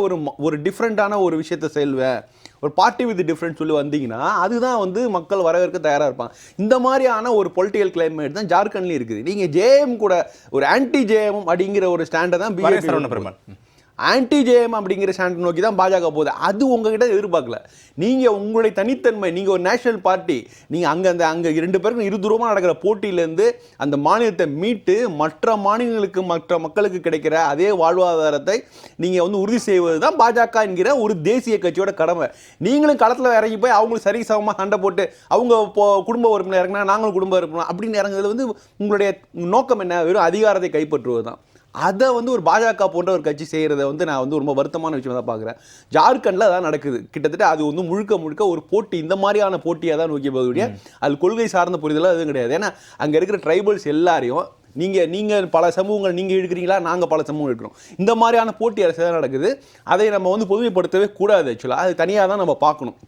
[SPEAKER 2] ஒரு டிஃப்ரெண்ட்டான ஒரு விஷயத்தை செல்வேன், ஒரு பார்ட்டி வித் டிஃப்ரெண்ட் சொல்லி வந்தீங்கன்னா அதுதான் வந்து மக்கள் வரவேற்க தயாராக இருப்பாங்க. இந்த மாதிரியான ஒரு பொலிட்டிக்கல் கிளைமேட் தான் ஜார்க்கண்ட்லேயும் இருக்குது. நீங்கள் ஜேஎம் கூட ஒரு ஆன்டி ஜேஎம் அப்படிங்கிற ஒரு ஸ்டாண்டை தான் பிஜேபி, ஆன்டி ஜேஎம் அப்படிங்கிற ஸ்டாண்ட் நோக்கி தான் பாஜக போகுது. அது உங்ககிட்ட எதிர்பார்க்கல. நீங்கள் உங்களுடைய தனித்தன்மை, நீங்கள் ஒரு நேஷனல் பார்ட்டி, நீங்கள் அங்கே 2 பேருக்கும் இருதூரமாக நடக்கிற போட்டியிலேருந்து அந்த மாநிலத்தை மீட்டு மற்ற மாநிலங்களுக்கு, மற்ற மக்களுக்கு கிடைக்கிற அதே வாழ்வாதாரத்தை நீங்கள் வந்து உறுதி செய்வது தான் பாஜக என்கிற ஒரு தேசிய கட்சியோட கடமை. நீங்களும் களத்தில் இறங்கி போய் அவங்களுக்கு சரி சமமாக சண்டை போட்டு அவங்க குடும்ப உறுப்பினர் இறங்கினா நாங்களும் குடும்ப உறுப்பினர் அப்படின்னு இறங்குறது வந்து உங்களுடைய நோக்கம் என்ன? வெறும் அதிகாரத்தை கைப்பற்றுவது தான். அதை வந்து ஒரு பாஜக போன்ற ஒரு கட்சி செய்கிறத வந்து நான் வந்து ரொம்ப வருத்தமான விஷயம் தான் பார்க்குறேன். ஜார்க்கண்டில் அதான் நடக்குது. கிட்டத்தட்ட அது வந்து முழுக்க ஒரு போட்டி, இந்த மாதிரியான போட்டியாக தான் நோக்கி போகக்கூடிய, அது கொள்கை சார்ந்த புரிதலாக எதுவும் கிடையாது. ஏன்னா அங்கே இருக்கிற ட்ரைபல்ஸ் எல்லாரையும் நீங்கள் பல சமூகங்கள் நீங்கள் இழுக்கிறீங்களா, நாங்கள் பல சமூகம் இருக்கிறோம், இந்த மாதிரியான போட்டி அரசு தான் நடக்குது. அதை நம்ம வந்து பொதுமைப்படுத்தவே கூடாது. ஆக்சுவலாக அது தனியாக தான் நம்ம பார்க்கணும்.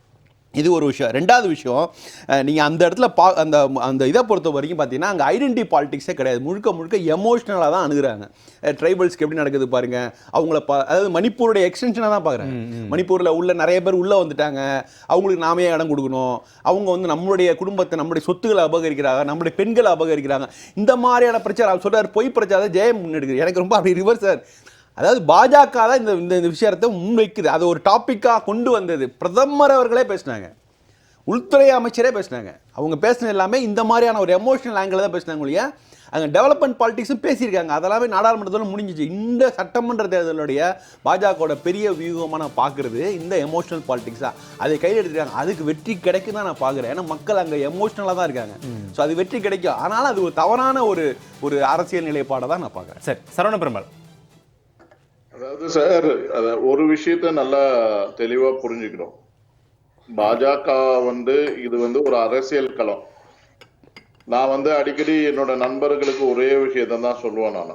[SPEAKER 2] இது ஒரு விஷயம். ரெண்டாவது விஷயம், நீங்கள் அந்த இடத்துல அந்த இதை பொறுத்த வரைக்கும் பார்த்தீங்கன்னா அங்கே ஐடென்டி பாலிட்டிக்ஸே கிடையாது. முழுக்க எமோஷ்னலாக தான் அணுகுறாங்க. ட்ரைபல்ஸ்க்கு எப்படி நடக்குது பாருங்கள். அவங்கள அதாவது மணிப்பூருடைய எக்ஸ்டென்ஷனாக தான் பார்க்குறாங்க. மணிப்பூரில் உள்ள நிறைய பேர் உள்ளே வந்துட்டாங்க, அவங்களுக்கு நாமே இடம் கொடுக்கணும், அவங்க வந்து நம்மளுடைய குடும்பத்தை, நம்முடைய சொத்துக்களை அபகரிக்கிறாங்க, நம்முடைய பெண்களை அபகரிக்கிறாங்க, இந்த மாதிரியான பிரச்சாரம் அவர் சொல்கிறார். பொய் பிரச்சாரம் ஜெயம் முன்னெடுக்குது. எனக்கு ரொம்ப அப்படி ரிவர்ஸ் சார். அதாவது பாஜக தான் இந்த விஷயத்தை முன்வைக்குது. அது ஒரு டாப்பிக்காக கொண்டு வந்தது. பிரதமர் அவர்களே பேசினாங்க, உள்துறை அமைச்சரே பேசினாங்க. அவங்க பேசினது எல்லாமே இந்த மாதிரியான ஒரு எமோஷனல் ஆங்கிள் தான் பேசினாங்க இல்லையா. அங்கே டெவலப்மெண்ட் பாலிட்டிக்ஸும் பேசியிருக்காங்க. அதெல்லாமே நாடாளுமன்றத்தில் முடிஞ்சிச்சு. இந்த சட்டமன்ற தேர்தலுடைய பாஜகவோட பெரிய வியூகமாக நான் பார்க்குறது இந்த எமோஷனல் பாலிட்டிக்ஸாக அதை கையில் எடுத்துருக்காங்க. அதுக்கு வெற்றி கிடைக்கும் தான் நான் பார்க்குறேன். ஏன்னா மக்கள் அங்கே எமோஷனலாக தான் இருக்காங்க. ஸோ அது வெற்றி கிடைக்கும். ஆனாலும் அது ஒரு தவறான ஒரு அரசியல் நிலைப்பாடை தான் நான் பார்க்குறேன்.
[SPEAKER 1] சரி, சரவண பெருமாள்.
[SPEAKER 5] அதாவது சார், ஒரு விஷயத்த நல்லா தெளிவா புரிஞ்சுக்கணும். பாஜக வந்து இது வந்து ஒரு அரசியல் களம். நான் வந்து அடிக்கடி என்னோட நண்பர்களுக்கு ஒரே விஷயத்த தான் சொல்லுவேன். நான்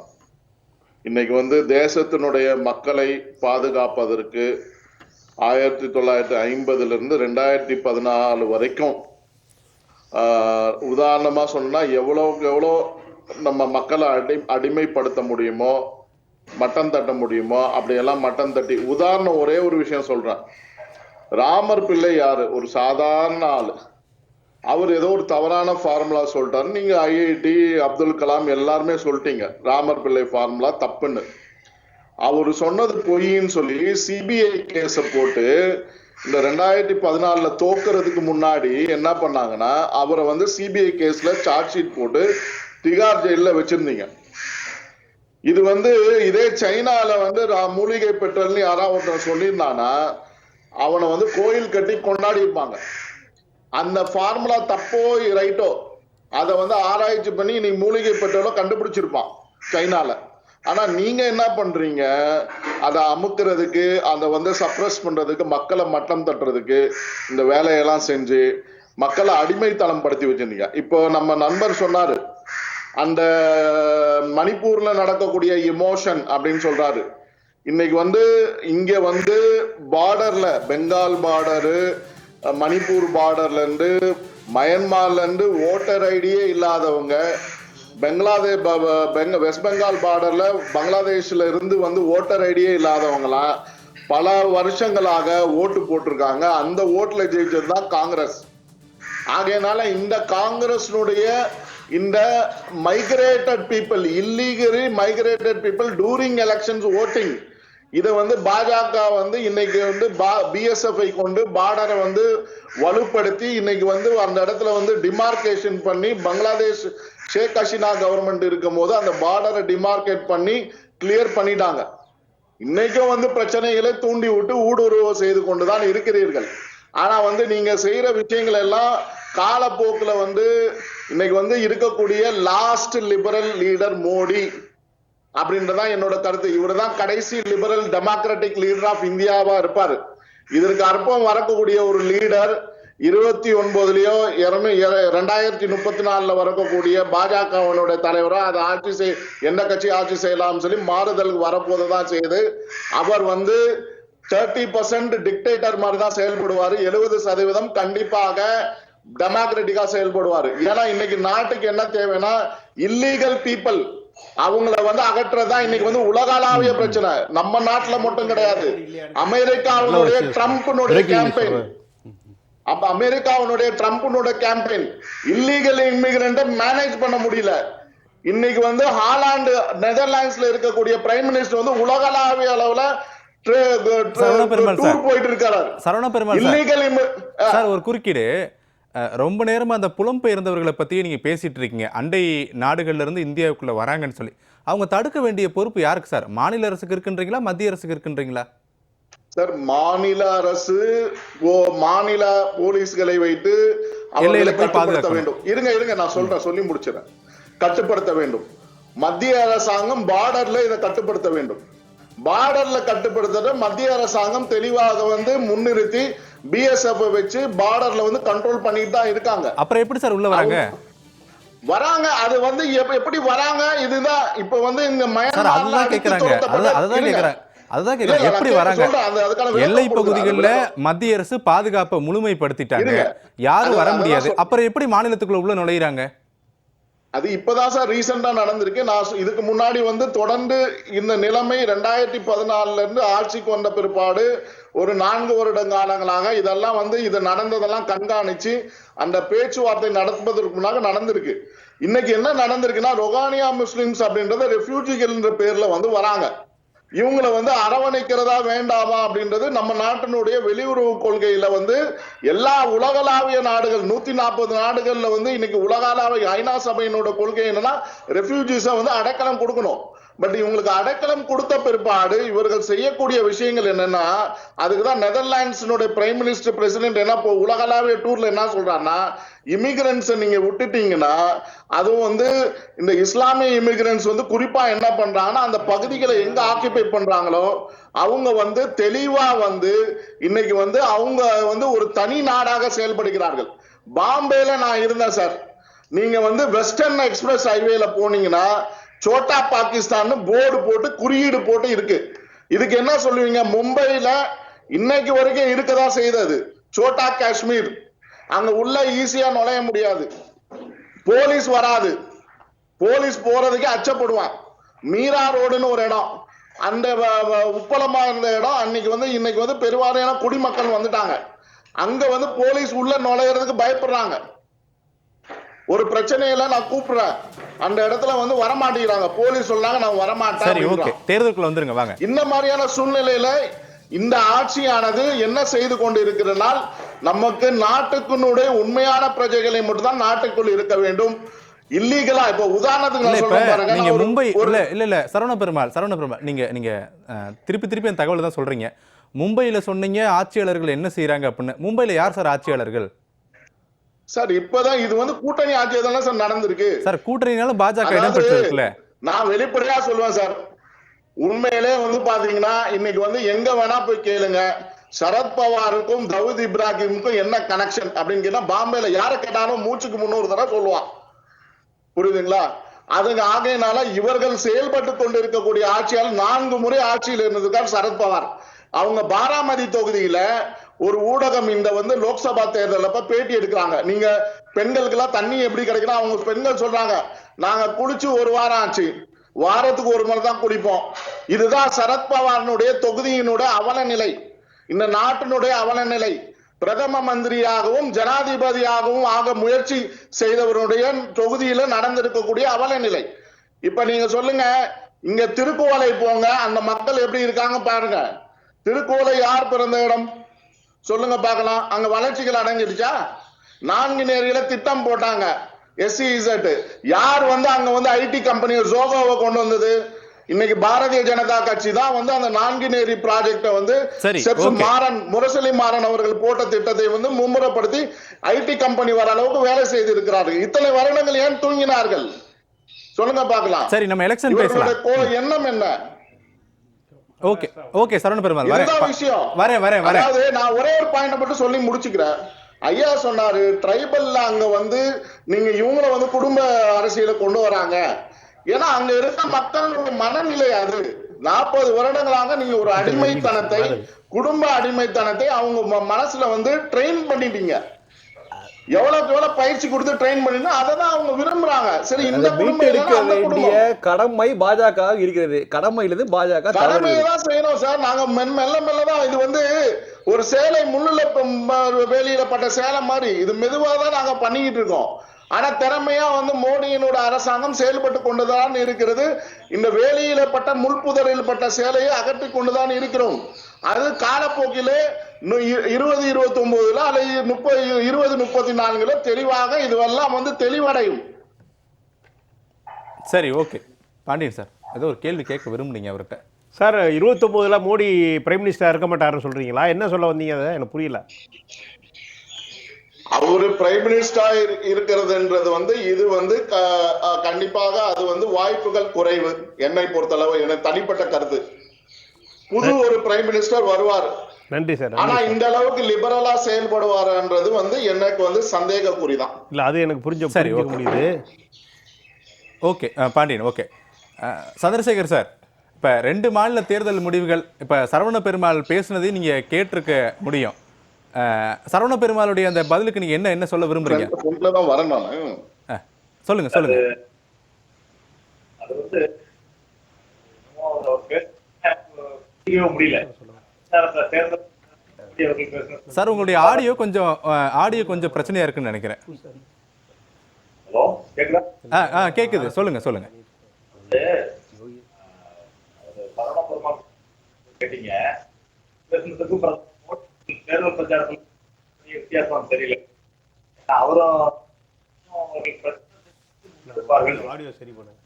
[SPEAKER 5] இன்னைக்கு வந்து தேசத்தினுடைய மக்களை பாதுகாப்பதற்கு 1950 2014 வரைக்கும் உதாரணமா சொன்னா எவ்வளவுக்கு எவ்வளோ நம்ம மக்களை அடிமைப்படுத்த முடியுமோ, மட்டம் தட்ட முடியுமோ அப்படியெல்லாம் மட்டம் தட்டி. உதாரணம் ஒரே ஒரு விஷயம் சொல்றேன். ராமர் பிள்ளை யாரு? ஒரு சாதாரண ஆளு. அவர் ஏதோ ஒரு தவறான ஃபார்முலா சொல்லிட்டாரு. நீங்க ஐஐடி, அப்துல் கலாம் எல்லாருமே சொல்லிட்டீங்க ராமர் பிள்ளை ஃபார்முலா தப்புன்னு. அவர் சொன்னது பொய்ன்னு சொல்லி சிபிஐ கேஸ போட்டு இந்த 2014 தோக்குறதுக்கு முன்னாடி என்ன பண்ணாங்கன்னா, அவரை வந்து சிபிஐ கேஸ்ல சார்ஜ் ஷீட் போட்டு திகார் ஜெயில வச்சிருந்தீங்க. இது வந்து இதே சைனால வந்து மூலிகை பெட்ரோல்னு யாராவது ஒருத்தர் சொல்லியிருந்தானா அவனை வந்து கோயில் கட்டி கொண்டாடி இருப்பாங்க. அந்த ஃபார்முலா தப்போ ரைட்டோ அதை வந்து ஆராய்ச்சி பண்ணி நீ மூலிகை பெட்ரோலை கண்டுபிடிச்சிருப்பான் சைனால. ஆனா நீங்க என்ன பண்றீங்க, அதை அமுக்குறதுக்கு, அதை வந்து சப்ரஸ் பண்றதுக்கு, மக்களை மட்டம் தட்டுறதுக்கு இந்த வேலையெல்லாம் செஞ்சு மக்களை அடிமைத்தனம் படுத்தி வச்சிருந்தீங்க. இப்போ நம்ம நண்பர் சொன்னாரு, அந்த மணிப்பூர்ல நடக்கக்கூடிய இமோஷன் அப்படின்னு சொல்றாரு. இன்னைக்கு வந்து இங்க வந்து பார்டர்ல, பெங்கால் பார்டரு, மணிப்பூர் பார்டர்ல இருந்து, மயன்மார்ல இருந்து ஓட்டர் ஐடியே இல்லாதவங்க, வெஸ்ட் பெங்கால் பார்டர்ல பங்களாதேஷ்ல இருந்து வந்து ஓட்டர் ஐடியே இல்லாதவங்களாம் பல வருஷங்களாக ஓட்டு போட்டிருக்காங்க. அந்த ஓட்டுல ஜெயிச்சது தான் காங்கிரஸ். ஆகையனால இந்த காங்கிரஸ்னுடைய இந்த migrated people, illegally migrated people during elections voting, இதை வந்து பாஜக வந்து இன்னைக்கு வந்து பிஎஸ்எஃப்ஐ கொண்டு பார்டரை வந்து வலுப்படுத்தி இன்னைக்கு வந்து அந்த இடத்துல வந்து டிமார்கேஷன் பண்ணி, பங்களாதேஷ் ஷேக் ஹசீனா கவர்மெண்ட் இருக்கும் போது அந்த பார்டரை டிமார்கேட் பண்ணி கிளியர் பண்ணிட்டாங்க. இன்னைக்கும் வந்து பிரச்சனைகளை தூண்டி விட்டு ஊடுருவ செய்து கொண்டுதான் இருக்கிறீர்கள். ஆனா வந்து நீங்க செய்யற விஷயங்கள் எல்லாம் காலப்போக்குல வந்து இன்னைக்கு வந்து இருக்கக்கூடிய லாஸ்ட் லிபரல் லீடர் மோடி அப்படின்றதான் என்னோட கருத்து. இவர் தான் கடைசி லிபரல் டெமோக்ராட்டிக் லீடர் ஆஃப் இந்தியாவா இருப்பாரு. இதற்கு அற்பம் வரக்கூடிய ஒரு லீடர் 29லயோ 2034 வரக்கூடிய பாஜகவனுடைய தலைவரோ அது ஆட்சி எந்த கட்சி ஆட்சி செய்யலாம் சொல்லி மாறுதல் வரப்போதுதான் செய்யுது. அவர் வந்து 30% டிக்டேட்டர் மாதிரி தான் செயல்படுவாரு. 70% கண்டிப்பாக டெமோக்ராட்டிக்கா செயல்படுவாரு. ஏன்னா இன்னைக்கு நாட்டுக்கு என்ன தேவைன்னா இல்லீகல் பீப்புள், அவங்கள வந்து அகற்றதா இன்னைக்கு வந்து உலகளாவிய பிரச்சனை. நம்ம நாட்டுல மட்டும் கிடையாது, அமெரிக்காவுடைய ட்ரம்ப்னுடைய கேம்பெயின், அப்ப அமெரிக்காவுடைய ட்ரம்ப்னுடைய கேம்பெயின் இல்லீகல் இமிகிரண்ட்டை மேனேஜ் பண்ண முடியல. இன்னைக்கு வந்து ஹாலாந்து நெதர்லாண்ட்ஸ்ல இருக்கக்கூடிய பிரைம் மினிஸ்டர் வந்து உலகளாவிய அளவுல போயிட்டு இருக்காரு.
[SPEAKER 1] சரவண பெருமாள் சார், ஒரு குறுக்கீடு. ரொம்ப நேரமா அந்த புலம்பெயர்ந்தவர்களை பத்தியே நீங்க பேசிட்டு இருக்கீங்க. அண்டை நாடுகள்ல இருந்து இந்தியாவுக்குள்ள வராங்கன்னு சொல்லி அவங்க தடுக்க வேண்டிய பொறுப்பு யாருக்கு சார்? மாநில அரசுக்கு இருக்குன்றீங்களா, மத்திய அரசுக்கு இருக்குன்றீங்களா?
[SPEAKER 5] சார், மாநில அரசு மாநில போலீஸ்களை வைத்து அவர்களை கட்டுப்படுத்த வேண்டும். இருங்க நான் சொல்றேன், சொல்லி முடிச்சிடறேன். கட்டுப்படுத்த வேண்டும். மத்திய அரசாங்கம் பார்டர்ல இதை கட்டுப்படுத்த வேண்டும். பார்டர்ல கட்டுப்படுத்த மத்திய அரசாங்கம் தெளிவாக வந்து முன்னிறுத்தி பிஎஸ்எஃப் வச்சு பார்டர்ல வந்து கண்ட்ரோல் பண்ணிட்டு தான் இருக்காங்க.
[SPEAKER 1] அப்புறம் எப்படி சார் உள்ள வராங்க?
[SPEAKER 5] அது வந்து எப்படி வராங்க? இதுதான் இப்ப வந்து இந்த
[SPEAKER 1] அதுதான் கேக்குறாங்க. எப்படி வராங்க? எல்லை பகுதிகளில் மத்திய அரசு பாதுகாப்பை முழுமைப்படுத்திட்டாங்க, யாரும் வர முடியாது. அப்புறம் எப்படி மாநிலத்துக்குள்ள உள்ள நுழையிறாங்க?
[SPEAKER 5] அது இப்பதான் சார் ரீசெண்டா நடந்திருக்கு. நான் இதுக்கு முன்னாடி வந்து தொடர்ந்து இந்த நிலைமை 2014 இருந்து ஆட்சிக்கு வந்த பிற்பாடு ஒரு 4 வருட காலங்களாக இதெல்லாம் வந்து இது நடந்ததெல்லாம் கண்காணிச்சு அந்த பேச்சுவார்த்தை நடத்துவதற்கு முன்னாக நடந்திருக்கு. இன்னைக்கு என்ன நடந்திருக்குன்னா, ரொஹானியா முஸ்லிம்ஸ் அப்படின்றத ரெஃப்யூஜிகள் என்ற பேர்ல வந்து வராங்க. இவங்களை வந்து அரவணைக்கிறதா வேண்டாமா அப்படின்றது நம்ம நாட்டினுடைய வெளியுறவு கொள்கையில வந்து எல்லா உலகளாவிய நாடுகள் 140 நாடுகள்ல வந்து இன்னைக்கு உலகளாவிய ஐநா சபையினோட கொள்கை என்னன்னா ரெஃப்யூஜிஸை வந்து அடைக்கலம் கொடுக்கணும். பட் இவங்களுக்கு அடைக்கலம் கொடுத்த பிற்பாடு இவர்கள் செய்யக்கூடிய விஷயங்கள் என்னன்னா, அதுக்குதான் நெதர்லாண்ட்ஸினுடைய பிரைம் மினிஸ்டர் பிரசிடென்ட் என்ன உலகளாவிய டூர்ல என்ன சொல்றாருன்னா, இமிகிரன்ஸ் நீங்க விட்டுட்டீங்கன்னா, அதுவும் வந்து இந்த இஸ்லாமிய இமிகிரன்ஸ் வந்து குறிப்பா என்ன பண்றாங்கன்னா, அந்த பகுதிகளை எங்க ஆக்கிபை பண்றாங்களோ அவங்க வந்து தெளிவா வந்து இன்னைக்கு வந்து அவங்க வந்து ஒரு தனி நாடாக செயல்படுகிறார்கள். பாம்பேல நான் இருந்தேன் சார். நீங்க வந்து வெஸ்டர்ன் எக்ஸ்பிரஸ் ஹைவேல போனீங்கன்னா சோட்டா பாகிஸ்தான் போர்டு போட்டு குறியீடு போட்டு இருக்கு. இதுக்கு என்ன சொல்லுவீங்க? மும்பைல இன்னைக்கு வரைக்கும் இருக்கதான் செய்தது சோட்டா காஷ்மீர். அங்க உள்ள ஈஸியா நுழைய முடியாது, போலீஸ் வராது, போலீஸ் போறதுக்கு அச்சப்படுவான். மீரா ரோடுன்னு ஒரு இடம், அந்த உப்பளமா இருந்த இடம் அன்னைக்கு வந்து இன்னைக்கு வந்து பெருவாரியான குடிமக்கள் வந்துட்டாங்க. அங்க வந்து போலீஸ் உள்ள நுழையிறதுக்கு பயப்படுறாங்க. ஒரு பிரச்சனையில நான் கூப்பிடுறேன், அந்த இடத்துல வந்து வரமாட்டேங்கிறாங்க. போலீஸ் சொல்றாங்க நான் வரமாட்டேன்.
[SPEAKER 1] தேர்தலுக்குள்ள வந்துருங்க வாங்க.
[SPEAKER 5] இந்த மாதிரியான சூழ்நிலையில இந்த ஆட்சியானது என்ன செய்து கொண்டு இருக்கிறனால், நமக்கு நாட்டுக்குனுடைய உண்மையான பிரஜைகளை மட்டும்தான் நாட்டுக்குள் இருக்க வேண்டும். இல்லீகலா இப்ப உதாரணத்துக்கு
[SPEAKER 1] நீங்க மும்பை இல்ல சரவண பெருமாள் நீங்க திருப்பி அந்த தகவல் தான் சொல்றீங்க. மும்பையில சொன்னீங்க ஆட்சியாளர்கள் என்ன செய்யறாங்க அப்படின்னு. மும்பையில யார் சார் ஆட்சியாளர்கள்?
[SPEAKER 5] சார் இப்பதான் இது வந்து கூட்டணி ஆட்சி தான் சார் நடந்திருக்கு
[SPEAKER 1] சார். கூட்டணினால பாஜக இடம் பெற்றிருக்குல்ல.
[SPEAKER 5] நான் வெளிப்படையா சொல்லுவேன் சார், உண்மையிலே வந்து பாத்தீங்கன்னா இன்னைக்கு வந்து எங்க வேணா போய் கேளுங்க, சரத்பவாருக்கும் தவூத் இப்ராஹிமுக்கும் என்ன கனெக்ஷன் அப்படின்னு கேட்டா பாம்பேல யாரை கேட்டாலும் மூச்சுக்கு 300 தடவை சொல்லுவான். புரியுதுங்களா? அதுங்க ஆகையினால இவர்கள் செயல்பட்டு கொண்டிருக்கக்கூடிய ஆட்சியால் 4 முறை ஆட்சியில் இருந்ததுக்காக சரத்பவார் அவங்க பாராமதி தொகுதியில ஒரு ஊடகம் இந்த லோக்சபா தேர்தல் அப்ப பேட்டி எடுக்கிறாங்க. நீங்க பெண்களுக்கு எல்லாம் தண்ணி எப்படி கிடைக்கணும், அவங்க பெண்கள் சொல்றாங்க நாங்க குளிச்சு 1 வாரம் ஆச்சு, வாரத்துக்கு 1 முறை தான் குடிப்போம். இதுதான் சரத்பவாரனுடைய தொகுதியினுடைய அவல நிலை, இந்த நாட்டினுடைய அவல நிலை. பிரதம மந்திரியாகவும் ஜனாதிபதியாகவும் ஆக முயற்சி செய்தவருடைய தொகுதியில நடந்திருக்கக்கூடிய அவல நிலை. இப்ப நீங்க சொல்லுங்க, இங்க திருக்குவளை போங்க, அந்த மக்கள் எப்படி இருக்காங்க பாருங்க. திருக்குவளை யார் பிறந்த இடம் சொல்லுங்க பார்க்கலாம். அங்க வளர்ச்சிகள் அடைஞ்சிடுச்சா? 4 நேரில திட்டம் போட்டாங்க. SEZ யார் அங்க ஐடி கம்பெனி ஜோகோவை கொண்டு வந்தது? இன்னைக்கு பாரதிய ஜனதா கட்சி தான் அந்த 4 நேரி ப்ராஜெக்ட முரசொலி மாறன் அவர்கள் போட்ட திட்டத்தை மும்முரப்படுத்தி ஐடி கம்பெனி வர அளவுக்கு வேலை செய்து இருக்கிறார்கள். இத்தனை வருடங்கள் ஏன் தூங்கினார்கள் சொல்லுங்க பார்க்கலாம்.
[SPEAKER 1] சரி, நம்ம எலெக்ஷன் பேசலாம்.
[SPEAKER 5] எண்ணம் என்ன?
[SPEAKER 1] ஓகே ஓகே சரவண பெருமாள் வரேன்.
[SPEAKER 5] அதாவது நான் ஒரே ஒரு பாயிண்ட் மட்டும் சொல்லி முடிச்சுக்கிறேன். ஐயா சொன்னாரு ட்ரைபல்ல அங்க நீங்க இவங்கள குடும்ப அரசியலை கொண்டு வராங்க. ஏன்னா அங்க இருக்க மக்களுடைய மனநிலை அது. 40 வருடங்களாக நீங்க ஒரு அடிமைத்தனத்தை, குடும்ப அடிமைத்தனத்தை அவங்க மனசுல ட்ரெயின் பண்ணிட்டீங்க. எவ்வளவு பயிற்சி கொடுத்து ட்ரெயின் பண்ணினா அததான் அவங்க விரும்புறாங்க. சரி, இந்த
[SPEAKER 2] மீட்டு எடுக்க வேண்டிய கடமை பாஜக இருக்கிறது. கடமையிலிருந்து பாஜக
[SPEAKER 5] கடமையதான் செய்யணும் சார். நாங்க மெல்ல மெல்லதான் இது ஒரு சேலை முள்ளுல வேலியில பட்ட சேலை மாதிரி இது மெதுவாதான் நாங்க பண்ணிக்கிட்டு இருக்கோம். ஆனா திறமையா மோடியினோட அரசாங்கம் செயல்பட்டு கொண்டுதான் இருக்கிறது. இந்த வேலியில பட்ட முள்புதரில் பட்ட சேலையை அகற்றி கொண்டுதான் இருக்கிறோம். அது காலப்போக்கிலே 2029 அல்லது 2034 தெளிவாக இதுவெல்லாம் தெளிவடையும்.
[SPEAKER 1] சரி, ஓகே. பாண்டியன் சார், ஏதோ ஒரு கேள்வி கேட்க விரும்புனீங்க அவர்கிட்ட.
[SPEAKER 4] சார் 29 மோடி பிரைம் மினிஸ்டர் இருக்க மாட்டாருன்னு சொல்றீங்களா? என்ன சொல்ல வந்தீங்க? அதை எனக்கு புரியல.
[SPEAKER 5] அவரு பிரைம் மினிஸ்டர் இருக்கிறதுன்றது இது கண்டிப்பாக அது வாய்ப்புகள் குறைவு. என்னை பொறுத்தளவு என தனிப்பட்ட கருத்து. புது ஒரு பிரைம் மினிஸ்டர் வருவார்.
[SPEAKER 4] நன்றி சார்.
[SPEAKER 5] ஆனா இந்த அளவுக்கு லிபரலா செயல்படுவார்ன்றது எனக்கு சந்தேகக்குறிதான்.
[SPEAKER 4] இல்ல, அது எனக்கு புரிஞ்சுக்க முடியுது.
[SPEAKER 1] Okay Pandian, okay. Chandrasekhar sir, இப்போ 2 மாநில தேர்தல் முடிவுகள், இப்போ சரவண பெருமாள் பேசுனதை நீங்க கேட்டிருக்க முடியும். சரவண பெருமாளுடைய அந்த பதிலுக்கு நீங்க என்ன சொல்ல விரும்புறீங்க? சொல்லுங்க சொல்லுங்க. சார், உங்களுடைய ஆடியோ கொஞ்சம் பிரச்சனையா இருக்குன்னு நினைக்கிறேன். கேக்குது, சொல்லுங்க சொல்லுங்க.
[SPEAKER 3] தேர்தல் பிரச்சாரத்தில் வித்தியாசம் தெரியல. அவரும்
[SPEAKER 4] ஆடியோ சரி பண்ணுங்க.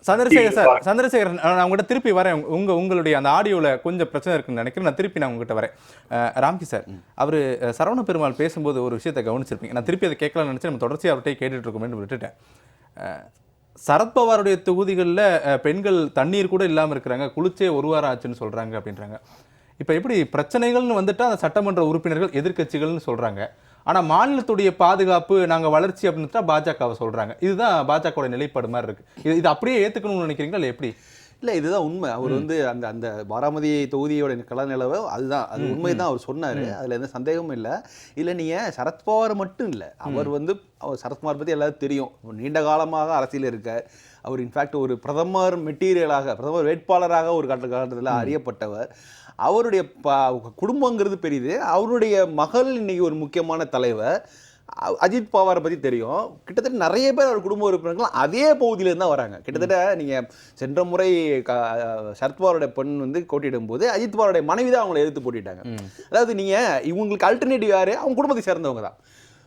[SPEAKER 1] சந்திரசேகர் நான் உங்கள்கிட்ட திருப்பி வரேன். உங்களுடைய அந்த ஆடியோவில் கொஞ்சம் பிரச்சனை இருக்குன்னு நினைக்கிறேன். நான் திருப்பி உங்ககிட்ட வரேன். ராம்கி சார், அவர் சரவண பெருமாள் பேசும்போது ஒரு விஷயத்தை கவனிச்சிருப்பீங்க. நான் திருப்பி அதை கேட்கலாம்னு நினச்சி நம்ம தொடர்ச்சியாக அவர்கிட்ட கேட்டுட்டு இருக்கோம்னு விட்டுட்டேன். சரத்பவாருடைய தொகுதிகளில் பெண்கள் தண்ணீர் கூட இல்லாமல் இருக்கிறாங்க, குளிச்சே 1 வாரம் ஆச்சுன்னு சொல்கிறாங்க அப்படின்றாங்க. இப்போ எப்படி பிரச்சனைகள்னு வந்துட்டால் அந்த சட்டமன்ற உறுப்பினர்கள் எதிர்க்கட்சிகள்னு சொல்கிறாங்க. ஆனால் மாநிலத்துடைய பாதுகாப்பு, நாங்கள் வளர்ச்சி அப்படின்னு தான் பாஜகவை சொல்கிறாங்க. இதுதான் பாஜகவோட நிலைப்பாடு மாதிரி இருக்குது. இது அப்படியே ஏற்றுக்கணும்னு நினைக்கிறீங்களா இல்லை எப்படி?
[SPEAKER 2] இல்லை, இதுதான் உண்மை. அவர் அந்த அந்த பாராமதி தொகுதியோட கள நிலவை அதுதான், அது உண்மை தான் அவர் சொன்னார். அதில் எந்த சந்தேகமும் இல்லை. இல்லை, நீங்கள் சரத்பவார் மட்டும் இல்லை, அவர் அவர் சரத்குமார் பற்றி எல்லாரும் தெரியும். நீண்ட காலமாக அரசியல் இருக்க அவர் இன்ஃபேக்ட் ஒரு பிரதமர் வேட்பாளராக ஒரு காலகட்டத்தில் அறியப்பட்டவர். அவருடைய குடும்பங்கிறது பெரியது. அவருடைய மகள் இன்னைக்கு ஒரு முக்கியமான தலைவர். அஜித் பவாரை பற்றி தெரியும். கிட்டத்தட்ட நிறைய பேர் அவர் குடும்ப உறுப்பினர்கள் அதே பகுதியிலேருந்து தான் வராங்க. கிட்டத்தட்ட நீங்கள் சென்ற முறை சரத்பவாரோட பெண் போட்டியிடும் போது அஜித் பவாருடைய மனைவி தான் அவங்களை எதிர்த்து போட்டிட்டாங்க. அதாவது நீங்கள் இவங்களுக்கு அல்டர்னேட்டிவ் யார்? அவங்க குடும்பத்தை சேர்ந்தவங்க தான்.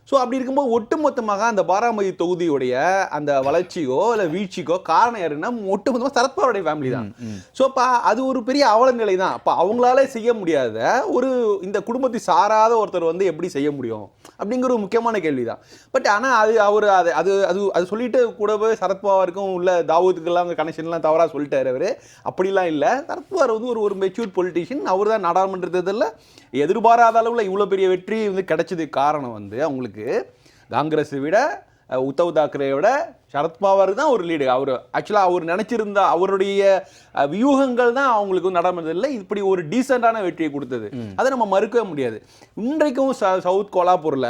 [SPEAKER 2] ஸோ அப்படி இருக்கும்போது ஒட்டுமொத்தமாக அந்த பாராமதி தொகுதியுடைய அந்த வளர்ச்சிக்கோ இல்லை வீழ்ச்சிக்கோ காரணம் யாருன்னா ஒட்டுமொத்தமாக சரத்பவாருடைய ஃபேமிலி தான். ஸோ அப்போ அது ஒரு பெரிய அவல நிலை தான். அப்போ அவங்களால செய்ய முடியாத ஒரு இந்த குடும்பத்தை சாராத ஒருத்தர் எப்படி செய்ய முடியும்? அப்படிங்கிற ஒரு முக்கியமான கேள்விதான். பட் ஆனால் அது அவர் அது அது அது அது சொல்லிட்டு கூடவே சரத்பவாருக்கும் உள்ள தாவூத்துக்கெல்லாம் கனெக்ஷன்லாம் தவறாக சொல்லிட்டாரு அவர். அப்படிலாம் இல்லை. சரத்பவார் வந்து ஒரு மெச்சூர் பொலிட்டீஷியன். அவர் தான் நாடாளுமன்ற தேர்தலில் எதிர்பாராத அளவில் இவ்வளோ பெரிய வெற்றி வந்து கிடைச்சதுக்கு காரணம் வந்து அவங்களுக்கு காங்கிரஸை விட உத்தவ் தாக்கரேயை விட சரத்பவார் தான் ஒரு லீடு. அவர் ஆக்சுவலாக அவர் நினச்சிருந்தா அவருடைய வியூகங்கள் தான் அவங்களுக்கு நடந்ததில்லை இப்படி ஒரு டீசெண்டான வெற்றியை கொடுத்தது. அதை நம்ம மறுக்கவே முடியாது. இன்றைக்கும் சவுத் கோலாப்பூரில்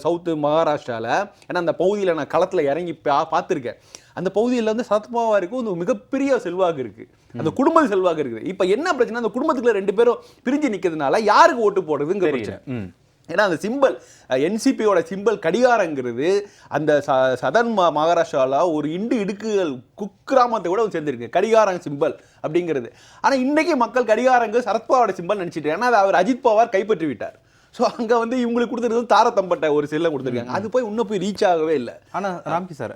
[SPEAKER 2] சவுத்து மகாராஷ்டிராவில், ஏன்னா அந்த பகுதியில் நான் களத்தில் இறங்கி பார்த்துருக்கேன், அந்த பகுதியில் வந்து சரத்பவாருக்கு ஒரு மிகப்பெரிய செல்வாக்கு இருக்குது, அந்த குடும்ப செல்வாக்கு இருக்குது. இப்போ என்ன பிரச்சனை, அந்த குடும்பத்துக்குள்ள 2 பேரும் பிரிஞ்சு நிற்கிறதுனால யாருக்கு ஓட்டு போடுறதுங்கிற பிரச்சனை. ஏன்னா அந்த சிம்பிள் என்சிபியோட சிம்பிள் கடிகாரங்கிறது அந்த சதன் மகாராஷ்டிராவில் ஒரு இடுக்குகள் குக்கிராமத்தை கூட சேர்ந்துருக்கு கடிகாரம் சிம்பிள் அப்படிங்கிறது. ஆனால் இன்றைக்கி மக்கள் கடிகாரங்கள் சரத்பவாரோட சிம்பிள் நினச்சிட்டு, ஏன்னா அதை அவர் அஜித் பவார் கைப்பற்றி விட்டார். ஸோ அங்கே வந்து இவங்களுக்கு கொடுத்துருக்கிறது தாரத்தம்பட்ட ஒரு செல்லை கொடுத்துருக்காங்க. அது போய் இன்னும் போய் ரீச் ஆகவே இல்லை.
[SPEAKER 1] ஆனால் ராம்கி சார்,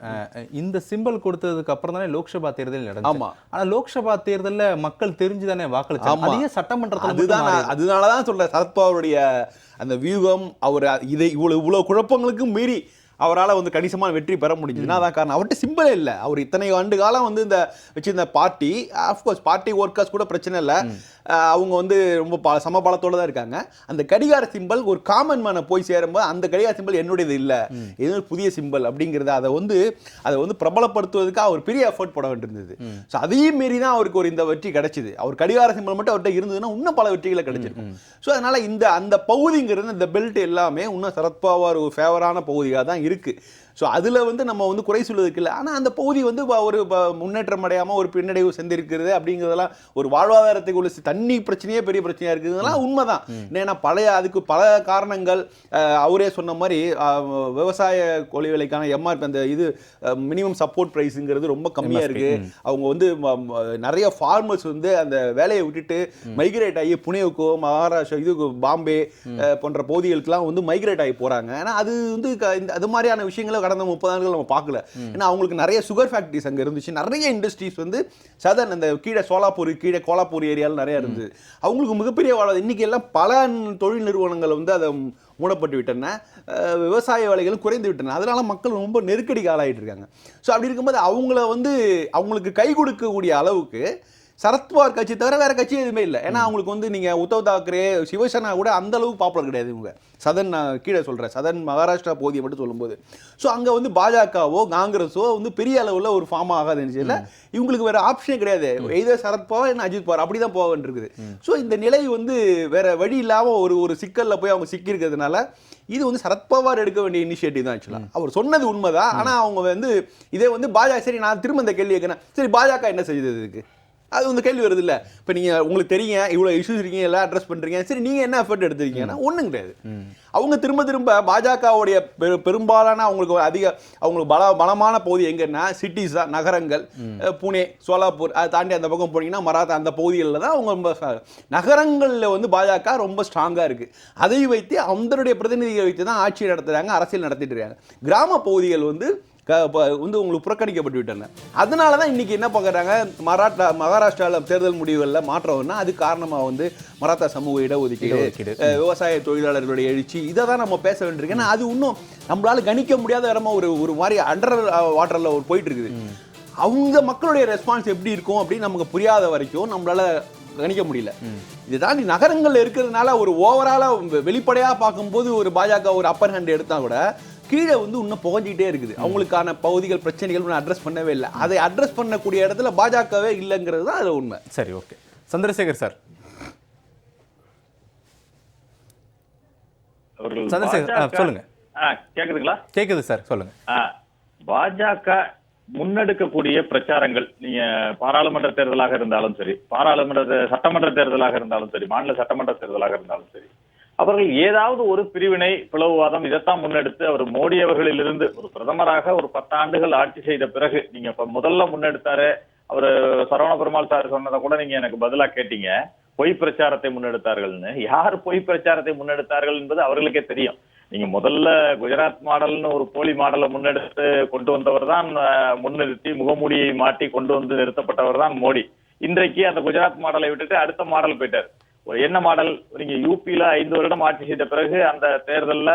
[SPEAKER 1] இந்த சிம்பிள் கொடுத்ததுக்கு அப்புறம் தானே லோக்சபா தேர்தல் நடந்துச்சு. ஆமாம். ஆனால் லோக்சபா தேர்தலில் மக்கள் தெரிஞ்சு தானே வாக்களிச்சாங்க. அதே சட்டமன்றத்தில்
[SPEAKER 2] அதனால தான் சொல்கிறேன், சரத்பவாருடைய அந்த வியூகம், அவர் இதை இவ்வளோ குழப்பங்களுக்கும் மீறி அவரால் வந்து கணிசமான வெற்றி பெற முடிஞ்சதுன்னா அதான் காரணம். அவர்கிட்ட சிம்பிளே இல்லை. அவர் இத்தனை ஆண்டு காலம் வந்து இந்த வச்சிருந்த பார்ட்டி, ஆஃப்கோர்ஸ் பார்ட்டி ஒர்க்கர்ஸ் கூட பிரச்சனை இல்லை, அவங்க வந்து ரொம்ப சமபலத்தோடு தான் இருக்காங்க. அந்த கடிகார சிம்பிள் ஒரு காமன் மேனை போய் சேரும்போது அந்த கடிகார சிம்பிள் என்னுடையது இல்லை, இது ஒரு புதிய சிம்பிள் அப்படிங்கிறத அதை வந்து பிரபலப்படுத்துவதற்கு அவர் பெரிய எஃபர்ட் போட வேண்டியிருந்தது. ஸோ அதையும் மீறி தான் அவருக்கு ஒரு இந்த வெற்றி கிடைச்சிது. அவர் கடிகார சிம்பிள் மட்டும் அவர்கிட்ட இருந்ததுன்னா இன்னும் பல வெற்றிகளை கிடைச்சிருக்கும். ஸோ அதனால அந்த பகுதிங்கிறது, இந்த பெல்ட் எல்லாமே இன்னும் சரத்பவார் ஒரு ஃபேவரான பகுதியாக தான் இருக்கு. ஸோ அதில் வந்து நம்ம வந்து குறை சொல்வதற்கு இல்லை. ஆனால் அந்த பகுதி வந்து ஒரு முன்னேற்றம் அடையாமல் ஒரு பின்னடைவு செஞ்சிருக்கிறது அப்படிங்கிறதெல்லாம் ஒரு வாழ்வாதாரத்துக்கு உள்ள தண்ணி பிரச்சனையே பெரிய பிரச்சனையாக இருக்குதுலாம் உண்மைதான். ஏன்னா அதுக்கு பல காரணங்கள். அவரே சொன்ன மாதிரி விவசாய கொலை விலைக்கான எம்ஆர்பி அந்த இது மினிமம் சப்போர்ட் ப்ரைஸுங்கிறது ரொம்ப கம்மியாக இருக்குது. அவங்க வந்து நிறைய ஃபார்மர்ஸ் வந்து அந்த வேலையை விட்டுட்டு மைக்ரேட் ஆகி புனேவுக்கோ மகாராஷ்டிரா இதுக்கு பாம்பே போன்ற பகுதிகளுக்கெல்லாம் வந்து மைக்ரேட் ஆகி போகிறாங்க. ஏன்னா அது வந்து அது மாதிரியான விஷயங்களை கடந்த 30 ஆண்டுகள் நம்ம பார்க்கல. ஏன்னா அவங்களுக்கு நிறைய சுகர் ஃபேக்டரிஸ் அங்கே இருந்துச்சு, நிறைய இண்டஸ்ட்ரீஸ் வந்து சதன் அந்த கீழே சோலாப்பூர் கீழே கோலாப்பூர் ஏரியாவில் நிறைய இருந்தது. அவங்களுக்கு மிகப்பெரிய வாழ்வாதாரம். இன்னைக்கு எல்லாம் பல தொழில் நிறுவனங்கள் வந்து அதை மூடப்பட்டு விட்டன, விவசாய வேலைகள் குறைந்து விட்டன. அதனால மக்கள் ரொம்ப நெருக்கடிக்கு ஆளாயிட்டு இருக்காங்க. ஸோ அப்படி இருக்கும்போது அவங்களுக்கு கை கொடுக்கக்கூடிய அளவுக்கு சரத்பவார் கட்சி தவிர வேற கட்சி எதுவுமே இல்லை. ஏன்னா அவங்களுக்கு வந்து நீங்கள் உத்தவ் தாக்கரே சிவசேனா கூட அந்த அளவுக்கு பாப்புலர் கிடையாது. இவங்க சதன் கீழே சொல்கிறேன், சதன் மகாராஷ்டிரா பகுதியை மட்டும் சொல்லும்போது. ஸோ அங்கே வந்து பாஜகவோ காங்கிரஸோ வந்து பெரிய அளவில் ஒரு ஃபார்ம் ஆகாது இல்லை. இவங்களுக்கு வேற ஆப்ஷனே கிடையாது. எய்தர் சரத்பவார் என்ன அஜித் பவார் அப்படி தான் போக வேண்டியிருக்குது. ஸோ இந்த நிலை வந்து வேற வழி இல்லாமல் ஒரு சிக்கலில் போய் அவங்க சிக்கியிருக்கிறதுனால இது வந்து சரத்பவார் எடுக்க வேண்டிய இனிஷியேட்டிவ் தான். ஆக்சுவலாக அவர் சொன்னது உண்மைதான். ஆனால் அவங்க வந்து இதே வந்து பாஜக, சரி நான் திரும்ப இந்த கேள்வி கேட்குறேன், சரி பாஜக என்ன செஞ்சது இதுக்கு, அது வந்து கேள்வி வருது இல்லை. இப்போ நீங்கள் உங்களுக்கு தெரியும் இவ்வளோ இஷ்யூஸ் இருக்கீங்க, எல்லாம் அட்ரஸ் பண்ணுறீங்க, சரி நீங்கள் என்ன எஃபர்ட் எடுத்துருக்கீங்கன்னா ஒன்றும் கிடையாது. அவங்க திரும்ப பாஜகவுடைய பெரும்பாலான அவங்களுக்கு பலமான பகுதி எங்கன்னா சிட்டிஸ் தான், நகரங்கள், புனே சோலாப்பூர், அதை தாண்டி அந்த பக்கம் போனீங்கன்னா மராத்தா, அந்த பகுதிகளில் தான் அவங்க ரொம்ப நகரங்களில் வந்து பாஜக ரொம்ப ஸ்ட்ராங்காக இருக்குது. அதை வைத்து அவங்களுடைய பிரதிநிதிகளை வைத்து தான் ஆட்சி நடத்துகிறாங்க, அரசியல் நடத்திட்டு இருக்காங்க. கிராம பகுதிகள் வந்து உங்களுக்கு புறக்கணிக்கப்பட்டு விட்டன. அதனால தான் இன்னைக்கு என்ன பார்க்குறாங்க, மகாராஷ்டிராவில் தேர்தல் முடிவுகளில் மாற்றம்னா அது காரணமாக வந்து மராத்தா சமூக இடஒதுக்கீடு, விவசாய தொழிலாளர்களுடைய எழுச்சி, இதை தான் நம்ம பேச வேண்டியிருக்கு. ஏன்னா அது இன்னும் நம்மளால கணிக்க முடியாத இடமா ஒரு மாதிரி அண்டர் வாட்டரில் போயிட்டு இருக்குது. அவங்க மக்களுடைய ரெஸ்பான்ஸ் எப்படி இருக்கும் அப்படின்னு நமக்கு புரியாத வரைக்கும் நம்மளால கணிக்க முடியல. இது தாண்டி நகரங்கள் இருக்கிறதுனால ஒரு ஓவராலாக வெளிப்படையாக பார்க்கும்போது ஒரு பாஜக ஒரு அப்பர் ஹேண்ட் எடுத்தா கூட கீழே வந்து இன்னும் புகஞ்சிக்கிட்டே இருக்குது. அவங்களுக்கான பகுதிகள் பிரச்சனைகள் இன்னும் அட்ரஸ் பண்ணவே இல்லை. அதை அட்ரஸ் பண்ணக்கூடிய இடத்துல பாஜகவே இல்லைங்கிறது தான் அது உண்மை.
[SPEAKER 1] சரி, ஓகே. சந்திரசேகர் சார், சந்திரசேகர் சொல்லுங்க.
[SPEAKER 3] கேக்குதுங்களா?
[SPEAKER 1] கேக்குது சார், சொல்லுங்க.
[SPEAKER 3] பாஜக முன்னெடுக்கக்கூடிய பிரச்சாரங்கள், நீங்க பாராளுமன்ற தேர்தலாக இருந்தாலும் சரி, சட்டமன்ற தேர்தலாக இருந்தாலும் சரி, மாநில சட்டமன்ற தேர்தலாக இருந்தாலும் சரி, அவர்கள் ஏதாவது ஒரு பிரிவினை பிளவுவாதம் இதைத்தான் முன்னெடுத்து அவர் மோடி அவர்களிலிருந்து ஒரு பிரதமராக ஒரு 10 ஆண்டுகள் ஆட்சி செய்த பிறகு, நீங்க இப்ப முதல்ல முன்னெடுத்தாரு அவர் சரவண பெருமாள் சார் சொன்னதை கூட நீங்க எனக்கு பதிலா கேட்டீங்க, பொய் பிரச்சாரத்தை முன்னெடுத்தார்கள்னு. யார் பொய் பிரச்சாரத்தை முன்னெடுத்தார்கள் என்பது அவர்களுக்கே தெரியும். நீங்க முதல்ல குஜராத் மாடல்னு ஒரு போலி மாடலை முன்னெடுத்து கொண்டு வந்தவர் தான், முன்னிறுத்தி முகமூடியை மாட்டி கொண்டு வந்து நிறுத்தப்பட்டவர் தான் மோடி. இன்றைக்கு அந்த குஜராத் மாடலை விட்டுட்டு அடுத்த மாடல் போயிட்டார். என்ன மாடல்? நீங்க யூபியில 5 வருடம் ஆட்சி செய்த பிறகு அந்த தேர்தலில்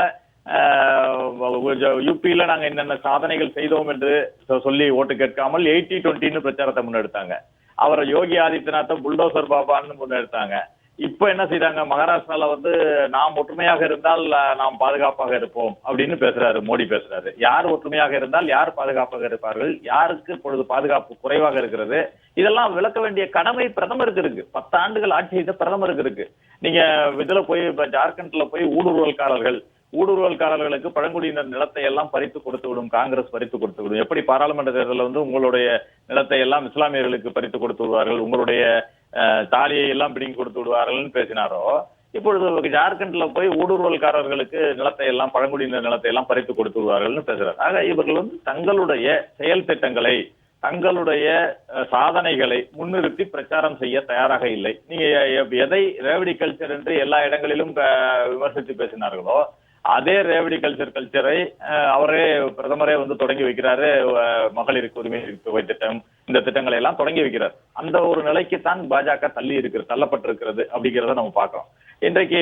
[SPEAKER 3] யூபியில நாங்க என்னென்ன சாதனைகள் செய்தோம் என்று சொல்லி ஓட்டு கேட்காமல் 80-20 பிரச்சாரத்தை முன்னெடுத்தாங்க. அவரை யோகி ஆதித்யநாத்தை புல்டோசர் பாபான்னு முன்னெடுத்தாங்க. இப்ப என்ன செய்யறாங்க, மகாராஷ்டிரால வந்து நாம் ஒற்றுமையாக இருந்தால் நாம் பாதுகாப்பாக இருப்போம் அப்படின்னு பேசுறாரு மோடி பேசுறாரு. யார் ஒற்றுமையாக இருந்தால் யார் பாதுகாப்பாக இருப்பார்கள், யாருக்கு இப்பொழுது பாதுகாப்பு குறைவாக இருக்கிறது, இதெல்லாம் விளக்க வேண்டிய கடமை பிரதமருக்கு இருக்கு. 10 ஆண்டுகள் ஆட்சி செய்த பிரதமருக்கு இருக்கு. நீங்க இதுல போய் இப்ப ஜார்க்கண்ட்ல போய் ஊடுருவல்காரர்களுக்கு பழங்குடியினர் நிலத்தை எல்லாம் பறித்து கொடுத்து விடும், காங்கிரஸ் பறித்து கொடுத்து விடும். எப்படி பாராளுமன்ற தேர்தலில் வந்து உங்களுடைய நிலத்தை எல்லாம் இஸ்லாமியர்களுக்கு பறித்து கொடுத்து விடுவார்கள், உங்களுடைய தாலியை எல்லாம் பிடிங்கி கொடுத்து விடுவார்கள் பேசினாரோ, இப்பொழுது ஜார்க்கண்ட்ல போய் ஊடுருவல்காரர்களுக்கு நிலத்தை எல்லாம் பழங்குடியினர் நிலத்தை எல்லாம் பறித்து கொடுத்து விடுவார்கள் பேசுறாரு. ஆக இவர்கள் வந்து தங்களுடைய செயல் திட்டங்களை, தங்களுடைய சாதனைகளை முன்னிறுத்தி பிரச்சாரம் செய்ய தயாராக இல்லை. நீங்க எதை ரேவடி கல்ச்சர் என்று எல்லா இடங்களிலும் விமர்சித்து பேசினார்களோ, அதே ரேவடி கல்ச்சரை அவரே பிரதமரே வந்து தொடங்கி வைக்கிறாரு. மகளிருக்கு உரிமை தொகை திட்டம், இந்த திட்டங்களை எல்லாம் தொடங்கி வைக்கிறார். அந்த ஒரு நிலைக்குத்தான் பாஜக தள்ளப்பட்டிருக்கிறது அப்படிங்கிறத நம்ம பார்க்கிறோம். இன்றைக்கு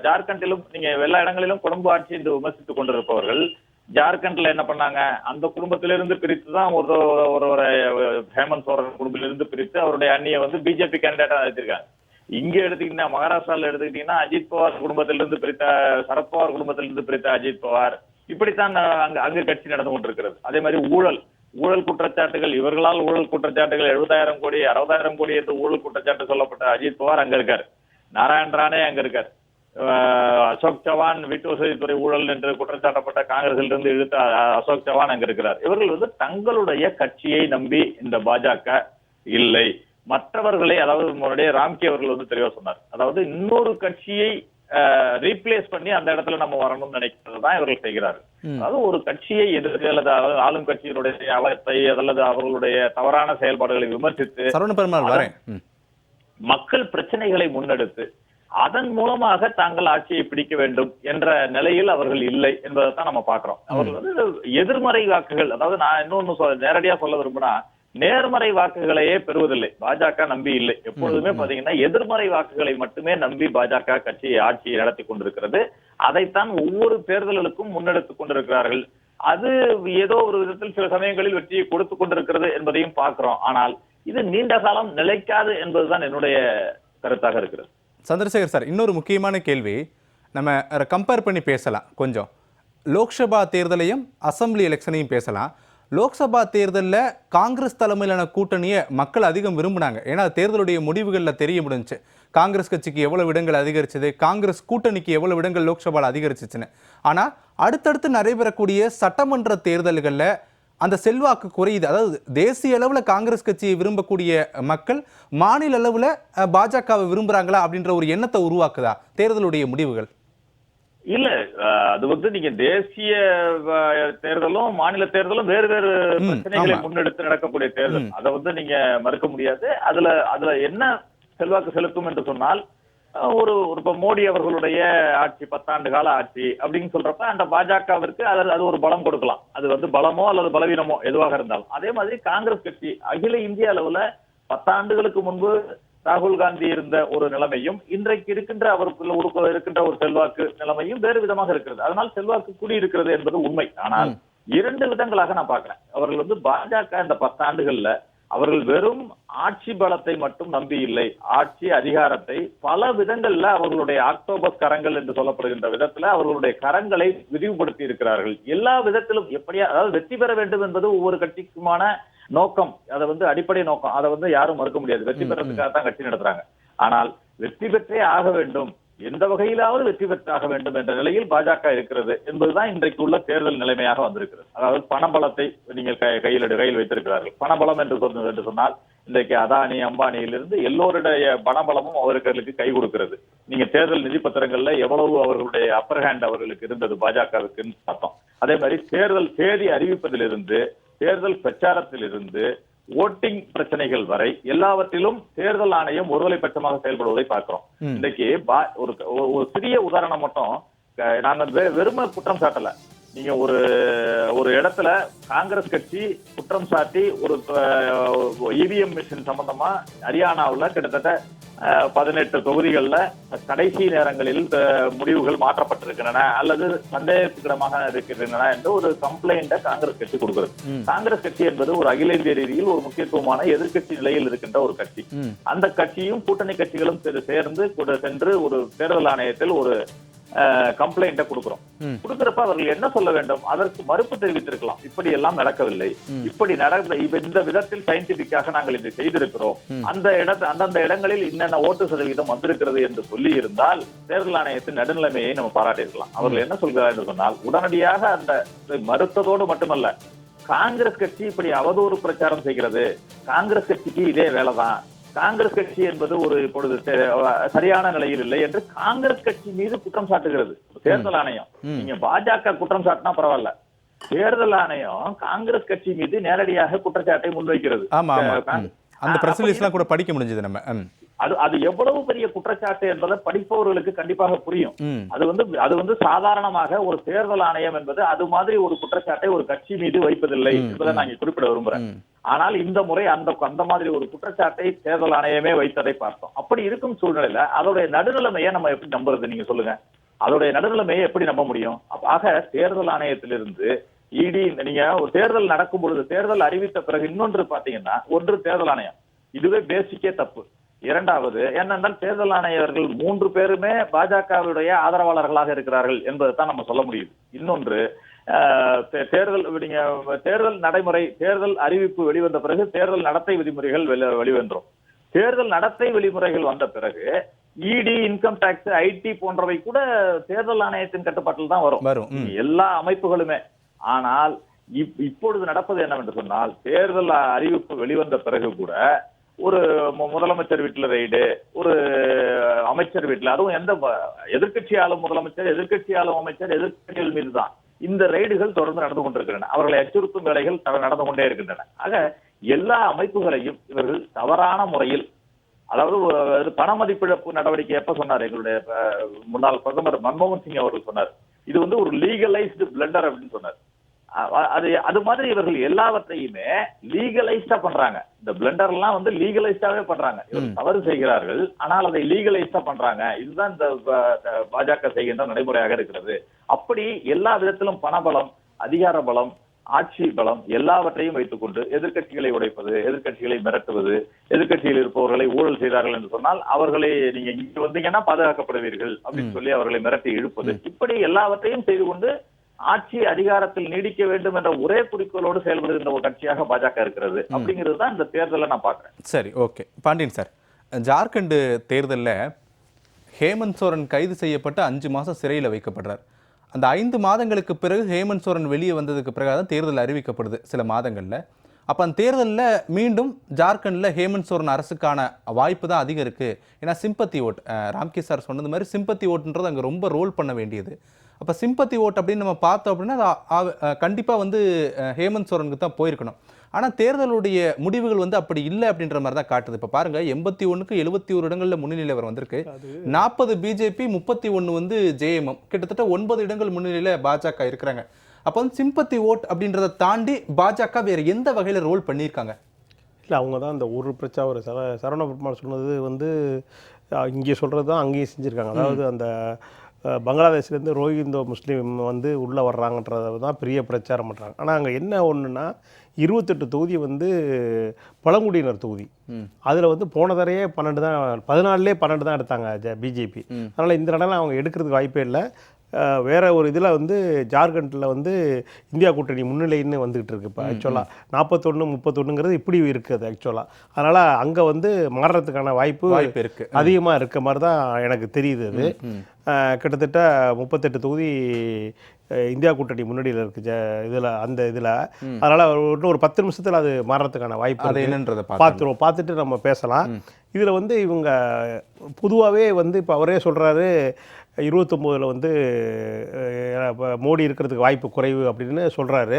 [SPEAKER 3] ஜார்க்கண்டிலும் நீங்க எல்லா இடங்களிலும் குடும்ப ஆட்சி என்று விமர்சித்துக் கொண்டிருப்பவர்கள் ஜார்க்கண்ட்ல என்ன பண்ணாங்க, அந்த குடும்பத்திலிருந்து பிரித்து தான் ஒரு ஹேமந்த் சோரன் குடும்பத்திலிருந்து பிரித்து அவருடைய அண்ணியை வந்து பிஜேபி கேண்டிடேட்டா வச்சிருக்காங்க. இங்க எடுத்துக்கிட்டீங்கன்னா மகாராஷ்டிரால எடுத்துக்கிட்டீங்கன்னா அஜித் பவார் குடும்பத்திலிருந்து பிரித்த, சரத்பவார் குடும்பத்திலிருந்து பிரித்த அஜித் பவார், இப்படித்தான் அங்கு கட்சி நடந்து கொண்டிருக்கிறது. அதே மாதிரி ஊழல் குற்றச்சாட்டுகள், இவர்களால் ஊழல் குற்றச்சாட்டுகள் 70,000 கோடி 60,000 கோடி என்று ஊழல் குற்றச்சாட்டு சொல்லப்பட்ட அஜித் பவார் அங்க இருக்காரு, நாராயண் ராணே அங்க இருக்காரு, அசோக் சவான் வீட்டு வசதித்துறை ஊழல் என்று குற்றச்சாட்டப்பட்ட காங்கிரஸில் இருந்து இழுத்த அசோக் சவான் அங்க இருக்கிறார். இவர்கள் வந்து தங்களுடைய கட்சியை நம்பி இந்த பாஜக இல்லை, மற்றவர்களை, அதாவது முன்னாடியே ராம்கி அவர்கள் வந்து தெளிவா சொன்னார், அதாவது இன்னொரு கட்சியை ரீப்ளேஸ் பண்ணி அந்த இடத்துல நம்ம வரணும்னு நினைக்கிறதுதான் இவர்கள் செய்கிறார்கள். அதாவது ஒரு கட்சியை எதிர்த்து அல்லது ஆளும் கட்சியினுடைய அவலத்தை அல்லது அவர்களுடைய தவறான செயல்பாடுகளை விமர்சித்து மக்கள் பிரச்சனைகளை முன்னெடுத்து அதன் மூலமாக தாங்கள் ஆட்சியை பிடிக்க வேண்டும் என்ற நிலையில் அவர்கள் இல்லை என்பதைத்தான் நம்ம பார்க்கிறோம். அவர்கள் வந்து எதிர்மறை வாக்குகள், அதாவது நான் இன்னொன்னு நேரடியா சொல்ல விரும்பினா, நேர்மறை வாக்குகளையே பெறுவதில்லை பாஜக, நம்பி இல்லை. எப்பொழுதுமே பாத்தீங்கன்னா எதிர்மறை வாக்குகளை மட்டுமே நம்பி பாஜக ஆட்சியை நடத்தி கொண்டிருக்கிறது. அதைத்தான் ஒவ்வொரு தேர்தல்களுக்கும் முன்னெடுத்துக் கொண்டிருக்கிறார்கள். அது ஏதோ ஒரு விதத்தில் சில சமயங்களில் வெற்றியை கொடுத்து கொண்டிருக்கிறது என்பதையும் பார்க்கிறோம். ஆனால் இது நீண்ட காலம் நிலைக்காது என்பதுதான் என்னுடைய கருத்தாக இருக்கிறது.
[SPEAKER 1] சந்திரசேகர் சார், இன்னொரு முக்கியமான கேள்வி, நம்ம கம்பேர் பண்ணி பேசலாம் கொஞ்சம். லோக்சபா தேர்தலையும் அசம்பிளி எலெக்ஷனையும் பேசலாம். லோக்சபா தேர்தலில் காங்கிரஸ் தலைமையிலான கூட்டணியை மக்கள் அதிகம் விரும்பினாங்க. ஏன்னா தேர்தலுடைய முடிவுகளில் தெரிய முடிஞ்சு காங்கிரஸ் கட்சிக்கு எவ்வளவு இடங்கள் அதிகரிச்சது, காங்கிரஸ் கூட்டணிக்கு எவ்வளவு இடங்கள் லோக்சபாவில் அதிகரிச்சிச்சுன்னு. ஆனால் அடுத்தடுத்து நடைபெறக்கூடிய சட்டமன்ற தேர்தல்களில் அந்த செல்வாக்கு குறையுது. அதாவது தேசிய அளவில் காங்கிரஸ் கட்சியை விரும்பக்கூடிய மக்கள் மாநில அளவில் பாஜகவை விரும்புகிறாங்களா அப்படின்ற ஒரு எண்ணத்தை உருவாக்குதா தேர்தலுடைய முடிவுகள்?
[SPEAKER 3] இல்ல, அது வந்து நீங்க தேசிய தேர்தலும் மாநில தேர்தலும் வேறு வேறு பிரச்சனைகளை முன்னெடுத்து நடக்கக்கூடிய தேர்தல். அதை வந்து நீங்க மறுக்க முடியாது. அதுல என்ன செல்வாக்கு செலுத்தும் என்று சொன்னால், இப்ப மோடி அவர்களுடைய ஆட்சி 10 ஆண்டு கால ஆட்சி அப்படின்னு சொல்றப்ப அந்த பாஜகவிற்கு அது ஒரு பலம் கொடுக்கலாம். அது வந்து பலமோ அல்லது பலவீனமோ எதுவாக இருந்தாலும். அதே மாதிரி காங்கிரஸ் கட்சி அகில இந்திய அளவுல 10 ஆண்டுகளுக்கு முன்பு ராகுல் காந்தி இருந்த ஒரு நிலைமையும் இன்றைக்கு இருக்கின்ற அவருக்கு இருக்கின்ற ஒரு செல்வாக்கு நிலைமையும் வேறு விதமாக இருக்கிறது. அதனால் செல்வாக்கு கூடியிருக்கிறது என்பது உண்மை. ஆனால் 2 விதங்களாக நான் பார்க்கிறேன். அவர்கள் வந்து பாஜக இந்த 10 ஆண்டுகள்ல அவர்கள் வெறும் ஆட்சி பலத்தை மட்டும் நம்பி இல்லை, ஆட்சி அதிகாரத்தை பல விதங்கள்ல அவர்களுடைய ஆக்டோபஸ் கரங்கள் என்று சொல்லப்படுகின்ற விதத்துல அவர்களுடைய கரங்களை விரிவுபடுத்தி இருக்கிறார்கள். எல்லா விதத்திலும் எப்படியா, அதாவது வெற்றி பெற வேண்டும் என்பது ஒவ்வொரு கட்சிக்குமான நோக்கம், அதை வந்து அடிப்படை நோக்கம், அதை வந்து யாரும் மறுக்க முடியாது. வெற்றி பெறதுக்காக தான் கட்சி நடத்துறாங்க. ஆனால் வெற்றி பெற்றே ஆக வேண்டும், எந்த வகையிலாவது வெற்றி பெற்றாக வேண்டும் என்ற நிலையில் பாஜக இருக்கிறது என்பதுதான் இன்றைக்கு உள்ள தேர்தல் நிலைமையாக வந்திருக்கிறது. அதாவது பணபலத்தை நீங்கள் கையில் வைத்திருக்கிறார்கள். பணபலம் என்று சொன்னால் இன்றைக்கு அதானி அம்பானியிலிருந்து எல்லோருடைய பணபலமும் அவர்களுக்கு கை கொடுக்கிறது. நீங்க தேர்தல் நிதி பத்திரங்கள்ல எவ்வளவு அவர்களுடைய அப்பர் ஹேண்ட் அவர்களுக்கு இருந்தது பாஜகவுக்குன்னு பார்த்தோம். அதே மாதிரி தேர்தல் தேதி அறிவிப்பதிலிருந்து, தேர்தல் பிரச்சாரத்திலிருந்து, ஓட்டிங் பிரச்சனைகள் வரை எல்லாவற்றிலும் தேர்தல் ஆணையம் ஒருதலை பட்சமாக செயல்படுவதை பார்க்கிறோம். இன்றைக்கு ஒரு சிறிய உதாரணம் மட்டும், நாங்கள் வெறுமை குற்றம் சாட்டல. நீங்க ஒரு இடத்துல காங்கிரஸ் கட்சி குற்றம் சாட்டி ஒரு இவிஎம் மிஷின் சம்பந்தமா ஹரியானாவுல கிட்டத்தட்ட 18 தொகுதிகள்ல கடைசி நேரங்களில் முடிவுகள் மாற்றப்பட்டிருக்கின்றன அல்லது சந்தேகத்துக்கிடமாக இருக்கின்றன என்று ஒரு கம்ப்ளைண்ட காங்கிரஸ் கட்சி கொடுக்கிறது. காங்கிரஸ் கட்சி என்பது ஒரு அகில இந்திய ரீதியில் ஒரு முக்கியத்துவமான எதிர்க்கட்சி நிலையில் இருக்கின்ற ஒரு கட்சி. அந்த கட்சியும் கூட்டணி கட்சிகளும் சேர்ந்து சென்று ஒரு தேர்தல் ஆணையத்தில் ஒரு கம்ப்ளைண்ட கொடுக்கிறோம். கொடுக்கிறப்ப அவர்கள் என்ன சொல்ல வேண்டும்? அதற்கு மறுப்பு தெரிவித்திருக்கலாம். இப்படி எல்லாம் நடக்கவில்லை, இப்படி இந்த விதத்தில் சயின்டிபிக்காக நாங்கள் இதை செய்திருக்கிறோம், அந்தந்த இடங்களில் இன்னென்ன ஓட்டு சதவீதம் வந்திருக்கிறது என்று சொல்லி இருந்தால் தேர்தல் ஆணையத்தின் நடுநிலைமையை நம்ம பாராட்டியிருக்கலாம். அவர்கள் என்ன சொல்கிறார் என்று சொன்னால், உடனடியாக அந்த மறுத்ததோடு மட்டுமல்ல, காங்கிரஸ் கட்சி இப்படி அவதூறு பிரச்சாரம் செய்கிறது, காங்கிரஸ் கட்சிக்கு இதே வேலைதான், காங்கிரஸ் கட்சி என்பது ஒரு இப்பொழுது சரியான நிலையில் இல்லை என்று காங்கிரஸ் கட்சி மீது குற்றம் சாட்டுகிறது தேர்தல் ஆணையம். நீங்க பாஜக குற்றம் சாட்டினா பரவாயில்ல, தேர்தல் ஆணையம் காங்கிரஸ் கட்சி மீது நேரடியாக குற்றச்சாட்டை முன்வைக்கிறது.
[SPEAKER 1] அந்த பிரஸ் ரிலீஸ்லாம் கூட படிக்க முடிஞ்சது நம்ம.
[SPEAKER 3] அது எவ்வளவு பெரிய குற்றச்சாட்டு என்பதை படிப்பவர்களுக்கு கண்டிப்பாக புரியும். அது வந்து சாதாரணமாக ஒரு தேர்தல் ஆணையம் என்பது அது மாதிரி ஒரு குற்றச்சாட்டை ஒரு கட்சி மீது வைப்பதில்லை என்பதை நான் இங்க குறிப்பிட விரும்புறேன். ஆனால் இந்த முறை அந்த மாதிரி ஒரு குற்றச்சாட்டை தேர்தல் ஆணையமே வைத்ததை பார்த்தோம். அப்படி இருக்கும் சூழ்நிலையில அதோடைய நடுநிலைமையை நம்ம எப்படி நம்புறது? நீங்க சொல்லுங்க, அதோடைய நடுநிலைமையை எப்படி நம்ப முடியும்? ஆக தேர்தல் ஆணையத்திலிருந்து இடி நீங்க ஒரு தேர்தல் நடக்கும் பொழுது, தேர்தல் அறிவித்த பிறகு இன்னொன்று பாத்தீங்கன்னா, ஒன்று தேர்தல் ஆணையம், இதுவே பேசிக்கே தப்பு. இரண்டாவது என்னென்றால் தேர்தல் ஆணையர்கள் 3 பேருமே பாஜகவுடைய ஆதரவாளர்களாக இருக்கிறார்கள் என்பதை தான் நம்ம சொல்ல முடியுது. இன்னொன்று தேர்தல் நடைமுறை, தேர்தல் அறிவிப்பு வெளிவந்த பிறகு தேர்தல் நடத்தை விதிமுறைகள் வெளிவந்தோம். தேர்தல் நடத்தை விதிமுறைகள் வந்த பிறகு இடி, இன்கம் டாக்ஸ், ஐடி போன்றவை கூட தேர்தல் ஆணையத்தின் கட்டுப்பாட்டில் தான் வரும், எல்லா அமைப்புகளுமே. ஆனால் இப்பொழுது நடப்பது என்னவென்று சொன்னால், தேர்தல் அறிவிப்பு வெளிவந்த பிறகு கூட ஒரு முதலமைச்சர் வீட்டுல ரெய்டு, ஒரு அமைச்சர் வீட்டுல, அதுவும் எந்த எதிர்கட்சி ஆளும் முதலமைச்சர், எதிர்கட்சி ஆளும் அமைச்சர், எதிர்கட்சிகள் மீதுதான் இந்த ரெய்டுகள் தொடர்ந்து நடந்து கொண்டிருக்கின்றன. அவர்களை அச்சுறுத்தும் வேலைகள் நடந்து கொண்டே இருக்கின்றன. ஆக எல்லா அமைப்புகளையும் இவர்கள் தவறான முறையில், அதாவது பண மதிப்பிழப்பு நடவடிக்கை எப்ப சொன்னார் எங்களுடைய முன்னாள் பிரதமர் மன்மோகன் சிங் அவர்கள் சொன்னார், இது வந்து ஒரு லீகலைஸ்டு பிளண்டர் அப்படின்னு சொன்னார். அது மாதிரி இவர்கள் எல்லாவற்றையுமே லீகலைஸ்டா பண்றாங்க. இந்த பிளண்டர் எல்லாம் வந்து லீகலைஸ்டாவே பண்றாங்க. தவறு செய்கிறார்கள், ஆனால் அதை லீகலைஸ்டா பண்றாங்க. இதுதான் இந்த பாஜக செய்கின்ற நடைமுறையாக இருக்கிறது. அப்படி எல்லா விதத்திலும் பணபலம், அதிகார பலம், ஆட்சி பலம் எல்லாவற்றையும் வைத்துக் கொண்டு எதிர்கட்சிகளை உடைப்பது, எதிர்கட்சிகளை மிரட்டுவது, எதிர்கட்சியில் இருப்பவர்களை ஊழல் செய்தார்கள் என்று சொன்னால் அவர்களை நீங்க இங்க வந்தீங்கன்னா பாதுகாக்கப்படுவீர்கள் அப்படின்னு சொல்லி அவர்களை மிரட்டி இழுப்பது, இப்படி எல்லாவற்றையும் செய்து கொண்டு ஆட்சி அதிகாரத்தில் நீடிக்க வேண்டும் என்ற ஒரே குறிக்கோளோடு செயல்படுகின்ற ஒரு கட்சியாக பாஜக இருக்கிறது. அப்படிங்கிறது தான் இந்த தேர்தலை நான் பார்க்கிறேன்.
[SPEAKER 1] சரி, ஓகே. பாண்டியன் சார், ஜார்க்கண்ட் தேர்தலில் ஹேமந்த் சோரன் கைது செய்யப்பட்டு 5 மாதம் சிறையில் வைக்கப்படுறார். அந்த 5 மாதங்களுக்கு பிறகு ஹேமந்த் சோரன் வெளியே வந்ததுக்கு பிறகு தான் தேர்தல் அறிவிக்கப்படுது சில மாதங்களில். அப்போ அந்த தேர்தலில் மீண்டும் ஜார்க்கண்டில் ஹேமந்த் சோரன் அரசுக்கான வாய்ப்பு தான் அதிகம் இருக்குது. ஏன்னா சிம்பத்தி ஓட், ராம்கே சார் சொன்னது மாதிரி சிம்பத்தி ஓட்டுன்றது அங்கே ரொம்ப ரோல் பண்ண வேண்டியது. அப்போ சிம்பத்தி ஓட் அப்படின்னு நம்ம பார்த்தோம் அப்படின்னா கண்டிப்பாக வந்து ஹேமந்த் சோரனுக்கு தான் போயிருக்கணும். ஆனால் தேர்தலுடைய முடிவுகள் வந்து அப்படி இல்லை அப்படின்ற மாதிரி தான் காட்டுது. இப்போ பாருங்கள், 81க்கு 71 இடங்களில் முன்னிலையில் அவர் வந்திருக்கு. 40 பிஜேபி, 31 வந்து ஜேஎம்எம், கிட்டத்தட்ட 9 இடங்கள் முன்னிலையில் பாஜக இருக்கிறாங்க. அப்போ வந்து சிம்பத்தி ஓட் அப்படின்றத தாண்டி பாஜக வேறு எந்த வகையில் ரோல் பண்ணியிருக்காங்க?
[SPEAKER 4] இல்லை, அவங்க தான் இந்த ஒரு பிரச்சாரம், ஒரு சரவண பெருமாள் சொன்னது வந்து இங்கே சொல்கிறது தான் அங்கேயும் செஞ்சுருக்காங்க. அதாவது அந்த பங்களாதேஷ்லேருந்து ரோஹிந்தோ முஸ்லீம் வந்து உள்ளே வர்றாங்கன்றத தான் பெரிய பிரச்சாரம் பண்ணுறாங்க. ஆனால் அங்கே என்ன ஒன்றுனா 28 தொகுதி வந்து பழங்குடியினர் தொகுதி. அதில் வந்து போன தரையே 12 தான், 14லே 12 தான் எடுத்தாங்க பிஜேபி. அதனால் இந்த இடம்லாம் அவங்க எடுக்கிறதுக்கு வாய்ப்பே இல்லை. வேறு ஒரு இதில் வந்து ஜார்க்கண்டில் வந்து இந்தியா கூட்டணி முன்னிலைன்னு வந்துகிட்டு இருக்குது. இப்போ ஆக்சுவலாக 41-31ங்கிறது இப்படி இருக்குது ஆக்சுவலாக. அதனால் அங்கே வந்து மாறுறதுக்கான வாய்ப்பு
[SPEAKER 1] இருக்குது,
[SPEAKER 4] அதிகமாக இருக்க மாதிரி தான் எனக்கு தெரியுது. அது கிட்டத்தட்ட 38 தொகுதி இந்தியா கூட்டணி முன்னாடியில் இருக்குது இதில், அந்த இதில். அதனால் ஒரு 10 நிமிஷத்தில் அது மாறுறதுக்கான வாய்ப்பு
[SPEAKER 1] என்னன்றதை
[SPEAKER 4] பார்த்துட்டு நம்ம பேசலாம். இதில் வந்து இவங்க பொதுவாகவே வந்து இப்போ அவரே சொல்கிறாரு 29ல் வந்து மோடி இருக்கிறதுக்கு வாய்ப்பு குறைவு அப்படின்னு சொல்கிறாரு.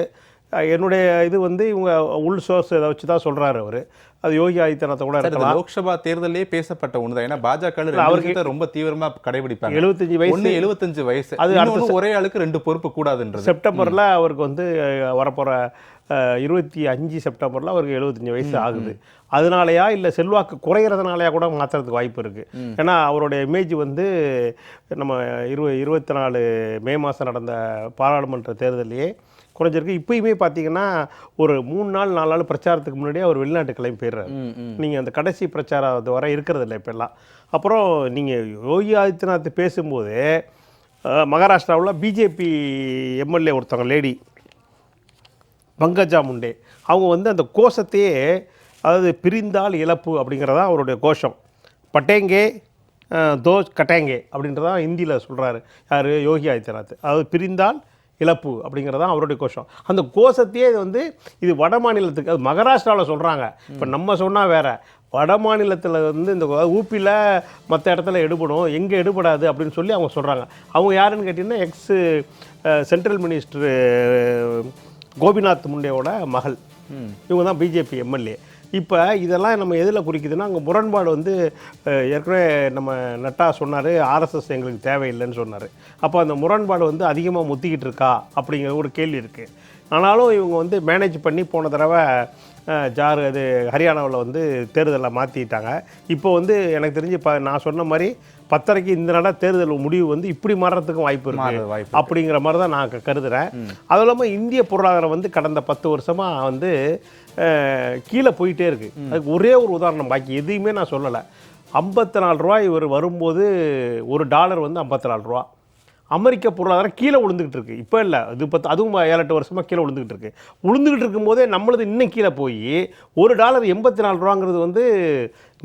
[SPEAKER 4] என்னுடைய இது வந்து இவங்க உள் சோர்ஸ் இதை வச்சு தான் சொல்கிறாரு அவர். அது யோகி ஆதித்யநாத்தை கூட
[SPEAKER 1] சார், இது
[SPEAKER 4] இருக்கலாம்.
[SPEAKER 1] லோக்சபா தேர்தலே பேசப்பட்ட ஒண்ணுதான். ஏன்னா பாஜக
[SPEAKER 4] அவருக்கு
[SPEAKER 1] ரொம்ப தீவிரமா கடைபிடிப்பாங்க.
[SPEAKER 4] 75 வயசு.
[SPEAKER 1] ஒண்ணு 75 வயசு,
[SPEAKER 4] அது
[SPEAKER 1] இன்னொன்னு ஒரே ஆளுக்கு 2 பொறுப்பு கூடாதுன்றது.
[SPEAKER 4] செப்டம்பரில் அவருக்கு வந்து வரப்போகிற 25 செப்டம்பரில் அவருக்கு 75 வயசு ஆகுது. அதனாலயா இல்லை செல்வாக்கு குறைகிறதுனாலயா கூட மாற்றுறதுக்கு வாய்ப்பு இருக்குது. ஏன்னா அவருடைய இமேஜ் வந்து நம்ம 24 மே மாதம் நடந்த பாராளுமன்ற தேர்தலையே குறைஞ்சிருக்கு. இப்பயுமே பார்த்தீங்கன்னா ஒரு 3 நாள் 4 நாள் பிரச்சாரத்துக்கு முன்னாடியே அவர் வெளிநாட்டு கிளம்பி போயிடுறாரு. நீங்கள் அந்த கடைசி பிரச்சாரம் அது வர இருக்கிறது இல்லை இப்போல்லாம். அப்புறம் நீங்கள் யோகி ஆதித்யநாத் பேசும்போது மகாராஷ்டிராவில் பிஜேபி எம்எல்ஏ ஒருத்தவங்க லேடி பங்கஜா முண்டே, அவங்க வந்து அந்த கோஷத்தையே, அதாவது பிரிந்தால் இழப்பு அப்படிங்கிறதா அவருடைய கோஷம். பட்டேங்கே தோஸ் கட்டேங்கே அப்படின்றதா ஹிந்தியில் சொல்கிறாரு யார், யோகி ஆதித்யநாத். அதாவது பிரிந்தால் இழப்பு அப்படிங்கிறதான் அவருடைய கோஷம். அந்த கோஷத்தையே வந்து இது வட மாநிலத்துக்கு, அது மகாராஷ்டிராவில் சொல்கிறாங்க. இப்போ நம்ம சொன்னால் வேறு, வட மாநிலத்தில் வந்து இந்த ஊப்பியில் மற்ற இடத்துல எடுபடும், எங்கே எடுபடாது அப்படின்னு சொல்லி அவங்க சொல்கிறாங்க. அவங்க யாருன்னு கேட்டிங்கன்னா எக்ஸ் சென்ட்ரல் மினிஸ்டர் கோபிநாத் முண்டேவோட மகள். இவங்க தான் பிஜேபி எம்எல்ஏ. இப்போ இதெல்லாம் நம்ம எதில் குறிக்குதுன்னா, அங்கே முரண்பாடு வந்து ஏற்கனவே நம்ம நட்டா சொன்னார், ஆர்எஸ்எஸ் எங்களுக்கு தேவையில்லைன்னு சொன்னார். அப்போ அந்த முரண்பாடு வந்து அதிகமாக முத்திக்கிட்டு இருக்கா அப்படிங்கிற ஒரு கேள்வி இருக்குது. ஆனாலும் இவங்க வந்து மேனேஜ் பண்ணி போன தடவை அது ஹரியானாவில் வந்து தேர்தலை மாற்றிட்டாங்க. இப்போ வந்து எனக்கு தெரிஞ்சு நான் சொன்ன மாதிரி 10:30 இந்த நட தேர்தல் முடிவு வந்து இப்படி மாறுறதுக்கும் வாய்ப்பு இருக்குது அப்படிங்கிற மாதிரி தான் நான் கருதுகிறேன். அதுவும் இல்லாமல் இந்திய பொருளாதாரம் வந்து கடந்த 10 வருஷமாக வந்து கீழே போயிட்டே இருக்குது. அதுக்கு ஒரே ஒரு உதாரணம், பாக்கி எதையுமே நான் சொல்லலை. 54 ரூபாய் இவர் வரும்போது ஒரு டாலர் வந்து 54 ரூபா. அமெரிக்க பொருளாதாரம் கீழே விழுந்துக்கிட்டு இருக்குது. இப்போ இல்லை, அது அதுவும் 7-8 வருஷமாக கீழே விழுந்துக்கிட்டு இருக்குது. விழுந்துக்கிட்டு இருக்கும்போதே நம்மளது இன்னும் கீழே போய் ஒரு டாலர் 84 ரூபாங்கிறது வந்து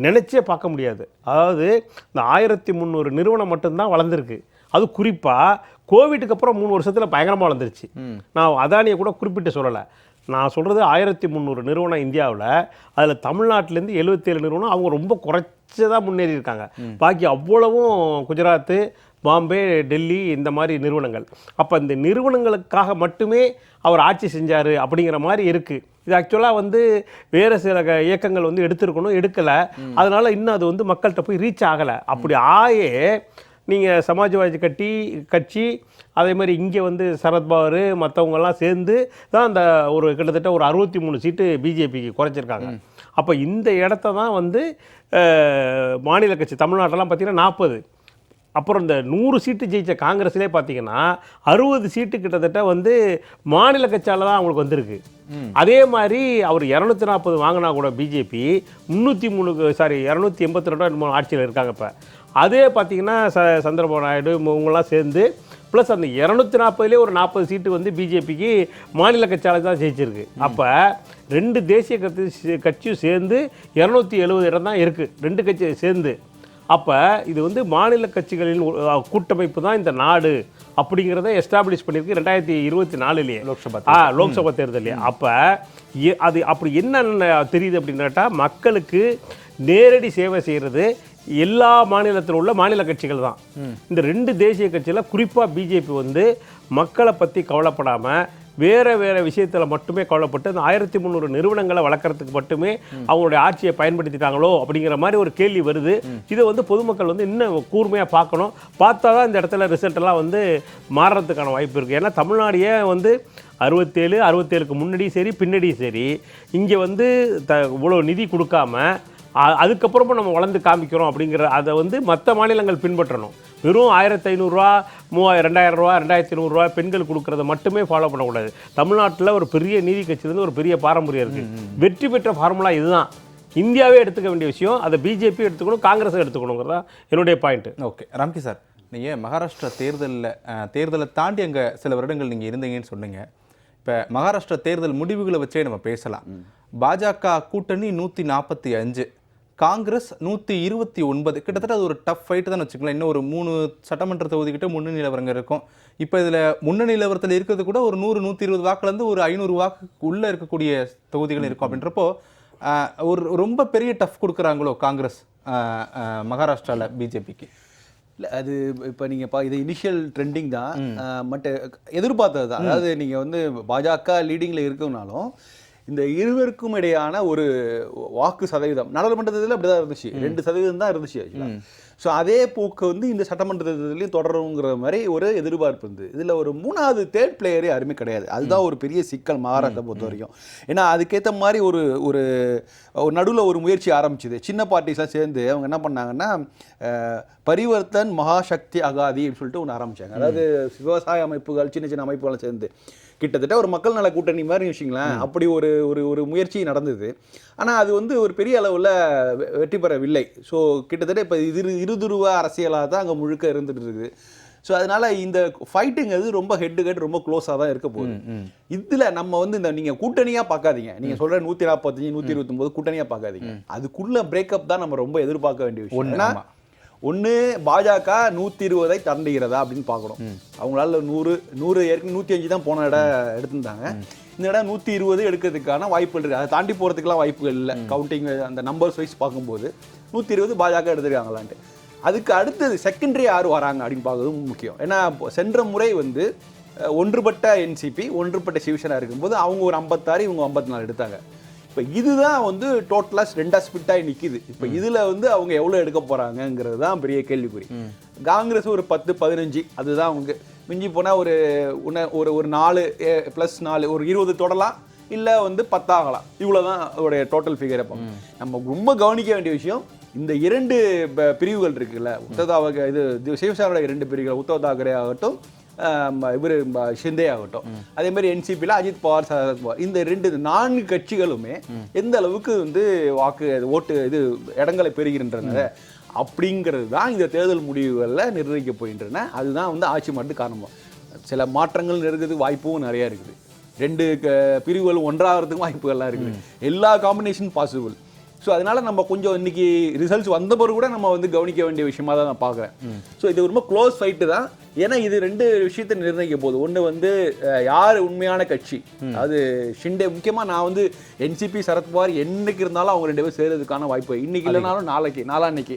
[SPEAKER 4] நினச்சே பார்க்க முடியாது. அதாவது இந்த 1300 நிறுவனம் மட்டும்தான் வளர்ந்துருக்கு. அது குறிப்பாக கோவிட்டுக்கு அப்புறம் 3 வருஷத்தில் பயங்கரமாக வளர்ந்துருச்சு. நான் அதானியை கூட குறிப்பிட்டு சொல்லலை. நான் சொல்கிறது 1300 நிறுவனம் இந்தியாவில், அதில் தமிழ்நாட்டிலேருந்து 77 நிறுவனம். அவங்க ரொம்ப குறைச்சி தான் முன்னேறி இருக்காங்க. பாக்கி அவ்வளவும் குஜராத்து, பாம்பே, டெல்லி, இந்த மாதிரி நிறுவனங்கள். அப்போ இந்த நிறுவனங்களுக்காக மட்டுமே அவர் ஆட்சி செஞ்சார் அப்படிங்கிற மாதிரி இருக்குது. இது ஆக்சுவலாக வந்து வேறு சில இயக்கங்கள் வந்து எடுத்துருக்கணும், எடுக்கலை. அதனால் இன்னும் அது வந்து மக்கள்கிட்ட போய் ரீச் ஆகலை. அப்படி ஆயே நீங்கள் சமாஜ்வாதி கட்சி அதே மாதிரி இங்கே வந்து சரத்பவார் மற்றவங்கெல்லாம் சேர்ந்து தான் அந்த ஒரு கிட்டத்தட்ட ஒரு 63 சீட்டு பிஜேபிக்கு குறைச்சிருக்காங்க. அப்போ இந்த இடத்த தான் வந்து மாநில கட்சி தமிழ்நாட்டெல்லாம் பார்த்திங்கன்னா 40, அப்புறம் இந்த 100 சீட்டு ஜெயித்த காங்கிரஸ்லேயே பார்த்தீங்கன்னா 60 சீட்டு கிட்டத்தட்ட வந்து மாநில கட்சியால் தான் அவங்களுக்கு வந்திருக்கு. அதே மாதிரி அவர் 240 வாங்கினா கூட பிஜேபி 282 ஆட்சியில் இருக்காங்க. இப்போ அதே பார்த்தீங்கன்னா சந்திரபாபு நாயுடு இவங்கெல்லாம் சேர்ந்து ப்ளஸ் அந்த 240லே ஒரு 40 சீட்டு வந்து பிஜேபிக்கு மாநில கட்சியால் தான் ஜெயிச்சிருக்கு. அப்போ 2 தேசிய கட்சியும் சேர்ந்து 270 இடம் தான் இருக்குது, 2 கட்சி சேர்ந்து. அப்போ இது வந்து மாநில கட்சிகளின் கூட்டமைப்பு தான் இந்த நாடு அப்படிங்கிறத எஸ்டாப்ளிஷ் பண்ணியிருக்கு 2024 லோக்சபா தேர்தலே. அப்போ அது அப்படி என்ன தெரியுது அப்படின்னு கேட்டால், மக்களுக்கு நேரடி சேவை செய்கிறது எல்லா மாநிலத்தில் உள்ள மாநில கட்சிகள் தான். இந்த 2 தேசிய கட்சியில் குறிப்பாக பிஜேபி வந்து மக்களை பற்றி கவலைப்படாமல் வேறு விஷயத்தில் மட்டுமே கவலைப்பட்டு அந்த 1300 நிறுவனங்களை வளர்க்குறதுக்கு மட்டுமே அவங்களுடைய ஆட்சியை பயன்படுத்திட்டாங்களோ அப்படிங்கிற மாதிரி ஒரு கேள்வி வருது. இதை வந்து பொதுமக்கள் வந்து இன்னும் கூர்மையாக பார்க்கணும். பார்த்தா தான் இந்த இடத்துல ரிசல்ட்டெல்லாம் வந்து மாறுறதுக்கான வாய்ப்பு இருக்குது. ஏன்னா தமிழ்நாடையே வந்து 67க்கு முன்னாடியும் சரி பின்னாடியும் சரி இங்கே வந்து இவ்வளோ நிதி கொடுக்காம அதுக்கப்புறமும் நம்ம வளர்ந்து காமிக்கிறோம் அப்படிங்கிற அதை வந்து மற்ற மாநிலங்கள் பின்பற்றணும். வெறும் 1500 ரூபா 2000 ரூபா 2500 ரூபா பெண்கள் கொடுக்கறத மட்டுமே ஃபாலோ பண்ணக்கூடாது. தமிழ்நாட்டில் ஒரு பெரிய நீதி கட்சியிலேருந்து ஒரு பெரிய பாரம்பரியம் இருக்குது. வெற்றி பெற்ற ஃபார்முலா இதுதான். இந்தியாவே எடுத்துக்க வேண்டிய விஷயம். அதை பிஜேபி எடுத்துக்கணும், காங்கிரஸும் எடுத்துக்கணுங்கிறதா என்னுடைய பாயிண்ட்டு.
[SPEAKER 1] ஓகே ராம்கி சார், நீங்கள் மகாராஷ்டிரா தேர்தலை தாண்டி அங்கே சில வருடங்கள் நீங்கள் இருந்தீங்கன்னு சொன்னீங்க. இப்போ மகாராஷ்டிரா தேர்தல் முடிவுகளை வச்சே நம்ம பேசலாம். பாஜக கூட்டணி 145, காங்கிரஸ் 129. கிட்டத்தட்ட அது ஒரு டஃப் ஃபைட்டு தான் வச்சுக்கலாம். இன்னும் ஒரு 3 சட்டமன்ற தொகுதிக்கிட்ட முன்னணி நிலவரங்க இருக்கும். இப்போ இதில் முன்னணி நிலவரத்தில் இருக்கிறது கூட ஒரு 100-120 வாக்குலேருந்து ஒரு 500 வாக்கு உள்ளே இருக்கக்கூடிய தொகுதிகள் இருக்கும். அப்படின்றப்போ ஒரு ரொம்ப பெரிய டஃப் கொடுக்குறாங்களோ காங்கிரஸ் மகாராஷ்டிராவில் பிஜேபிக்கு?
[SPEAKER 2] இல்லை அது இப்போ நீங்கள் இது இனிஷியல் ட்ரெண்டிங் தான், பட் எதிர்பார்த்தது தான். அதாவது நீங்கள் வந்து பாஜக லீடிங்கில் இருக்கனாலும் இந்த இருவருக்கும் இடையான ஒரு வாக்கு சதவீதம் நாடாளுமன்றத்தில் அப்படி தான் இருந்துச்சு, 2% தான் இருந்துச்சு. ஸோ அதே போக்கு வந்து இந்த சட்டமன்ற தேர்தலையும் தொடருங்கிற மாதிரி ஒரு எதிர்பார்ப்பு இருந்தது. இதில் ஒரு 3வது தேர்ட் பிளேயரே யாருமே கிடையாது. அதுதான் ஒரு பெரிய சிக்கல் மகாராஷ்டிரா பொறுத்த வரைக்கும். ஏன்னா அதுக்கேற்ற மாதிரி ஒரு ஒரு நடுவில் ஒரு முயற்சி ஆரம்பிச்சுது. சின்ன பார்ட்டிஸ்லாம் சேர்ந்து அவங்க என்ன பண்ணாங்கன்னா பரிவர்த்தன் மகாசக்தி அகாதி அப்படின்னு சொல்லிட்டு ஒன்று ஆரம்பித்தாங்க. அதாவது விவசாய அமைப்புகள், சின்ன சின்ன அமைப்புகள் சேர்ந்து கிட்டத்தட்ட ஒரு மக்கள் நல கூட்டணி மாதிரி வச்சுங்களேன், அப்படி ஒரு ஒரு முயற்சி நடந்தது. ஆனால் அது வந்து ஒரு பெரிய அளவில் வெற்றி பெறவில்லை. ஸோ கிட்டத்தட்ட இப்போ இருதுருவ அரசியலாக தான் அங்கே முழுக்க இருந்துட்டு இருக்குது. ஸோ அதனால இந்த ஃபைட்டுங்கிறது ரொம்ப ஹெட் டு ஹெட் ரொம்ப க்ளோஸாக தான் இருக்க போகுது. இதில் நம்ம வந்து இந்த நீங்கள் கூட்டணியாக பார்க்காதீங்க, நீங்கள் சொல்கிற 145 129 கூட்டணியாக பார்க்காதீங்க. அதுக்குள்ள பிரேக்கப் தான் நம்ம ரொம்ப எதிர்பார்க்க வேண்டிய விஷயம். ஏன்னா ஒன்று பாஜக 120 தாண்டுகிறதா அப்படின்னு பார்க்கணும். அவங்களால 100 ஏற்கனவே 105 தான் போன இடம் எடுத்திருந்தாங்க. இந்த இடம் 120 எடுக்கிறதுக்கான வாய்ப்புகள் இருக்குது. அதை தாண்டி போகிறதுக்குலாம் வாய்ப்புகள் இல்லை. கவுண்டிங் அந்த நம்பர்ஸ் வைஸ் பார்க்கும்போது 120 பாஜக எடுத்துருக்காங்களான்ட்டு. அதுக்கு அடுத்தது செகண்டரி யார் வராங்க அப்படின்னு பார்க்கறது முக்கியம். ஏன்னா சென்ற முறை வந்து ஒன்றுபட்ட என்சிபி ஒன்றுபட்ட சிவசேனா இருக்கும்போது அவங்க ஒரு 56 இவங்க 54 எடுத்தாங்க. இப்போ இதுதான் வந்து டோட்டலாக 2 ஸ்பிட் ஆகி நிற்கிது. இப்போ இதில் வந்து அவங்க எவ்வளோ எடுக்க போகிறாங்கங்கிறது தான் பெரிய கேள்விக்குறி. காங்கிரஸ் ஒரு 10 15 அதுதான் அவங்க மிஞ்சி போனால் ஒரு 4 +4 ஒரு 20 தொடலாம், இல்லை வந்து 10 ஆகலாம். இவ்வளோ தான் அதோடைய டோட்டல் ஃபிகர். அப்போ நம்ம ரொம்ப கவனிக்க வேண்டிய விஷயம் இந்த 2 பிரிவுகள் இருக்குல்ல, இது சிவசேனாவோட 2 பிரிவுகள், உத்தவ் தாக்கரே ஆகட்டும், இவர் ஷிந்தே ஆகட்டும், அதே மாதிரி என்சிபியில் அஜித் பவார், சரத் பவார், இந்த 4 கட்சிகளுமே எந்த அளவுக்கு வந்து ஓட்டு இடங்களை பெறுகின்றன அப்படிங்கிறது தான் இந்த தேர்தல் முடிவுகளில் நிர்ணயிக்க போகின்றன. அதுதான் வந்து ஆட்சி மாற்று காரணமாக சில மாற்றங்கள் இருக்கிறதுக்கு வாய்ப்பும் நிறையா இருக்குது. 2 பிரிவுகள் ஒன்றாகிறதுக்கும் வாய்ப்புகள்லாம் இருக்குது. எல்லா காம்பினேஷன் பாசிபிள். ஸோ அதனால நம்ம கொஞ்சம் இன்னைக்கு ரிசல்ட்ஸ் வந்த பிறகு கூட நம்ம வந்து கவனிக்க வேண்டிய விஷயமா தான் நான் பார்க்குறேன். ஸோ இது ரொம்ப க்ளோஸ் ஃபைட்டு தான். ஏன்னா இது 2 விஷயத்தை நிர்ணயிக்க போகுது. ஒன்று வந்து யார் உண்மையான கட்சி, அது ஷிண்டே முக்கியமாக. நான் வந்து என்சிபி சரத்பவார் என்னைக்கு இருந்தாலும் அவங்க 2 பேரும் சேர்றதுக்கான வாய்ப்பு இன்னைக்கு இல்லைனாலும் நாளான்னைக்கு.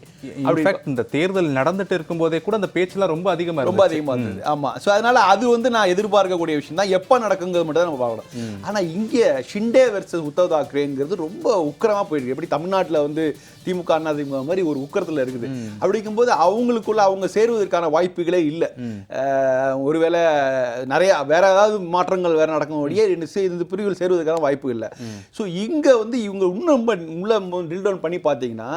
[SPEAKER 1] இந்த தேர்தல் நடந்துட்டு இருக்கும் போதே கூட அந்த பேச்செல்லாம் ரொம்ப அதிகமாக
[SPEAKER 2] இருந்தது. ஆமாம். ஸோ அதனால அது வந்து நான் எதிர்பார்க்கக்கூடிய விஷயம் தான். எப்போ நடக்குங்கிறது மட்டும் தான் நம்ம பார்க்கணும். ஆனால் இங்கே ஷிண்டே வெர்சஸ் உத்தவ் தாக்கரேங்கிறது ரொம்ப உக்கிரமாக போயிருக்கு. எப்படி தமிழ்நாட்டில் வந்து திமுக அதிமுக மாதிரி ஒரு உக்கரத்தில் இருக்குது. அப்படிங்கும்போது அவங்களுக்குள்ள அவங்க சேருவதற்கான வாய்ப்புகளே இல்லை. ஒருவேளை நிறைய வேற ஏதாவது மாற்றங்கள் வேற நடக்கும் வழியே இந்த பிரிவுகள் சேருவதற்கான வாய்ப்பு இல்லை. ஸோ இங்க வந்து இவங்க இன்னும் உள்ள ட்ரில் டவுன் பண்ணி பார்த்தீங்கன்னா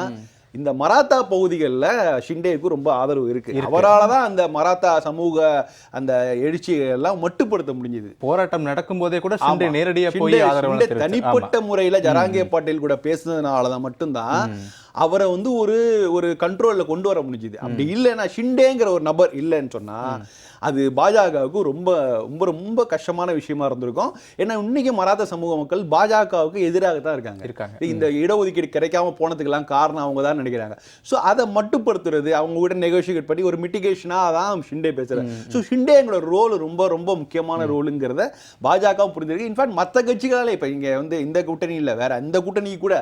[SPEAKER 2] இந்த மராத்தா பகுதிகளில் ஷிண்டேவுக்கு ரொம்ப ஆதரவு இருக்கு. அவரால் தான் அந்த மராத்தா சமூக அந்த எழுச்சியெல்லாம் மட்டுப்படுத்த முடிஞ்சது.
[SPEAKER 1] போராட்டம் நடக்கும் போதே கூட ஷிண்டே நேரடியாக போய் ஆதரவு
[SPEAKER 2] தனிப்பட்ட முறையில் ஜராங்கே பாட்டீல் கூட பேசுனதுனால தான் மட்டும்தான் அவரை வந்து ஒரு கண்ட்ரோலில் கொண்டு வர முடிஞ்சுது. அப்படி இல்லைன்னா ஷிண்டேங்கிற ஒரு நபர் இல்லைன்னு சொன்னா அது பாஜகவுக்கு ரொம்ப ரொம்ப ரொம்ப கஷ்டமான விஷயமா இருந்திருக்கும். ஏன்னா இன்னைக்கு மராத்தா சமூக மக்கள் பாஜகவுக்கு எதிராக தான் இருக்காங்க. இந்த இடஒதுக்கீடு கிடைக்காம போனதுக்கெல்லாம் காரணம் அவங்க தான் நினைக்கிறாங்க. ஸோ அதை மட்டுப்படுத்துறது, அவங்க கூட நெகோசியேட் பண்ணி ஒரு மிட்டிகேஷனாக தான் ஷிண்டே பேசுறாங்க. ஸோ ஷிண்டேங்களோட ரோல் ரொம்ப ரொம்ப முக்கியமான ரோலுங்கிறத பாஜகவும் புரிஞ்சிருக்கு. இன்ஃபேக்ட் மற்ற கட்சிகளாலே இப்போ இங்கே வந்து இந்த கூட்டணி இல்லை, வேற அந்த கூட்டணி கூட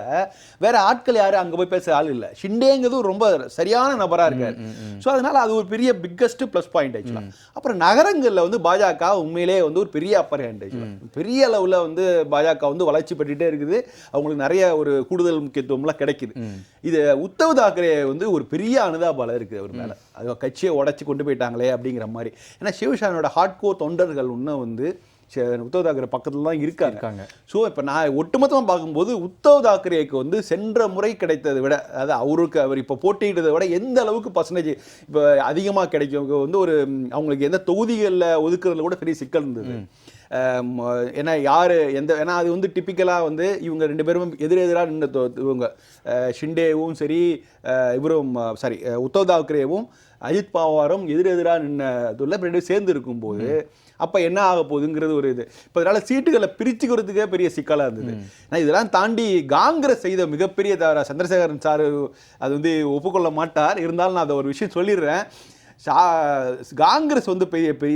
[SPEAKER 2] வேற ஆட்கள் யாரும் அங்கே போய் பேச ஆள் இல்லை. ஷிண்டேங்கிறது ரொம்ப சரியான நபராக இருக்காரு. ஸோ அதனால அது ஒரு பெரிய பிக்கஸ்ட் ப்ளஸ் பாயிண்ட் ஆக்சுவலாக. அப்புறம் நகரங்களில் வந்து பாஜக உண்மையிலே வந்து ஒரு பெரிய அப்பர் ஹேண்ட், பெரிய அளவில் வந்து பாஜக வந்து வளர்ச்சி பெற்றுட்டே இருக்குது. அவங்களுக்கு நிறைய ஒரு கூடுதல் முக்கியத்துவம்லாம் கிடைக்குது. இது உத்தவ் தாக்கரே வந்து ஒரு பெரிய அனுதாபால இருக்குது அவர் மேலே. அது கட்சியை உடச்சி கொண்டு போயிட்டாங்களே அப்படிங்கிற மாதிரி. ஏன்னா சிவசேனாவோட ஹார்ட்கோர் தொண்டர்கள் இன்னும் வந்து உத்தவ் தாக்கரே பக்கத்தில் தான் இருக்காங்க. ஸோ இப்போ நான் ஒட்டுமொத்தமாக பார்க்கும்போது உத்தவ் தாக்கரேக்கு வந்து சென்ற முறை கிடைத்ததை விட, அதாவது அவர் இப்போ போட்டியிட்டதை விட எந்த அளவுக்கு பர்சன்டேஜ் இப்போ அதிகமாக கிடைக்கும் வந்து ஒரு அவங்களுக்கு எந்த தொகுதிகளில் ஒதுக்குறதுல கூட பெரிய சிக்கல் இருந்தது. ஏன்னா ஏன்னா அது வந்து டிப்பிக்கலாக வந்து இவங்க 2 பேரும் எதிரெதிராக நின்று இவங்க ஷிண்டேவும் சரி இவரும் உத்தவ் தாக்கரேவும் அஜித் பவாரும் எதிரெதிராக நின்னதுள்ள 2 சேர்ந்து இருக்கும்போது அப்போ என்ன ஆக போகுதுங்கிறது ஒரு இது. இப்போ இதனால் சீட்டுகளை பிரிச்சுக்கிறதுக்கே பெரிய சிக்கலாக இருந்தது. ஆனால் இதெல்லாம் தாண்டி காங்கிரஸ் செய்த மிகப்பெரிய தவிர சந்திரசேகரன் சார் அது வந்து ஒப்புக்கொள்ள மாட்டார். இருந்தாலும் நான் அதை ஒரு விஷயம் சொல்லிடுறேன். காங்கிரஸ் வந்து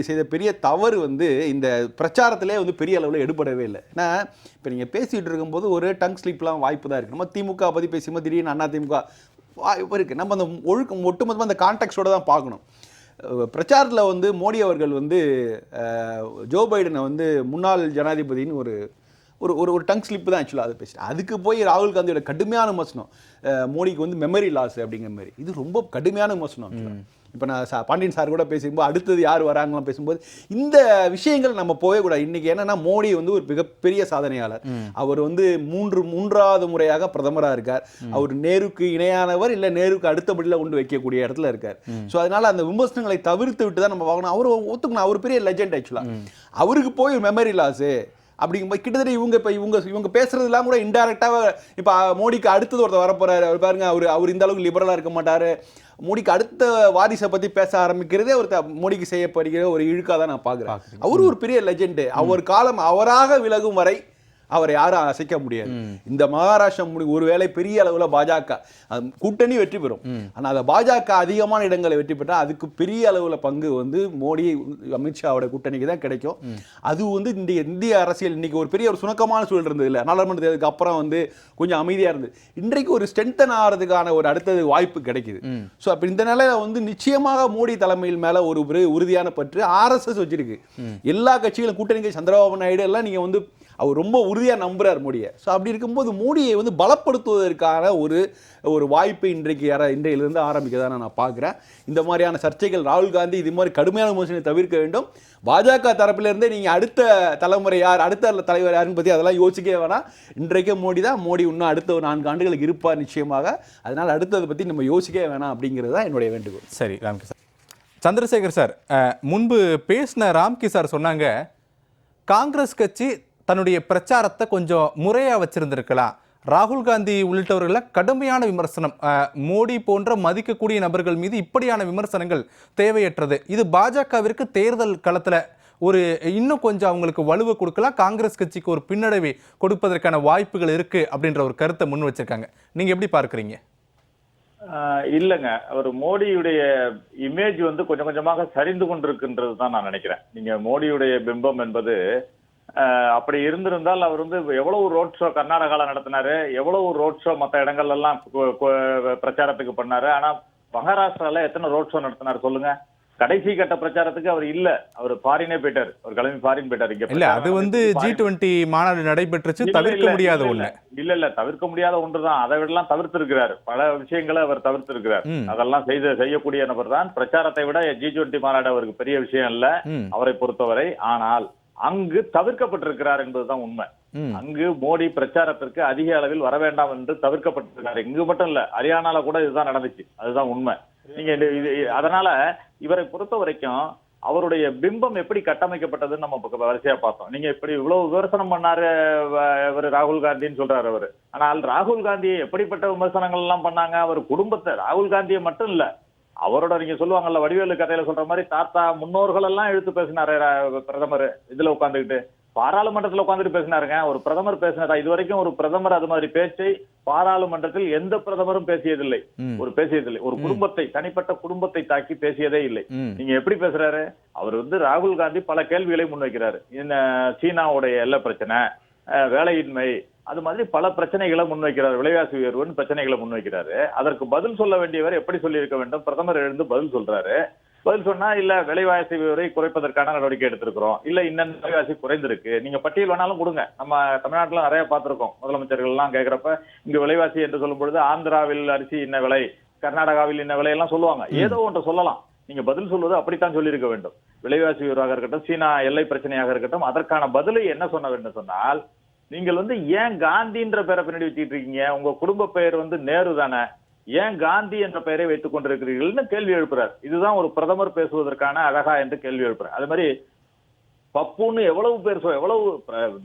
[SPEAKER 2] செய்த பெரிய தவறு வந்து இந்த பிரச்சாரத்திலே வந்து பெரிய அளவில் எடுபடவே இல்லை. ஏன்னா இப்போ நீங்கள் பேசிகிட்டு இருக்கும்போது ஒரு டங் ஸ்லிப்லாம் வாய்ப்பு தான் இருக்குது. நம்ம திமுக பற்றி பேசும்போது திடீர்னு அண்ணா திமுக வாய்ப்பு இருக்குது. நம்ம அந்த ஒட்டுமொத்தமாக அந்த கான்டெக்ஸ்டோட தான் பார்க்கணும். பிரச்சாரத்தில் வந்து மோடி அவர்கள் வந்து ஜோ பைடனை வந்து முன்னாள் ஜனாதிபதினு ஒரு ஒரு ஒரு டங் ஸ்லிப்பு தான் ஆக்சுவலாக அது பேசுகிறேன். அதுக்கு போய் ராகுல் காந்தியோட கடுமையான விமர்சனம், மோடிக்கு வந்து மெமரி லாஸ் அப்படிங்கிற மாதிரி, இது ரொம்ப கடுமையான விமர்சனம். இப்போ நான் பாண்டியன் சார் கூட பேசும்போது அடுத்தது யார் வராங்கலாம் பேசும்போது இந்த விஷயங்கள் நம்ம போகவே கூடாது. இன்றைக்கி என்னென்னா மோடி வந்து ஒரு மிகப்பெரிய சாதனையாளர். அவர் வந்து மூன்றாவது முறையாக பிரதமராக இருக்கார். அவர் நேருக்கு இணையானவர், இல்லை நேருக்கு அடுத்தபடியில் கொண்டு வைக்கக்கூடிய இடத்துல இருக்கார். ஸோ அதனால் அந்த விமர்சனங்களை தவிர்த்து விட்டு தான் நம்ம பார்க்கணும். அவர் ஒத்துக்கணும், அவர் பெரிய லெஜெண்ட் ஆக்சுவலாக. அவருக்கு போய் ஒரு மெமரி லாஸு அப்படிங்கும்போது கிட்டத்தட்ட இவங்க பேசுறதுலாம் கூட இன்டைரக்டாக இப்போ மோடிக்கு அடுத்தது ஒருத்தர் வரப்போறாரு, அவர் பாருங்க, அவர் இந்த அளவுக்கு லிபரலாக இருக்க மாட்டார், மோடிக்கு அடுத்த வாரிசை பற்றி பேச ஆரம்பிக்கிறதே ஒரு மோடிக்கு செய்யப்படுகிற ஒரு இழுக்காக தான் நான் பார்க்குறேன். அவரு ஒரு பெரிய லெஜெண்டு. அவர் காலம் அவராக விலகும் வரை அவரை யாரும் அசைக்க முடியாது. இந்த மகாராஷ்டிரா ஒருவேளை பெரிய அளவில் பாஜக கூட்டணி வெற்றி பெறும். ஆனால் அந்த பாஜக அதிகமான இடங்களை வெற்றி பெற்றால் அதுக்கு பெரிய அளவில் பங்கு வந்து மோடி அமித்ஷாவோட கூட்டணிக்கு தான் கிடைக்கும். அது வந்து இந்திய அரசியல் இன்னைக்கு ஒரு பெரிய ஒரு சுணக்கமான சூழல் இருந்தது இல்லை, நாடாளுமன்ற தேர்தலுக்கு அப்புறம் வந்து கொஞ்சம் அமைதியாக இருந்தது. இன்றைக்கு ஒரு ஸ்ட்ரென்தன் ஆகிறதுக்கான ஒரு அடுத்தது வாய்ப்பு கிடைக்குது. ஸோ அப்போ இந்த நிலையில வந்து நிச்சயமாக மோடி தலைமையில் மேலே ஒரு உறுதியான பற்று RSS வச்சிருக்கு. எல்லா கட்சிகளும் கூட்டணி சந்திரபாபு நாயுடு எல்லாம் நீங்கள் வந்து அவர் ரொம்ப உறுதியாக நம்புறார் மோடியை. ஸோ அப்படி இருக்கும்போது மோடியை வந்து பலப்படுத்துவதற்கான ஒரு வாய்ப்பு இன்றையிலிருந்து ஆரம்பிக்கதான் நான் பார்க்குறேன். இந்த மாதிரியான சர்ச்சைகள் ராகுல் காந்தி இது மாதிரி கடுமையான விமர்சனத்தை தவிர்க்க வேண்டும். பாஜக தரப்பிலிருந்தே நீங்கள் அடுத்த தலைமுறை யார், அடுத்த தலைவர் யாருன்னு பற்றி அதெல்லாம் யோசிக்கவே வேணாம். இன்றைக்கே மோடி தான். மோடி இன்னும் அடுத்த ஒரு 4 ஆண்டுகளுக்கு இருப்பார் நிச்சயமாக. அதனால் அடுத்ததை பற்றி நம்ம யோசிக்கவே வேணாம் அப்படிங்கிறது தான் என்னுடைய வேண்டுகோள்.
[SPEAKER 1] சரி ராம்கி சார். சந்திரசேகர் சார், முன்பு பேசின ராம்கி சார் சொன்னாங்க, காங்கிரஸ் கட்சி தன்னுடைய பிரச்சாரத்தை கொஞ்சம் முறையாக வச்சிருந்திருக்கலாம். ராகுல் காந்தி உள்ளிட்டவர்களை கடுமையான விமர்சனம், மோடி போன்ற மதிக்கக்கூடிய நபர்கள் மீது இப்படியான விமர்சனங்கள் தேவையற்றது. இது பாஜகவிற்கு தேர்தல் களத்தில் ஒரு இன்னும் கொஞ்சம் அவங்களுக்கு வலுவை கொடுக்கலாம், காங்கிரஸ் கட்சிக்கு ஒரு பின்னடைவை கொடுப்பதற்கான வாய்ப்புகள் இருக்கு அப்படின்ற ஒரு கருத்தை முன் வச்சிருக்காங்க. நீங்க எப்படி பார்க்குறீங்க?
[SPEAKER 3] இல்லைங்க, அவர் மோடியுடைய இமேஜ் வந்து கொஞ்சம் கொஞ்சமாக சரிந்து கொண்டிருக்கின்றது தான் நான் நினைக்கிறேன். நீங்க மோடியுடைய பிம்பம் என்பது அப்படி இருந்திருந்தால் அவர் வந்து எவ்வளவு ரோட் ஷோ கர்நாடகாவில் நடத்தினாரு, எவ்வளவு ரோட் ஷோ மற்ற இடங்கள்ல எல்லாம் பிரச்சாரத்துக்கு பண்ணாரு. ஆனா மகாராஷ்டிரால எத்தனை ரோட் ஷோ நடத்தினாரு சொல்லுங்க? கடைசி கட்ட பிரச்சாரத்துக்கு அவர் இல்ல, அவர் ஃபாரினே போயிட்டாரு, அவர் கிளம்பி ஃபாரின் போயிட்டாரு.
[SPEAKER 1] இல்ல, அது வந்து G20 மாநாடு நடைபெற்றுச்சு, தவிர்க்க முடியாத ஒண்ணு.
[SPEAKER 3] இல்ல தவிர்க்க முடியாத ஒன்றுதான். அதை விடலாம் தவிர்த்து இருக்கிறார், பல விஷயங்களை அவர் தவிர்த்து இருக்கிறார். அதெல்லாம் செய்யக்கூடிய நபர் தான். பிரச்சாரத்தை விட G20 மாநாடு அவருக்கு பெரிய விஷயம் இல்ல அவரை பொறுத்தவரை. ஆனால் அங்கு தவிர்க்கப்பட்டிருக்கிறார் என்பதுதான் உண்மை. அங்கு மோடி பிரச்சாரத்திற்கு அதிக அளவில் வர வேண்டாம் என்று தவிர்க்கப்பட்டிருக்கிறார். இங்கு மட்டும் இல்ல, ஹரியானால கூட இதுதான் நடந்துச்சு. அதுதான் உண்மை. நீங்க அதனால இவரை பொறுத்த வரைக்கும் அவருடைய பிம்பம் எப்படி கட்டமைக்கப்பட்டதுன்னு நம்ம வரிசையா பார்த்தோம். நீங்க இப்படி இவ்வளவு விமர்சனம் பண்ணாரு இவர் ராகுல் காந்தின்னு சொல்றாரு அவரு. ஆனால் ராகுல் காந்தியை எப்படிப்பட்ட விமர்சனங்கள் எல்லாம் பண்ணாங்க? அவர் குடும்பத்தை, ராகுல் காந்தியை மட்டும் இல்ல, அவரோட நீங்க சொல்லுவாங்கல்ல வடிவேலு கதையில சொல்ற மாதிரி தாத்தா முன்னோர்கள் எல்லாம் எழுத்து பேசினாரு பிரதமர். இதுல உட்காந்துக்கிட்டு பாராளுமன்றத்துல உட்காந்துட்டு பேசினாருங்க. ஒரு பிரதமர் பேசினாரா? இது வரைக்கும் ஒரு பிரதமர் அது மாதிரி பேச்சை பாராளுமன்றத்தில் எந்த பிரதமரும் பேசியதில்லை. ஒரு குடும்பத்தை, தனிப்பட்ட குடும்பத்தை தாக்கி பேசியதே இல்லை. நீங்க எப்படி பேசுறாரு? அவர் வந்து ராகுல் காந்தி பல கேள்விகளை முன்வைக்கிறாரு. இந்த சீனாவுடைய எல்லை பிரச்சனை, வேலையின்மை, அது மாதிரி பல பிரச்சனைகளை முன்வைக்கிறார். விலைவாசி உயர்வுன்னு பிரச்சனைகளை முன்வைக்கிறாரு. அதற்கு பதில் சொல்ல வேண்டியவர் எப்படி சொல்லியிருக்க வேண்டும்? பிரதமர் எழுந்து பதில் சொல்றாரு. பதில் சொன்னா இல்ல விலைவாசி உயர்வை குறைப்பதற்கான நடவடிக்கை எடுத்திருக்கிறோம், இல்ல இன்னும் விலைவாசி குறைந்திருக்கு, நீங்க பட்டியல் வேணாலும் கொடுங்க. நம்ம தமிழ்நாட்டுல நிறைய பார்த்திருக்கோம். முதலமைச்சர்கள் எல்லாம் கேட்கிறப்ப இங்க விலைவாசி என்று சொல்லும் பொழுது ஆந்திராவில் அரிசி இன்ன விலை, கர்நாடகாவில் இன்ன விலை எல்லாம் சொல்லுவாங்க. ஏதோ ஒன்று சொல்லலாம். நீங்க பதில் சொல்வது அப்படித்தான் சொல்லியிருக்க வேண்டும். விலைவாசி உயர்வாக இருக்கட்டும், சீனா எல்லை பிரச்சனையாக இருக்கட்டும், அதற்கான பதிலை என்ன சொன்ன வேண்டும் சொன்னால், நீங்கள் வந்து ஏன் காந்தின்ற பெயரை பின்னாடி வச்சுட்டு இருக்கீங்க? உங்க குடும்ப பெயர் வந்து நேரு தானே, ஏன் காந்தி என்ற பெயரை வைத்துக் கொண்டிருக்கிறீர்கள்னு கேள்வி எழுப்புறார். இதுதான் ஒரு பிரதமர் பேசுவதற்கான அழகா என்று கேள்வி எழுப்புறார். அது மாதிரி பப்புன்னு எவ்வளவு பேர் எவ்வளவு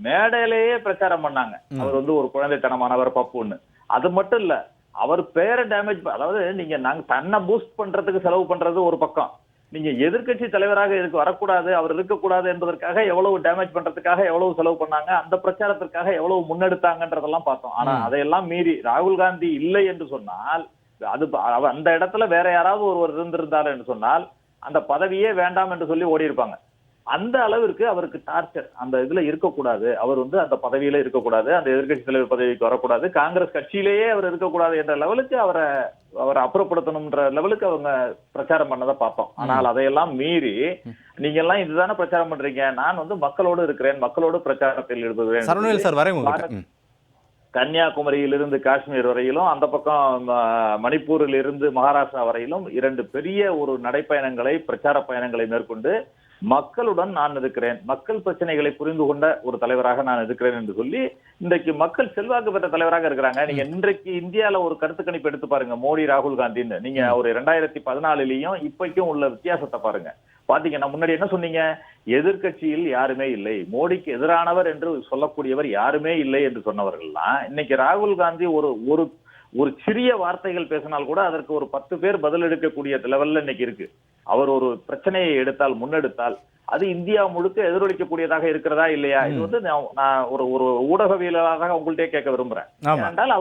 [SPEAKER 3] மேடையிலேயே பிரச்சாரம் பண்ணாங்க. அவர் வந்து ஒரு குழந்தைத்தனமானவர் பப்புன்னு. அது மட்டும் இல்ல, அவர் பெயரை டேமேஜ், அதாவது நீங்க நாங்க தன்னை பூஸ்ட் பண்றதுக்கு செலவு பண்றது ஒரு பக்கம், நீங்க எதிர்கட்சி தலைவராக இதுக்கு வரக்கூடாது, அவர் இருக்கக்கூடாது என்பதற்காக எவ்வளவு டேமேஜ் பண்றதுக்காக எவ்வளவு செலவு பண்ணாங்க, அந்த பிரச்சாரத்திற்காக எவ்வளவு முன்னெடுத்தாங்கன்றதெல்லாம் பார்த்தோம். ஆனா அதையெல்லாம் மீறி ராகுல் காந்தி இல்லை என்று சொன்னால், அது அந்த இடத்துல வேற யாராவது ஒருவர் இருந்திருந்தார் என்று சொன்னால் அந்த பதவியே வேண்டாம் என்று சொல்லி ஓடி இருப்பாங்க. அந்த அளவிற்கு அவருக்கு டார்ச்சர் அந்த இதுல இருக்கக்கூடாது. அவர் வந்து அந்த பதவியில இருக்கக்கூடாது, அந்த எதிர்கட்சி தலைவர் பதவிக்கு வரக்கூடாது, காங்கிரஸ் கட்சியிலேயே அவர் இருக்கக்கூடாது என்ற லெவலுக்கு அவரை அவரை அப்புறப்படுத்தணும்ன்ற லெவலுக்கு அவங்க பிரச்சாரம் பண்ணதை பார்த்தோம். ஆனால் அதையெல்லாம் மீறி நீங்க எல்லாம் இதுதானே பிரச்சாரம் பண்றீங்க, நான் வந்து மக்களோடு இருக்கிறேன், மக்களோடு பிரச்சாரத்தில் ஈடுபடுவேன்.
[SPEAKER 1] சரவணவேல் சார் வரேன் உங்ககிட்ட.
[SPEAKER 3] கன்னியாகுமரியிலிருந்து காஷ்மீர் வரையிலும், அந்த பக்கம் மணிப்பூரில் இருந்து மகாராஷ்டிரா வரையிலும் 2 பெரிய ஒரு நடைப்பயணங்களை, பிரச்சார பயணங்களை மேற்கொண்டு மக்களுடன் நான் இருக்கிறேன், மக்கள் பிரச்சனைகளை புரிந்து கொண்ட ஒரு தலைவராக நான் இருக்கிறேன் என்று சொல்லி இன்றைக்கு மக்கள் செல்வாக்கு பெற்ற தலைவராக இருக்கிறாங்க. நீங்க இன்றைக்கு இந்தியால ஒரு கருத்து கணிப்பு எடுத்து பாருங்க, மோடி ராகுல் காந்தின்னு. நீங்க ஒரு 2014லயும் இப்பைக்கும் உள்ள வித்தியாசத்தை பாருங்க. பாத்தீங்கன்னா முன்னாடி என்ன சொன்னீங்க, எதிர்கட்சியில் யாருமே இல்லை, மோடிக்கு எதிரானவர் என்று சொல்லக்கூடியவர் யாருமே இல்லை என்று சொன்னவர்கள்லாம் இன்னைக்கு ராகுல் காந்தி ஒரு சிறிய வார்த்தைகள் பேசினால் கூட அதற்கு ஒரு 10 பேர் பதில் எடுக்கக்கூடிய லெவல்ல இன்னைக்கு இருக்கு. அவர் ஒரு பிரச்சனையை முன்னெடுத்தால் அது இந்தியா முழுக்க எதிரொலிக்கக்கூடியதாக இருக்கிறதா இல்லையா? இது வந்து நான் ஒரு ஊடகவியலாளராக உங்கள்கிட்டயே கேட்க விரும்புறேன். ஏனென்றால்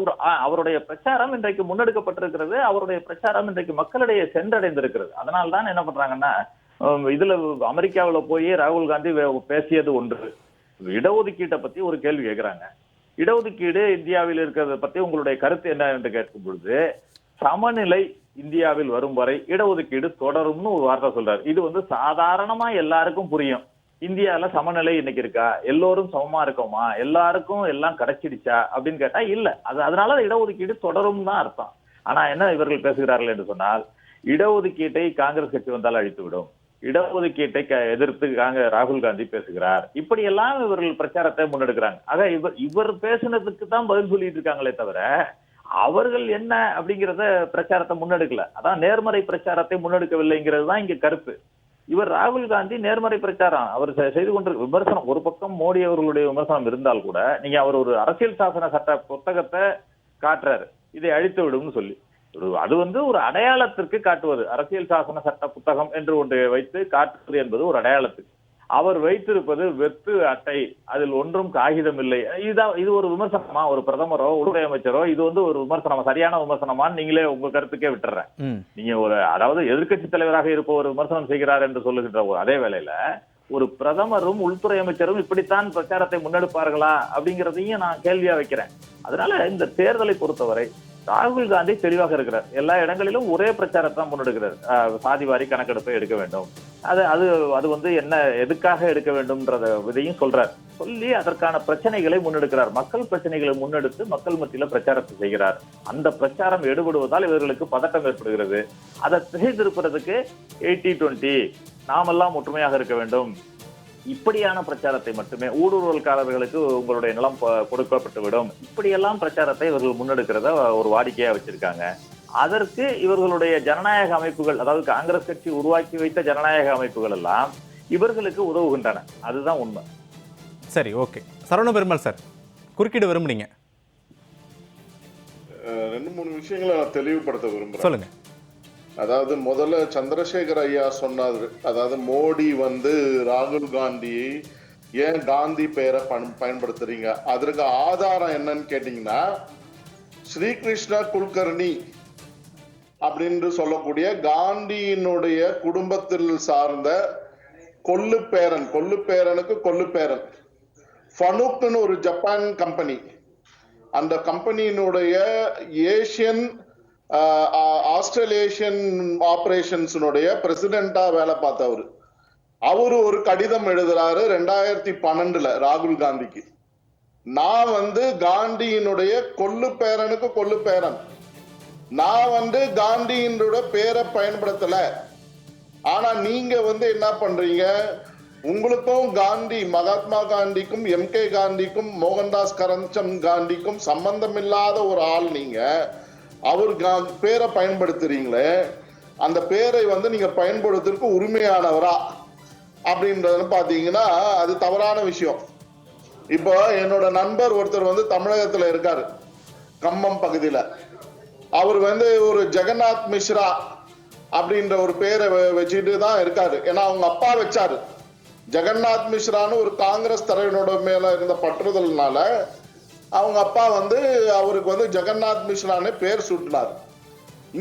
[SPEAKER 3] அவருடைய பிரச்சாரம் இன்றைக்கு முன்னெடுக்கப்பட்டிருக்கிறது, அவருடைய பிரச்சாரம் இன்றைக்கு மக்களிடையே சென்றடைந்திருக்கிறது. அதனால்தான் என்ன பண்றாங்கன்னா, இதுல அமெரிக்காவில போய் ராகுல் காந்தி பேசியது ஒன்று, இடஒதுக்கீட்டை பத்தி ஒரு கேள்வி கேட்கிறாங்க. இடஒதுக்கீடு இந்தியாவில் இருக்கிறத பத்தி உங்களுடைய கருத்து என்ன என்று கேட்கும் பொழுது, சமநிலை இந்தியாவில் வரும் வரை இடஒதுக்கீடு தொடரும்னு ஒரு வார்த்தை சொல்றாரு. இது வந்து சாதாரணமா எல்லாருக்கும் புரியும். இந்தியால சமநிலை இன்னைக்கு இருக்கா, எல்லோரும் சமமா இருக்கோமா, எல்லாருக்கும் எல்லாம் கிடைச்சிடுச்சா அப்படின்னு கேட்டா இல்ல. அதனால இடஒதுக்கீடு தொடரும் தான் அர்த்தம். ஆனா என்ன இவர்கள் பேசுகிறார்கள் என்று சொன்னால், இடஒதுக்கீட்டை காங்கிரஸ் கட்சி வந்தால் அழித்துவிடும், இடஒதுக்கீட்டை எதிர்த்து ராகுல் காந்தி பேசுகிறார், இப்படி எல்லாம் இவர்கள் பிரச்சாரத்தை முன்னெடுக்கிறாங்க. ஆக இவர் பேசுனதுக்கு தான் பதில் சொல்லிட்டு இருக்காங்களே தவிர அவர்கள் என்ன அப்படிங்கிறத பிரச்சாரத்தை முன்னெடுக்கல. அதான் நேர்மறை பிரச்சாரத்தை முன்னெடுக்கவில்லைங்கிறது தான் இங்க கருத்து. இவர் ராகுல் காந்தி நேர்மறை பிரச்சாரம் அவர் செய்து கொண்டிருக்க விமர்சனம், ஒரு பக்கம் மோடி அவர்களுடைய விமர்சனம் இருந்தால் கூட நீங்க அவர் ஒரு அரசியல் சாசன சட்ட புத்தகத்தை காட்டுறாரு, இதை அழித்து விடும்னு சொல்லி. அது வந்து ஒரு அடையாளத்திற்கு காட்டுவது, அரசியல் சாசன சட்ட புத்தகம் என்று ஒன்று வைத்து காட்டுவது என்பது ஒரு அடையாளத்துக்கு. அவர் வைத்திருப்பது வெற்று அட்டை, அதில் ஒன்றும் காகிதம் இல்லை. இது ஒரு விமர்சனமா? ஒரு பிரதமரோ உள்துறை அமைச்சரோ இது வந்து ஒரு விமர்சனமா, சரியான விமர்சனமான்னு நீங்களே உங்க கருத்துக்கே விட்டுறேன். நீங்க அதாவது எதிர்க்கட்சி தலைவராக இருப்பவர் விமர்சனம் செய்கிறார் என்று சொல்லுகின்ற அதே வேளையில ஒரு பிரதமரும் உள்துறை அமைச்சரும் இப்படித்தான் பிரச்சாரத்தை முன்னெடுப்பார்களா அப்படிங்கிறதையும் நான் கேள்வியா வைக்கிறேன். அதனால இந்த தேர்தலை பொறுத்தவரை ராகுல் காந்தி தெளிவாக இருக்கிறார். எல்லா இடங்களிலும் ஒரே பிரச்சாரத்தை தான் முன்னெடுக்கிறார். சாதிவாரி கணக்கெடுப்பை எடுக்க வேண்டும், அது வந்து என்ன எதுக்காக எடுக்க வேண்டும்ன்றத இதையும் சொல்றார். சொல்லி அதற்கான பிரச்சனைகளை முன்னெடுக்கிறார். மக்கள் பிரச்சனைகளை முன்னெடுத்து மக்கள் மத்தியில பிரச்சாரத்தை செய்கிறார். அந்த பிரச்சாரம் எடுபடுவதால் இவர்களுக்கு பதட்டம் ஏற்படுகிறது. அதை திசை திருப்புறதுக்கு 80-20 நாமெல்லாம் ஒற்றுமையாக இருக்க வேண்டும், இப்படியான பிரச்சாரத்தை மட்டுமே, ஊடுருவல்காரர்களுக்கு உங்களுடைய நிலம் கொடுக்கப்பட்டுவிடும், இப்படியெல்லாம் பிரச்சாரத்தை இவர்கள் முன்னெடுக்கிறத ஒரு வாடிக்கையா வச்சிருக்காங்க. அதற்கு இவர்களுடைய ஜனநாயக அமைப்புகள், அதாவது காங்கிரஸ் கட்சி உருவாக்கி வைத்த ஜனநாயக அமைப்புகள் எல்லாம் இவர்களுக்கு உதவுகின்றன. அதுதான் உண்மை.
[SPEAKER 1] சரி, ஓகே. சரவண பெருமாள் சார், குறுக்கிட விரும்புறீங்க?
[SPEAKER 5] 2-3 விஷயங்களை நான் தெளிவுபடுத்த விரும்புறேன்.
[SPEAKER 1] சொல்லுங்க.
[SPEAKER 5] அதாவது முதல்ல சந்திரசேகர் ஐயா சொன்னாரு, அதாவது மோடி வந்து ராகுல் காந்தியை ஏன் காந்தி பெயரை பயன்படுத்துறீங்க, அதற்கு ஆதாரம் என்னன்னு கேட்டீங்கன்னா, ஸ்ரீகிருஷ்ண குல்கர்னி அப்படின்னு சொல்லக்கூடிய காந்தியினுடைய குடும்பத்தில் சார்ந்த கொள்ளுப்பேரனுக்கு கொள்ளுப்பேரன் ஃபனுக்னு ஒரு ஜப்பான் கம்பெனி, அந்த கம்பெனியினுடைய ஏசியன் ஆஸ்திரேலேஷியன் ஆபரேஷன்ஸுடைய பிரசிடென்டா வேலை பார்த்தவர். அவரு ஒரு கடிதம் எழுதுறாரு 2012 ராகுல் காந்திக்கு, நான் வந்து காந்தியினுடைய கொள்ளுப்பேரனுக்கு கொள்ளுப்பேரன், நான் வந்து காந்தியினுடைய பேரை பயன்படுத்தல, ஆனா நீங்க வந்து என்ன பண்றீங்க, உங்களுக்கும் காந்தி, மகாத்மா காந்திக்கும் எம்கே காந்திக்கும் மோகன்தாஸ் கரம்சந்த் காந்திக்கும் சம்பந்தம் இல்லாத ஒரு ஆள் நீங்க, அவர் பேரை பயன்படுத்துறீங்களே, அந்த பேரை வந்து நீங்க பயன்படுத்துறதுக்கு உரிமையானவரா அப்படின்றது பாத்தீங்கன்னா அது தவறான விஷயம். இப்போ என்னோட நண்பர் ஒருத்தர் வந்து தமிழகத்துல இருக்காரு, கம்மம் பகுதியில. அவர் வந்து ஒரு ஜெகநாத் மிஸ்ரா அப்படின்ற ஒரு பேரை வச்சுட்டு தான் இருக்காரு. ஏன்னா அவங்க அப்பா வச்சாரு. ஜெகநாத் மிஸ்ரான்னு ஒரு காங்கிரஸ் தலைவனோட மேல இருந்த பற்றுதல்னால அவங்க அப்பா வந்து அவருக்கு வந்து ஜெகநாத் மிஸ்ரான்னு பேர் சூட்டினார்.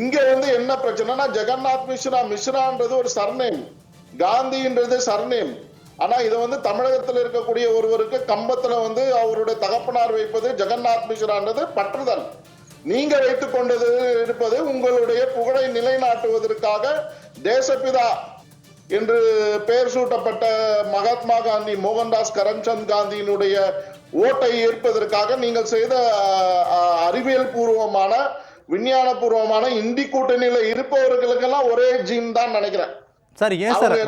[SPEAKER 5] இங்க வந்து என்ன பிரச்சனைனா, ஜெகநாத் மிஸ்ரான்றது ஒரு சர்நேம், காந்தின்றது சர்நேம். ஆனா இதை வந்து தமிழகத்தில் இருக்கக்கூடிய ஒருவருக்கு கம்பத்துல வந்து அவருடைய தகப்பனார் வைப்பது ஜெகநாத் மிஸ்ரான்றது பற்றுதல். நீங்க வைத்துக் கொண்டது இருப்பது உங்களுடைய புகழை நிலைநாட்டுவதற்காக தேசப்பிதா என்று பெயர் சூட்டப்பட்ட மகாத்மா காந்தி, மோகன்தாஸ் கரம்சந்த் காந்தியினுடைய ஓட்டை ஏற்பதற்காக நீங்கள் செய்த அறிவியல் பூர்வமான, விஞ்ஞான பூர்வமான இந்தி கூட்டணியில இருப்பவர்களுக்கெல்லாம் ஒரே ஜீன் தான் நினைக்கிறேன்.
[SPEAKER 1] சார் ஏன் சார்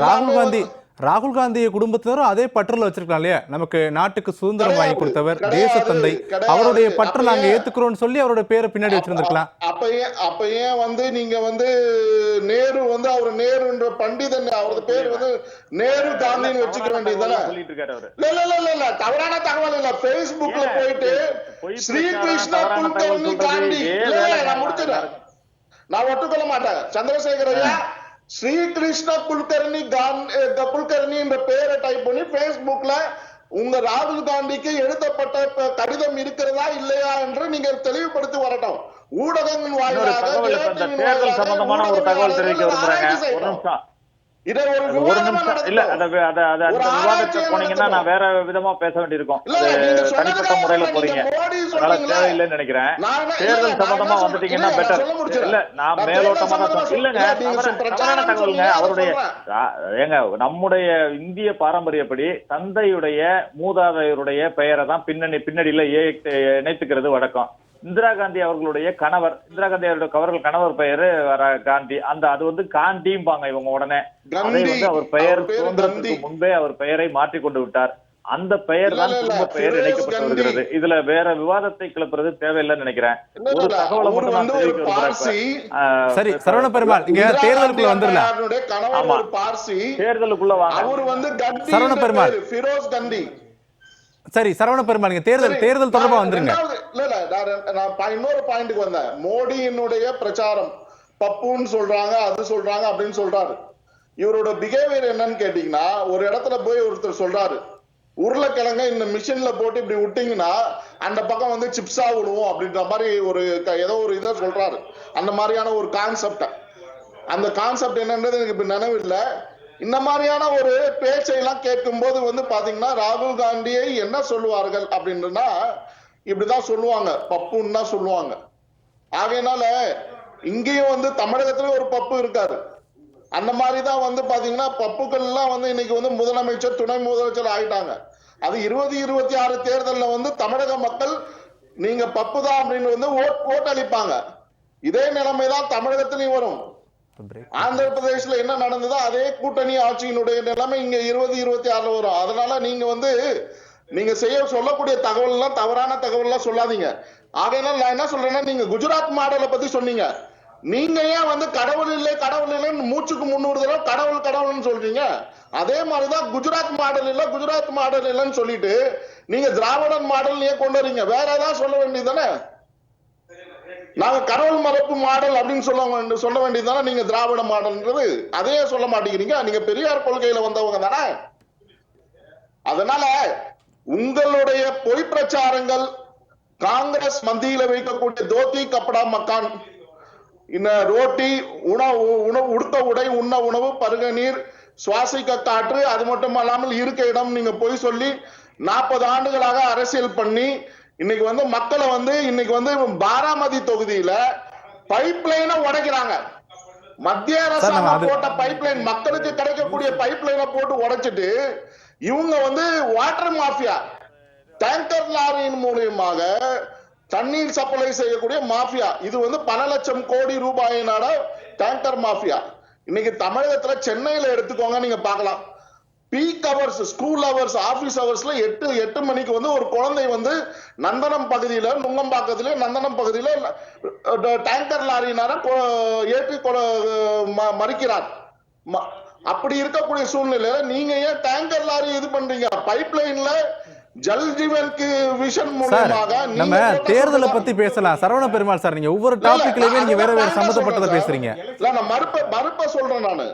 [SPEAKER 1] ராகுல் காந்திய குடும்பத்தினரும் அதே பற்றுல வச்சிருக்கலாம் இல்லையா? நமக்கு நாட்டுக்கு சுதந்திரம் வாங்கி கொடுத்தவர், தேசத்தந்தை, அவருடைய பற்று நாங்க ஏத்துக்கிறோம்னு சொல்லி அவருடைய பேரை பின்னாடி வச்சிருந்திருக்கலாம்.
[SPEAKER 5] அப்ப ஏன் வந்து நீங்க வந்து நேரு வந்து அவர் நேருன்ற பண்டிதன், அவரது பேர் வந்து நேரு காந்தின்னு வச்சுக்க வேண்டியதுதானே? இல்ல தவறான தகவல் இல்ல. பேஸ்புக்ல போயிட்டு ஸ்ரீ கிருஷ்ணா குல்கர்னி காந்தி, நான் முடிச்சிடறேன், நான் ஒட்டுக்கொள்ள மாட்டேன். சந்திரசேகர் ஐயா, ஸ்ரீ கிருஷ்ண குல்கர்னி குல்கர்னி என்ற பெயரை டைப் பண்ணி பேஸ்புக்ல உங்க ராகுல் காந்திக்கு எழுதப்பட்ட கடிதம் இருக்கிறதா இல்லையா என்று நீங்க தெளிவுபடுத்தி வரட்டும். ஊடகங்கள் வாயிலாக
[SPEAKER 3] தேர்தல் சம்பந்தமான ஒரு தகவல் தெரிவிக்க விரும்புறேங்க. இதை ஒரு நிமிஷம் இல்ல, விவாதத்தை போனீங்கன்னா நான் வேற விதமா பேச வேண்டியிருக்கும். தனிப்பட்ட முறையில போறீங்க, அதனால தேவையில்லைன்னு நினைக்கிறேன். தேர்தல் சம்பந்தமா வந்துட்டீங்கன்னா பெட்டர். இல்ல நான் மேலோட்டமா தான் இல்லங்க, தவறான தகவலுங்க. அவருடைய நம்முடைய இந்திய பாரம்பரியப்படி தந்தையுடைய மூதாதையருடைய பெயரை தான் பின்னணியில இணைத்துக்கிறது வழக்கம். இந்திரா காந்தி அவர்களுடைய கணவர், இந்திரா காந்தி அவர்கள் கணவர் பெயரு காந்தி, அது வந்து காந்திம்பாங்க இவங்க. உடனே அதை வந்து அவர் பெயர் சுதந்திரத்துக்கு முன்பே அவர் பெயரை மாற்றி கொண்டு விட்டார். அந்த பெயர் தான் குடும்ப பெயர் இணைக்கப்பட்டு வருகிறது. இதுல வேற விவாதத்தை கிளப்புறது தேவையில்லைன்னு நினைக்கிறேன். ஒரு தகவலை மட்டும் நான் தெரிவிக்க.
[SPEAKER 1] சரி சரவண பெருமாள், இங்க தேர்தலுக்குள்ள வந்துடலாம்.
[SPEAKER 3] தேர்தலுக்குள்ள வாங்க.
[SPEAKER 1] சரவண பெருமாள், சரி சரவண பெருமாள், நீங்க தேர்தல் தொடர்பா வந்துருங்க.
[SPEAKER 5] நான் இன்னொரு பாயிண்ட்க்கு வந்தேன். மோடியினுடைய பிரச்சாரம் பப்புன்னு சொல்றாங்க, அது சொல்றாங்க அப்படின்னு சொல்றாரு. இவரோட பிஹேவியர் என்னன்னு கேட்டீங்கன்னா, ஒரு இடத்துல போய் ஒருத்தர் சொல்றாரு, உருளைக்கிழங்க இந்த மிஷின்ல போட்டு இப்படி விட்டீங்கன்னா அந்த பக்கம் வந்து சிப்ஸா விடுவோம் அப்படின்ற மாதிரி ஒரு ஏதோ ஒரு இதை சொல்றாரு. அந்த மாதிரியான ஒரு கான்செப்ட். அந்த கான்செப்ட் என்னன்றது எனக்கு இப்ப நினைவு இல்லை. இந்த மாதிரியான ஒரு பேச்சையெல்லாம் கேட்கும் போது வந்து பாத்தீங்கன்னா ராகுல் காந்தியை என்ன சொல்லுவார்கள் அப்படின்னா இப்படிதான் சொல்லுவாங்க, பப்புன்னு தான் சொல்லுவாங்க. ஆகையினால இங்கேயும் வந்து தமிழகத்துல ஒரு பப்பு இருக்காரு. அந்த மாதிரிதான் வந்து பாத்தீங்கன்னா பப்புக்கள் எல்லாம் வந்து இன்னைக்கு வந்து முதலமைச்சர், துணை முதலமைச்சர் ஆயிட்டாங்க. அது 2026 தேர்தலில் வந்து தமிழக மக்கள் நீங்க பப்பு தான் அப்படின்னு வந்து ஓட்டளிப்பாங்க. இதே நிலைமைதான் தமிழகத்திலையும் வரும். ஆந்திர பிரதேஷ்ல என்ன நடந்ததோ அதே கூட்டணி ஆட்சியினுடைய நிலைமை இங்க 2026 வரும். அதனால நீங்க வந்து நீங்க சொல்லக்கூடிய தகவல் எல்லாம் தவறான தகவல் எல்லாம் சொல்லாதீங்க. ஆகையினால நான் என்ன சொல்றேன்னா, நீங்க குஜராத் மாடலை பத்தி சொன்னீங்க. நீங்க ஏன் வந்து கடவுள் இல்லை கடவுள் இல்லைன்னு மூச்சுக்கு 300 தடவை கடவுள் கடவுள்னு சொல்றீங்க? அதே மாதிரிதான் குஜராத் மாடல் இல்ல குஜராத் மாடல் இல்லைன்னு சொல்லிட்டு நீங்க திராவிடன் மாடல் ஏன் கொண்டு வரீங்க? வேற ஏதாவது சொல்ல வேண்டியதுதானே? நாங்க கடவுள் மரப்பு மாடல் அப்படின்னு சொல்ல வேண்டியதுதானே நீங்க திராவிட மாடல்ன்றது? அதையே சொல்ல மாட்டேங்கிறீங்க. நீங்க பெரியார் கொள்கையில வந்தவங்க தானே. அதனால உங்களுடைய பொய் பிரச்சாரங்கள், காங்கிரஸ் மத்தியில வைக்கக்கூடிய தோத்தி கப்படா மக்கான், ரோட்டி, உணவு உடுத்த உடை, உண்ண உணவு, பருக நீர், சுவாசிக்க காற்று, அது மட்டும் இல்லாமல் இருக்க இடம் நீங்க பொய் சொல்லி 40 ஆண்டுகளாக அரசியல் பண்ணி இன்னைக்கு வந்து மக்களை வந்து இன்னைக்கு வந்து பாராமதி தொகுதியில பைப் லைனை உடைக்கிறாங்க. மத்திய அரசாங்கம் போட்ட பைப் லைன், மக்களுக்கு கிடைக்கக்கூடிய பைப் லைனை போட்டு உடைச்சிட்டு இவங்க வந்து வாட்டர் மாஃபியா, டேங்கர் லாரியின் மூலியமாக தண்ணீர் சப்ளை செய்யக்கூடிய மாஃபியா. இது வந்து பல லட்சம் கோடி ரூபாயினால டேங்கர் மாஃபியா. இன்னைக்கு தமிழகத்துல சென்னையில எடுத்துக்கோங்க, நீங்க பார்க்கலாம். Peak hours, school hours, office அவர்ஸ்ல 8 மணிக்கு வந்து ஒரு குழந்தை வந்து நந்தனம் பகுதியில, நுங்கம்பாக்கத்திலே நந்தனம் பகுதியில டேங்கர் லாரியினால ஏற்றி மறிக்கிறார். அப்படி இருக்கக்கூடிய சூழ்நிலையில நீங்க ஏன் டேங்கர் லாரி இது பண்றீங்க? பைப் லைன்ல ஜல் ஜீவனுக்கு விஷன் மூலமாக
[SPEAKER 1] நம்ம தேர்தலை பத்தி பேசலாம். சரவண பெருமாள் சார், நீங்க ஒவ்வொரு டாபிக்லயுமே நீங்க வேற வேற சம்பந்தப்பட்டதை பேசுறீங்க.
[SPEAKER 5] இல்ல நான் மறுப்ப சொல்றேன் நானு.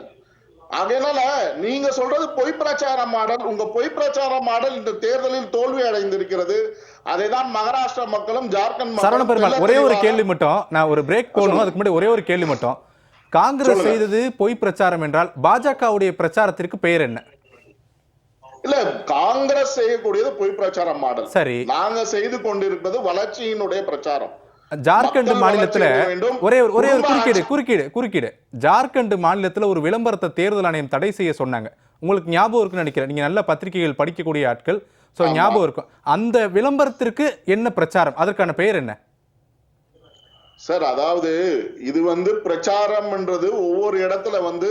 [SPEAKER 5] அதனால நீங்க சொல்றது பொய் பிரச்சார மாடல். உங்க பொய் பிரச்சார மாடல் இந்த தேர்தலில் தோல்வி அடைந்திருக்கிறது. அதைதான் மகாராஷ்டிரா மக்களும் ஜார்க்கண்ட்.
[SPEAKER 1] சரவண பெருமாள், ஒரே ஒரு கேள்வி மட்டும், நான் ஒரு பிரேக் போகணும், அதுக்கு முன்னாடி ஒரே ஒரு கேள்வி மட்டும். காங்கிரஸ் செய்தது பொய் பிரச்சாரம் என்றால் பாஜகவுடைய பிரச்சாரத்திற்கு பெயர் என்ன?
[SPEAKER 5] இல்ல, காங்கிரஸ் செய்யக்கூடியது பொய் பிரச்சாரம் மாடல்.
[SPEAKER 1] சரி,
[SPEAKER 5] நாங்க செய்து கொண்டிருப்பது வளர்ச்சியினுடைய பிரச்சாரம்.
[SPEAKER 1] ஜார்க்கண்ட்
[SPEAKER 5] மக்கள்
[SPEAKER 1] மாநிலத்துல
[SPEAKER 5] வளர்ச்சி வேண்டும்.
[SPEAKER 1] ஒரே ஒரு
[SPEAKER 5] குடும்ப
[SPEAKER 1] குறுக்கீடு ஜார்க்கண்ட் மாநிலத்துல ஒரு விளம்பரத்தை தேர்தல் ஆணையம் தடை செய்ய சொன்னாங்க. உங்களுக்கு ஞாபகம் இருக்குன்னு நினைக்கிறேன். நீங்க நல்ல பத்திரிகைகள் படிக்கக்கூடிய ஆட்கள், சோ
[SPEAKER 5] ஆமா.
[SPEAKER 1] ஞாபகம் இருக்கும். அந்த விளம்பரத்திற்கு என்ன பிரச்சாரம், அதற்கான பெயர் என்ன?
[SPEAKER 5] சார், அதாவது இது வந்து பிரச்சாரம்ன்றது ஒவ்வொரு இடத்துல வந்து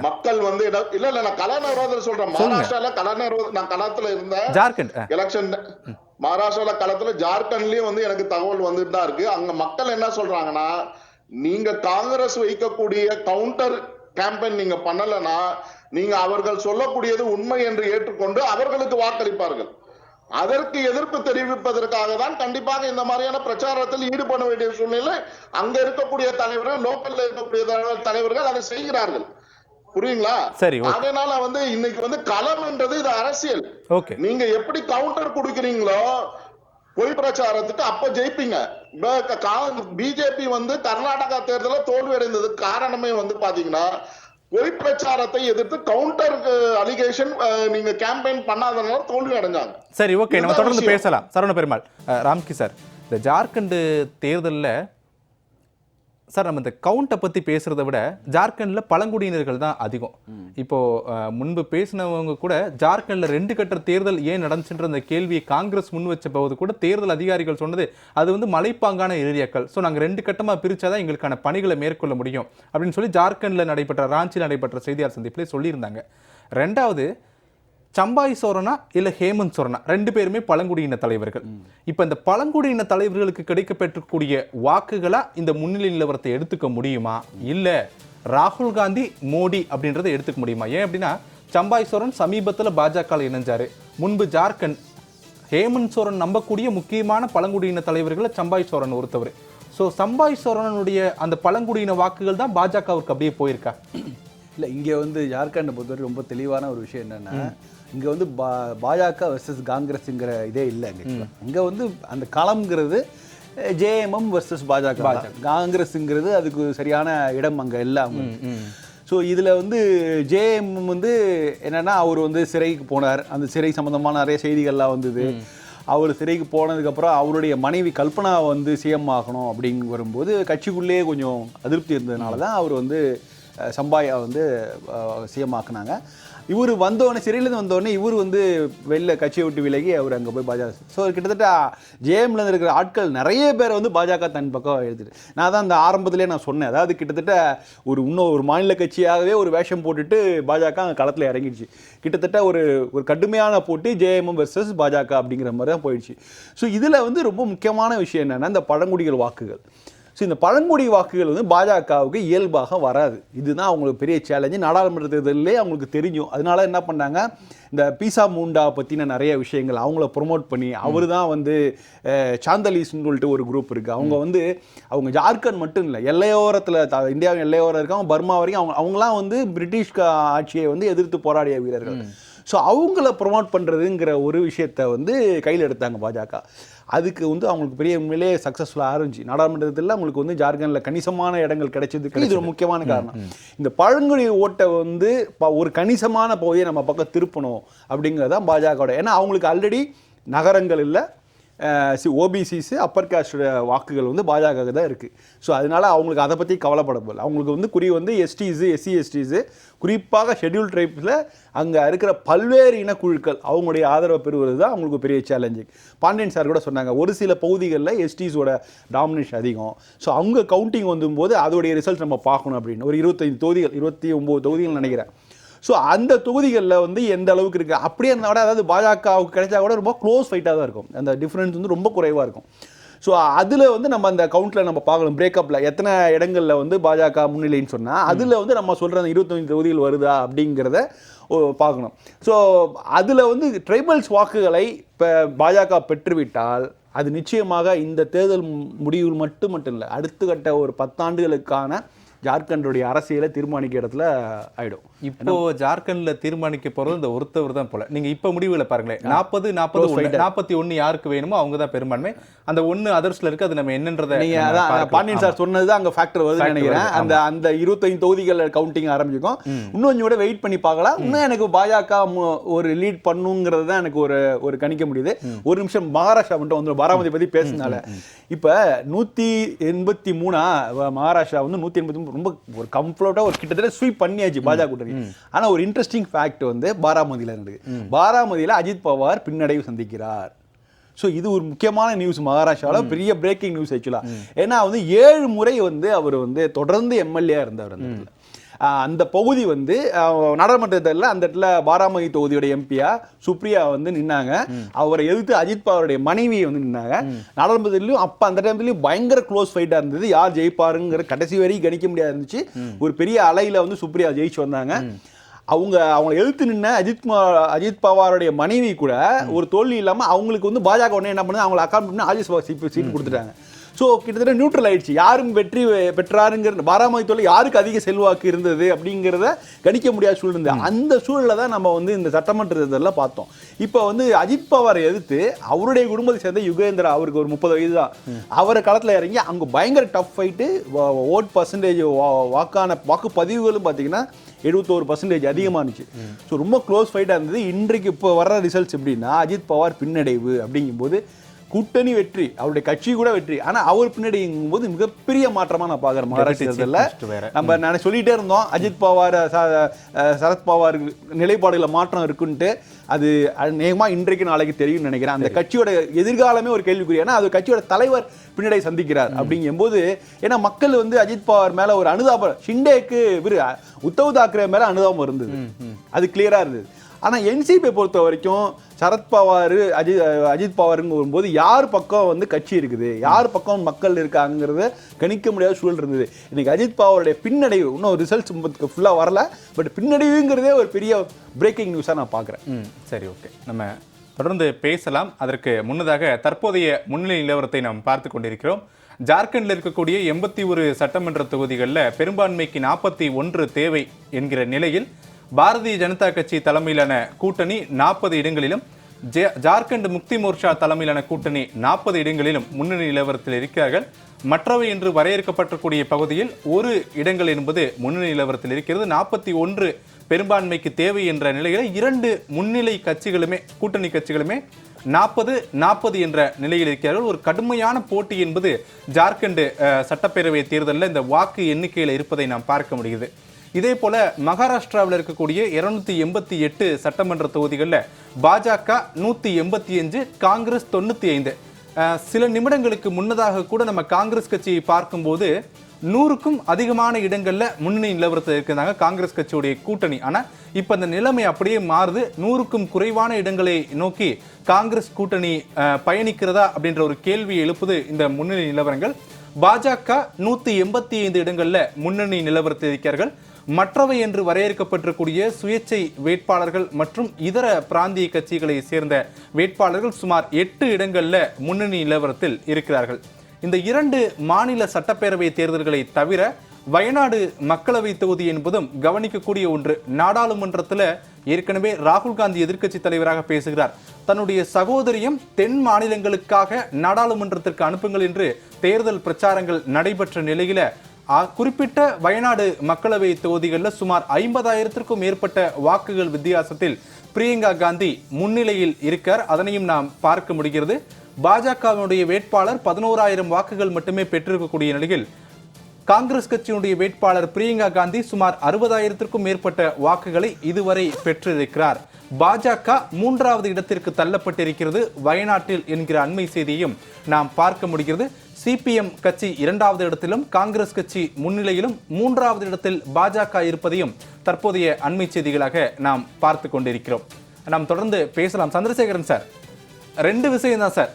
[SPEAKER 5] மக்கள் வந்து இல்ல நான் கலநரோதல் சொல்றேன். மகாராஷ்டிரால கலநரோதல், நான் களத்துல இருந்தேன்.
[SPEAKER 1] ஜார்க்கண்ட்
[SPEAKER 5] எலெக்ஷன் மகாராஷ்டிரால களத்துல, ஜார்க்கண்ட்லயும் வந்து எனக்கு தகவல் வந்துட்டு தான் இருக்கு. அங்க மக்கள் என்ன சொல்றாங்கன்னா, நீங்க காங்கிரஸ் வைக்கக்கூடிய கவுண்டர் கேம்பெயின் நீங்க பண்ணலன்னா நீங்க அவர்கள் சொல்லக்கூடியது உண்மை என்று ஏற்றுக்கொண்டு அவர்களுக்கு வாக்களிப்பார்கள். அதற்கு எதிர்ப்பு தெரிவிப்பதற்காக தான் கண்டிப்பாக இந்த மாதிரியான பிரச்சாரத்தில் ஈடுபட வேண்டிய சூழ்நிலை அங்க இருக்கக்கூடிய தலைவர்கள், லோக்கல்ல இருக்கக்கூடிய தலைவர்கள் அதை செய்கிறார்கள். புரியுங்களா?
[SPEAKER 1] சரி,
[SPEAKER 5] அதனால வந்து இன்னைக்கு வந்து களம்ன்றது இது அரசியல்.
[SPEAKER 1] ஓகே,
[SPEAKER 5] நீங்க எப்படி கவுண்டர் கொடுக்கிறீங்களோ பொய் பிரச்சாரத்துக்கு அப்ப ஜெயிப்பீங்க. பிஜேபி வந்து கர்நாடகா தேர்தலில் தோல்வி அடைந்ததுக்கு காரணமே வந்து பாத்தீங்கன்னா பொய் பிரச்சாரத்தை எதிர்த்து கவுண்டர் அலிகேஷன் நீங்க கேம்பெயின் பண்ணாதனால தோல்வி அடைஞ்சாங்க.
[SPEAKER 1] சரி, ஓகே, நம்ம தொடர்ந்து பேசலாம். சரவண பெருமாள், ராம்கி சார், இந்த ஜார்க்கண்ட் தேர்தலில் சார் நம்ம இந்த கவுண்டை பற்றி பேசுகிறத விட ஜார்க்கண்டில் பழங்குடியினர்கள் தான் அதிகம். இப்போது முன்பு பேசினவங்க கூட ஜார்க்கண்டில் 2 கட்ட தேர்தல் ஏன் நடந்துச்சுன்ற அந்த கேள்வியை காங்கிரஸ் முன் வச்ச போது கூட தேர்தல் அதிகாரிகள் சொன்னது அது வந்து மலைப்பாங்கான ஏரியாக்கள், ஸோ நாங்கள் 2 கட்டமாக பிரித்தாதான் எங்களுக்கான பணிகளை மேற்கொள்ள முடியும் அப்படின்னு சொல்லி ஜார்க்கண்டில் நடைபெற்ற, ராஞ்சியில் நடைபெற்ற செய்தியாளர் சந்திப்பிலே சொல்லியிருந்தாங்க. ரெண்டாவது, சம்பாய் சோரனா இல்லை ஹேமந்த் சோரனா 2 பேருமே பழங்குடியின தலைவர்கள். இப்போ இந்த பழங்குடியின தலைவர்களுக்கு கிடைக்கப்பெற்றக்கூடிய வாக்குகளா இந்த முன்னிலை நிலவரத்தை எடுத்துக்க முடியுமா, இல்லை ராகுல் காந்தி மோடி அப்படின்றத எடுத்துக்க முடியுமா? ஏன் அப்படின்னா சம்பாய் சோரன் சமீபத்தில் பாஜக இணைஞ்சாரு. முன்பு ஜார்க்கண்ட் ஹேமந்த் சோரன் நம்பக்கூடிய முக்கியமான பழங்குடியின தலைவர்களை சம்பாய் சோரன் ஒருத்தவர். ஸோ சம்பாய் சோரனுடைய அந்த பழங்குடியின வாக்குகள் தான் பாஜகவுக்கு அப்படியே போயிருக்கா?
[SPEAKER 2] இல்லை, இங்கே வந்து ஜார்க்கண்டை பொறுத்தவரை ரொம்ப தெளிவான ஒரு விஷயம் என்னென்னா, இங்கே வந்து பாஜக வெர்சஸ் காங்கிரஸுங்கிற இதே இல்லை. இங்கே வந்து அந்த களம்ங்கிறது ஜேஎம்எம் வெர்சஸ் பாஜக. காங்கிரஸுங்கிறது அதுக்கு சரியான இடம் அங்கே இல்லை அவங்க. ஸோ இதில் வந்து ஜேஎம்எம் வந்து என்னென்னா, அவர் வந்து சிறைக்கு போனார். அந்த சிறை சம்மந்தமான நிறைய செய்திகள்லாம் வந்தது. அவர் சிறைக்கு போனதுக்கப்புறம் அவருடைய மனைவி கல்பனா வந்து சிஎம் ஆகணும் அப்படின்னு வரும்போது கட்சிக்குள்ளேயே கொஞ்சம் அதிருப்தி இருந்ததுனால தான் அவர் வந்து சம்பாயை வந்து சிஎம் ஆக்குனாங்க. இவர் வந்தோடனே, சிறையிலேருந்து வந்தோடனே இவர் வந்து வெளில கட்சியை விட்டு விலகி அவர் அங்கே போய் பாஜக. ஸோ கிட்டத்தட்ட ஜேஎம்ல இருக்கிற ஆட்கள் நிறைய பேரை வந்து பாஜக தன் பக்கம் எழுதிட்டு, நான் தான் அந்த ஆரம்பத்திலே நான் சொன்னேன், அதாவது கிட்டத்தட்ட ஒரு மாநில கட்சியாகவே ஒரு வேஷம் போட்டுட்டு பாஜக அங்கே களத்தில் இறங்கிடுச்சு. கிட்டத்தட்ட ஒரு கடுமையான போட்டி ஜேஎம்எம் வெர்சஸ் பாஜக அப்படிங்கிற மாதிரி தான் போயிடுச்சு. ஸோ இதில் வந்து ரொம்ப முக்கியமான விஷயம் என்னென்னா, இந்த பழங்குடிகள் வாக்குகள். ஸோ இந்த பழங்குடி வாக்குகள் வந்து பாஜகவுக்கு இயல்பாக வராது. இதுதான் அவங்களுக்கு பெரிய சேலஞ்சு. நாடாளுமன்ற தேர்தலிலே அவங்களுக்கு தெரியும். அதனால என்ன பண்ணாங்க, இந்த பீசா மூண்டா பற்றின நிறைய விஷயங்கள் அவங்கள ப்ரொமோட் பண்ணி, அவர் தான் வந்து சாந்தலிஸ்ன்னு சொல்லிட்டு ஒரு குரூப் இருக்குது. அவங்க ஜார்க்கண்ட் மட்டும் இல்லை, எல்லையோரத்தில் இந்தியாவின் எல்லையோரம் இருக்காங்க, பர்மா வரைக்கும் அவங்களாம் வந்து பிரிட்டிஷ் ஆட்சியை வந்து எதிர்த்து போராடிய வீரர்கள். ஸோ அவங்கள ப்ரொமோட் பண்ணுறதுங்கிற ஒரு விஷயத்தை வந்து கையில் எடுத்தாங்க பாஜக. அதுக்கு வந்து அவங்களுக்கு பெரிய உண்மையிலே சக்ஸஸ்ஃபுல்லாக ஆரம்பிச்சு. நாடாளுமன்றத்தில் அவங்களுக்கு வந்து ஜார்க்கண்டில் கணிசமான இடங்கள் கிடைச்சதுக்கு இது ஒரு முக்கியமான காரணம். இந்த பழங்குடி ஓட்டை வந்து ஒரு கணிசமான பகுதியை நம்ம பக்கம் திருப்பணும் அப்படிங்கிறது தான் பாஜகவோட. ஏன்னா அவங்களுக்கு ஆல்ரெடி நகரங்கள் இல்லை, ஓபிசிஸ் அப்பர் காஸ்டோட வாக்குகள் வந்து பாஜக தான் இருக்குது. ஸோ அதனால அவங்களுக்கு அதை பற்றி கவலைப்படப்படல. அவங்களுக்கு வந்து குறி வந்து எஸ்டிஸு, எஸ்சி எஸ்டிஸு, குறிப்பாக ஷெட்யூல் ட்ரைப்ஸில் அங்கே இருக்கிற பல்வேறு இனக்குழுக்கள் அவங்களுடைய ஆதரவை பெறுவது தான் அவங்களுக்கு பெரிய சேலஞ்சு. பாண்டியன் சார் கூட சொன்னாங்க, ஒரு சில பகுதிகளில் எஸ்டிஸோட டாமினேஷன் அதிகம். ஸோ அவங்க கவுண்டிங் வந்தும்போது அதோடைய ரிசல்ட் நம்ம பார்க்கணும் அப்படின்னு. ஒரு 25 தொகுதிகள், 29 தொகுதிகள் நினைக்கிறேன். ஸோ அந்த தொகுதிகளில் வந்து எந்த அளவுக்கு இருக்குது அப்படியே இருந்தால் கூட, அதாவது பாஜகவுக்கு கிடைச்சா கூட ரொம்ப க்ளோஸ் ஃபைட்டாக தான் இருக்கும். அந்த டிஃப்ரென்ஸ் வந்து ரொம்ப குறைவாக இருக்கும். ஸோ அதில் வந்து நம்ம அந்த கவுண்டில் நம்ம பார்க்கணும், பிரேக்கப்பில் எத்தனை இடங்களில் வந்து பாஜக முன்னிலைன்னு சொன்னால் அதில் வந்து நம்ம சொல்கிற அந்த 25 தொகுதிகள் வருதா அப்படிங்கிறத பார்க்கணும். ஸோ அதில் வந்து ட்ரைபல்ஸ் வாக்குகளை இப்போ பாஜக பெற்றுவிட்டால் அது நிச்சயமாக இந்த தேர்தல் முடிவு மட்டும் இல்லை, அடுத்த கட்ட ஒரு 10 ஆண்டுகளுக்கான ஜார்க்கண்டுடைய அரசியலை தீர்மானிக்கிற இடத்துல ஆகிடும்.
[SPEAKER 1] இப்போ ஜார்க்கண்ட்ல தீர்மானிக்க போறது இந்த ஒருத்தவர் தான் போல. நீங்க இப்ப முடிவுல பாருங்களேன், 41 யாருக்கு வேணுமோ அவங்க தான் பெரும்பான்மை. அந்த 1 அதர்ஸ்ல இருக்கு, அது நம்ம என்னன்றதை
[SPEAKER 2] நீங்க அதான் பாண்டியன் சார் சொன்னதுதான் அங்க ஃபேக்டர் வருதுன்னு நினைக்கிறேன். அந்த 25 தொகுதிகள் கவுண்டிங் ஆரம்பிக்கும். இன்னும் கொஞ்சம் கூட வெயிட் பண்ணி பார்க்கலாம். இன்னும் எனக்கு பாஜக ஒரு லீட் பண்ணுங்கிறது தான் எனக்கு ஒரு கணிக்க முடியுது. ஒரு நிமிஷம் மகாராஷ்டிரா மட்டும் வந்து பாராமதி பத்தி பேசினால இப்ப 183 மகாராஷ்டிரா வந்து 183 ரொம்ப ஒரு கம்ஃபர்டா ஒரு கிட்டத்தட்ட ஸ்வீப் பண்ணியாச்சு பாஜக கூட்டணி. ஆனா ஒரு இன்ட்ரெஸ்டிங் ஃபேக்ட் வந்து பாராமதியில இருக்கு. பாராமதியில அஜித் பவார் பின்னடைவு சந்திக்கிறார். ஸோ இது ஒரு முக்கியமான நியூஸ் மகாராஷ்டிராவில், பெரிய பிரேக்கிங் நியூஸ் ஆக்சுவலாக. ஏன்னா வந்து 7 முறை வந்து அவர் வந்து தொடர்ந்து எம்எல்ஏ இருந்தவர். அந்த பகுதி வந்து நாடாளுமன்ற தேர்தலில் அந்த இடத்துல பாராமதி தொகுதியோட எம்பியா சுப்ரியா வந்து நின்னாங்க. அவரை எதிர்த்து அஜித் பவாருடைய மனைவியை வந்து நின்னாங்க. நாடாளுமன்றத்திலையும் அப்போ அந்த டைம்லையும் பயங்கர க்ளோஸ் ஃபைட்டாக இருந்தது. யார் ஜெயிப்பாருங்கிற கடைசி வரைக்கும் கணிக்க முடியாது இருந்துச்சு. ஒரு பெரிய அலையில் வந்து சுப்ரியா ஜெயிச்சு வந்தாங்க. அவங்களை எழுத்து நின்ன அஜித் பவாருடைய மனைவி கூட ஒரு தோல்வி இல்லாமல் அவங்களுக்கு வந்து பாஜக உடனே என்ன பண்ணுது, அவங்களை அக்காவுண்ட் பண்ணி ராஜ்யசபா சீட் கொடுத்துட்டாங்க. ஸோ கிட்டத்தட்ட நியூட்ரல் ஆயிடுச்சு. யாரும் வெற்றி பெற்றாருங்கிற பாராமதி தொழில் யாருக்கு அதிக செல்வாக்கு இருந்தது அப்படிங்கிறத கணிக்க முடியாத சூழல் இருந்தது. அந்த சூழலை தான் நம்ம வந்து இந்த சட்டமன்ற தேர்தலில் பார்த்தோம். இப்போ வந்து அஜித் பவாரை எதிர்த்து அவருடைய குடும்பத்தை சேர்ந்த யுகேந்திரா, அவருக்கு ஒரு 30 வயது தான், அவரை களத்தில் இறங்கி அங்கே பயங்கர டஃப் ஃபைட்டு. ஓட் பர்சன்டேஜ் வாக்குப்பதிவுகளும் பார்த்தீங்கன்னா 71% அதிகமானுச்சு. ஸோ ரொம்ப க்ளோஸ் ஃபைட்டாக இருந்தது. இன்றைக்கு இப்போ வர்ற ரிசல்ட்ஸ் எப்படின்னா அஜித் பவார் பின்னடைவு அப்படிங்கும்போது கூட்டணி வெற்றி, அவருடைய கட்சி கூட வெற்றி. ஆனால் அவர் பின்னடையும் போது மிகப்பெரிய மாற்றமாக நான் பார்க்குறேன் மகாராஷ்டிரத்தில். நான் சொல்லிகிட்டே இருந்தோம் அஜித் பவார் சரத்பவார் நிலைப்பாடுகளில் மாற்றம் இருக்குன்ட்டு. அது நேகமாக இன்றைக்கு நாளைக்கு தெரியும்னு நினைக்கிறேன். அந்த கட்சியோட எதிர்காலமே ஒரு கேள்விக்குரிய. ஏன்னா அது கட்சியோட தலைவர் பின்னடை சந்திக்கிறார் அப்படிங்கும்போது, ஏன்னா மக்கள் வந்து அஜித் பவார் மேலே ஒரு அனுதாபம், ஷிண்டேக்கு உத்தவ் தாக்கரே மேலே அனுதாபம் இருந்தது, அது கிளியராக இருந்தது. ஆனால் என்சிபியை பொறுத்த வரைக்கும் சரத்பவார் அஜித் பவாருங்க வரும்போது யார் பக்கம் வந்து கட்சி இருக்குது, யார் பக்கம் மக்கள் இருக்காங்கிறத கணிக்க முடியாத சூழல் இருந்தது. இன்னைக்கு அஜித் பவாருடைய பின்னடைவு இன்னும் ரிசல்ட்ஸ் ஃபுல்லாக வரல, பட் பின்னடைவுங்கிறதே ஒரு பெரிய பிரேக்கிங் நியூஸாக நான் பார்க்குறேன்.
[SPEAKER 1] சரி, ஓகே, நம்ம தொடர்ந்து பேசலாம். அதற்கு முன்னதாக தற்போதைய முன்னிலை நிலவரத்தை நாம் பார்த்து கொண்டிருக்கிறோம். ஜார்க்கண்டில் இருக்கக்கூடிய 81 சட்டமன்ற தொகுதிகளில் பெரும்பான்மைக்கு 41 தேவை என்கிற நிலையில் பாரதிய ஜனதா கட்சி தலைமையிலான கூட்டணி 40 இடங்களிலும், ஜார்க்கண்ட் முக்தி மோர்ச்சா தலைமையிலான கூட்டணி 40 இடங்களிலும் முன்னணி நிலவரத்தில் இருக்கிறார்கள். மற்றவை என்று வரையறுக்கப்பட்டிருக்கூடிய பகுதியில் ஒரு இடங்கள் என்பது முன்னணி நிலவரத்தில் இருக்கிறது. 41 பெரும்பான்மைக்கு தேவை என்ற நிலையில் 2 முன்னிலை கட்சிகளுமே, கூட்டணி கட்சிகளுமே 40-40 என்ற நிலையில் இருக்கிறார்கள். ஒரு கடுமையான போட்டி என்பது ஜார்க்கண்ட் சட்டப்பேரவை தேர்தலில் இந்த வாக்கு எண்ணிக்கையில் இருப்பதை நாம் பார்க்க முடியுது. இதே போல மகாராஷ்டிராவில் இருக்கக்கூடிய 288 சட்டமன்ற தொகுதிகளில் பாஜக 185, காங்கிரஸ் 95. சில நிமிடங்களுக்கு முன்னதாக கூட நம்ம காங்கிரஸ் கட்சியை பார்க்கும்போது 100க்கும் அதிகமான இடங்கள்ல முன்னணி நிலவரத்தில் இருக்கிறாங்க காங்கிரஸ் கட்சியுடைய கூட்டணி. ஆனா இப்ப அந்த நிலைமை அப்படியே மாறுது. 100க்கும் குறைவான இடங்களை நோக்கி காங்கிரஸ் கூட்டணி பயணிக்கிறதா அப்படின்ற ஒரு கேள்வி எழுப்புது இந்த முன்னணி நிலவரங்கள். பாஜக 185 இடங்கள்ல முன்னணி நிலவரத்தில் இருக்கிறார்கள். மற்றவை என்று வரையறுக்கப்பட்டிருக்கூடிய சுயேட்சை வேட்பாளர்கள் மற்றும் இதர பிராந்திய கட்சிகளை சேர்ந்த வேட்பாளர்கள் சுமார் 8 இடங்கள்ல முன்னணி நிலவரத்தில் இருக்கிறார்கள். இந்த 2 மாநில சட்டப்பேரவை தேர்தல்களை தவிர வயநாடு மக்களவை தொகுதி என்பதும் கவனிக்கக்கூடிய ஒன்று. நாடாளுமன்றத்தில் ஏற்கனவே ராகுல் காந்தி எதிர்க்கட்சி தலைவராக பேசுகிறார். தன்னுடைய சகோதரியும் தென் மாநிலங்களுக்காக நாடாளுமன்றத்திற்கு அனுப்புங்கள் என்று தேர்தல் பிரச்சாரங்கள் நடைபெற்ற நிலையில குறிப்பிட்ட வயநாடு மக்களவை தொகுதிகளில் சுமார் 50,000த்திற்கும் மேற்பட்ட வாக்குகள் வித்தியாசத்தில் பிரியங்கா காந்தி முன்னிலையில் இருக்கார். அதனையும் நாம் பார்க்க முடிகிறது. பாஜகவினுடைய வேட்பாளர் 11,000 வாக்குகள் மட்டுமே பெற்றிருக்கக்கூடிய நிலையில் காங்கிரஸ் கட்சியினுடைய வேட்பாளர் பிரியங்கா காந்தி சுமார் 60,000த்திற்கும் மேற்பட்ட வாக்குகளை இதுவரை பெற்றிருக்கிறார். பாஜக 3வது இடத்திற்கு தள்ளப்பட்டிருக்கிறது வயநாட்டில் என்கிற அண்மை செய்தியையும் நாம் பார்க்க முடிகிறது. சிபிஎம் கட்சி 2வது இடத்திலும், காங்கிரஸ் கட்சி முன்னிலையிலும், 3வது இடத்தில் பாஜக இருப்பதையும் தற்போதைய அண்மை செய்திகளாக நாம் பார்த்து கொண்டிருக்கிறோம். நாம் தொடர்ந்து பேசலாம். சந்திரசேகரன் சார், 2 விஷயம் தான் சார்.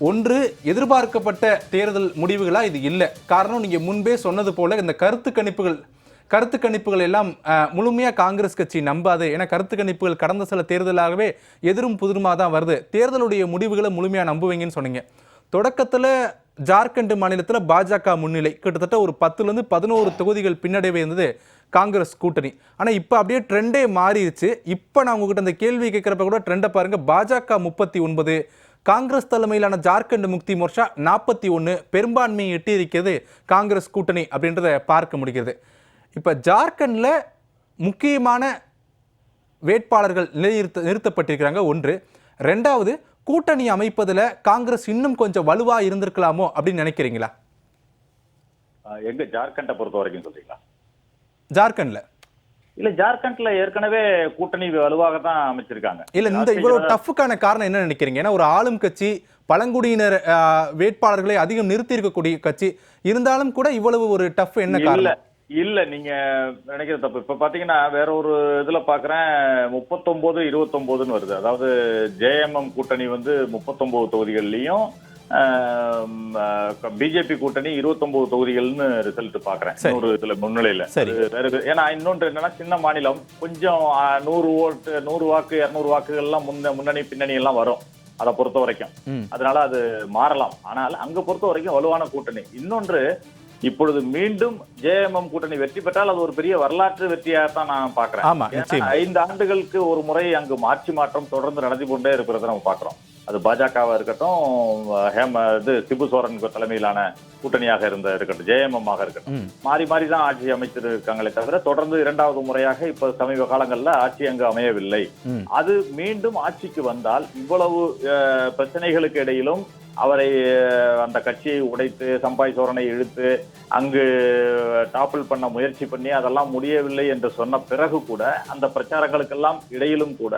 [SPEAKER 1] ஒன்று, எதிர்பார்க்கப்பட்ட தேர்தல் முடிவுகளா இது இல்லை. காரணம் நீங்க முன்பே சொன்னது போல இந்த கருத்து கணிப்புகள் எல்லாம் முழுமையாக காங்கிரஸ் கட்சி நம்பாது. ஏன்னா கருத்து கணிப்புகள் கடந்த சில தேர்தலாகவே எதிரும் புதிருமாக தான் வருது. தேர்தலுடைய முடிவுகளை முழுமையாக நம்புவீங்கன்னு சொன்னீங்க. தொடக்கத்தில் ஜார்க்கண்ட் மாநிலத்தில் பாஜக முன்னிலை, கிட்டத்தட்ட ஒரு 10லேருந்து 11 தொகுதிகள் பின்னடைவு இருந்தது காங்கிரஸ் கூட்டணி. ஆனால் இப்போ அப்படியே ட்ரெண்டே மாறிடுச்சு. இப்போ நான் உங்ககிட்ட அந்த கேள்வி கேட்குறப்ப கூட ட்ரெண்டை பாருங்க. பாஜக 39, காங்கிரஸ் தலைமையிலான ஜார்க்கண்ட் முக்தி மோர்ச்சா 41 பெரும்பான்மையை எட்டி இருக்கிறது காங்கிரஸ் கூட்டணி அப்படின்றத பார்க்க முடிகிறது. இப்போ ஜார்க்கண்டில் முக்கியமான வேட்பாளர்கள் நிறுத்தப்பட்டிருக்கிறாங்க. ஒன்று. ரெண்டாவது, கூட்டணி அமைப்பதில் காங்கிரஸ் இன்னும் கொஞ்சம் வலுவா இருந்திருக்கலாமோ அப்படின்னு நினைக்கிறீங்களா?
[SPEAKER 3] எங்க ஜார்க்கண்டை பொறுத்த வரைக்கும் சொல்றீங்களா?
[SPEAKER 1] ஜார்க்கண்ட்ல
[SPEAKER 3] இல்ல, ஜார்க்கண்ட்ல ஏற்கனவே கூட்டணி வலுவாக தான் அமைச்சிருக்காங்க.
[SPEAKER 1] இல்ல, இந்த இவ்வளவு டஃப்புக்கான காரணம் என்ன நினைக்கிறீங்க? ஏன்னா ஒரு ஆளும் கட்சி, பழங்குடியினர் வேட்பாளர்களை அதிகம் நிறுத்தி இருக்கக்கூடிய கட்சி இருந்தாலும் கூட இவ்வளவு ஒரு டஃப் என்ன காரணம்?
[SPEAKER 3] இல்ல, நீங்க நினைக்கிற தப்பு. இப்ப பாத்தீங்கன்னா வேற ஒரு இதுல பாக்குறேன், 39-29 வருது. அதாவது ஜேஎம்எம் கூட்டணி வந்து 39 தொகுதிகள்லயும், பிஜேபி கூட்டணி 29 தொகுதிகள்னு ரிசல்ட் பாக்குறேன். ஒரு இதுல முன்னிலையில ஏன்னா இன்னொன்று என்னன்னா, சின்ன மாநிலம், கொஞ்சம் 100 வாக்கு 200 வாக்குகள் எல்லாம் முன்னணி பின்னணி எல்லாம் வரும் அதை பொறுத்த வரைக்கும். அதனால அது மாறலாம். ஆனால் அங்க பொறுத்த வரைக்கும் வலுவான கூட்டணி. இன்னொன்று, இப்பொழுது மீண்டும் ஜேஎம்எம் கூட்டணி வெற்றி பெற்றால் அது ஒரு பெரிய வரலாற்று வெற்றியாகத்தான் நான் பாக்குறேன். 5 ஆண்டுகளுக்கு ஒரு முறை அங்கு ஆட்சி மாற்றம் தொடர்ந்து நடந்து கொண்டே இருக்கிறத நம்ம பாக்குறோம். அது பாஜகவா இருக்கட்டும், சிபு சோரன் தலைமையிலான கூட்டணியாக இருக்கட்டும், ஜேஎம்எம் ஆக இருக்கட்டும், மாறி மாறி தான் ஆட்சி அமைச்சிருக்காங்களே தவிர தொடர்ந்து 2வது முறையாக இப்ப சமீப காலங்கள்ல ஆட்சி அங்கு அமையவில்லை. அது மீண்டும் ஆட்சிக்கு வந்தால் இவ்வளவு பிரச்சனைகளுக்கு இடையிலும் அவரை அந்த கட்சியை உடைத்து சம்பாய் சோரனை இழுத்து அங்கு டாப்பிள் பண்ண முயற்சி பண்ணி அதெல்லாம் முடியவில்லை என்று சொன்ன பிறகு கூட, அந்த பிரச்சாரங்களுக்கெல்லாம் இடையிலும் கூட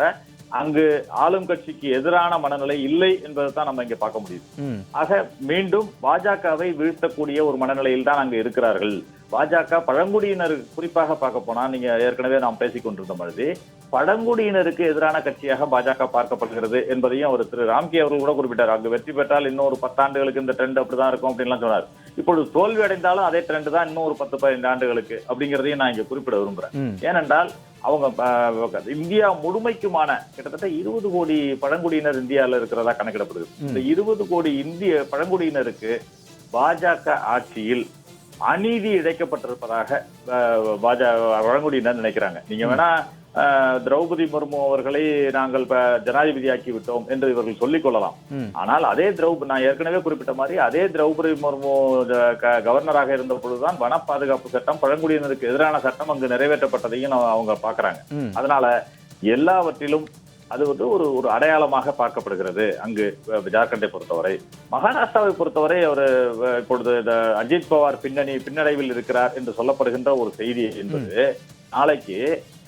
[SPEAKER 3] அங்கு ஆளும் கட்சிக்கு எதிரான மனநிலை இல்லை என்பதை தான் நம்ம இங்க பார்க்க முடியும். ஆக மீண்டும் பாஜகவை வீழ்த்தக்கூடிய ஒரு மனநிலையில் தான் அங்கு இருக்கிறார்கள். பாஜக பழங்குடியினர் குறிப்பாக பார்க்க போனா, நீங்க ஏற்கனவே நாம் பேசிக் கொண்டிருந்த மாதிரி பழங்குடியினருக்கு எதிரான கட்சியாக பாஜக பார்க்கப்படுகிறது என்பதையும் அவர் திரு ராம்கி அவர்கள் கூட குறிப்பிட்டார். அங்கு வெற்றி பெற்றால் இன்னொரு 10 ஆண்டுகளுக்கு இந்த ட்ரெண்ட் அப்படிதான் இருக்கும் அப்படின்லாம் சொன்னார். இப்பொழுது தோல்வி அடைந்தாலும் அதே ட்ரெண்ட் தான் இன்னும் ஒரு 10-15 ஆண்டுகளுக்கு அப்படிங்கிறதையும் நான் இங்க குறிப்பிட விரும்புறேன். ஏனென்றால் அவங்க இந்தியா முழுமைக்குமான கிட்டத்தட்ட 20 கோடி பழங்குடியினர் இந்தியாவில் இருக்கிறதா கணக்கிடப்படுது. இந்த 20 கோடி இந்திய பழங்குடியினருக்கு பாஜக ஆட்சியில் அநீதி இழைக்கப்பட்டிருப்பதாக பழங்குடியினர் நினைக்கிறாங்க. நீங்க வேணா திரௌபதி முர்மு அவர்களை நாங்கள் ஜனாதிபதியாக்கி விட்டோம் என்று இவர்கள் சொல்லிக் கொள்ளலாம். ஆனால் அதே நான் ஏற்கனவே குறிப்பிட்ட மாதிரி அதே திரௌபதி முர்மு கவர்னராக இருந்த பொழுதுதான் வன பாதுகாப்பு சட்டம், பழங்குடியினருக்கு எதிரான சட்டம் அங்கு நிறைவேற்றப்பட்டதையும் அவங்க பாக்குறாங்க. அதனால எல்லாவற்றிலும் அது வந்து ஒரு அடையாளமாக பார்க்கப்படுகிறது அங்கு ஜார்க்கண்டை பொறுத்தவரை. மகாராஷ்டிராவை பொறுத்தவரை அவர் இப்பொழுது அஜித் பவார் பின்னடைவில் இருக்கிறார் என்று சொல்லப்படுகின்ற ஒரு செய்தி என்பது நாளைக்கு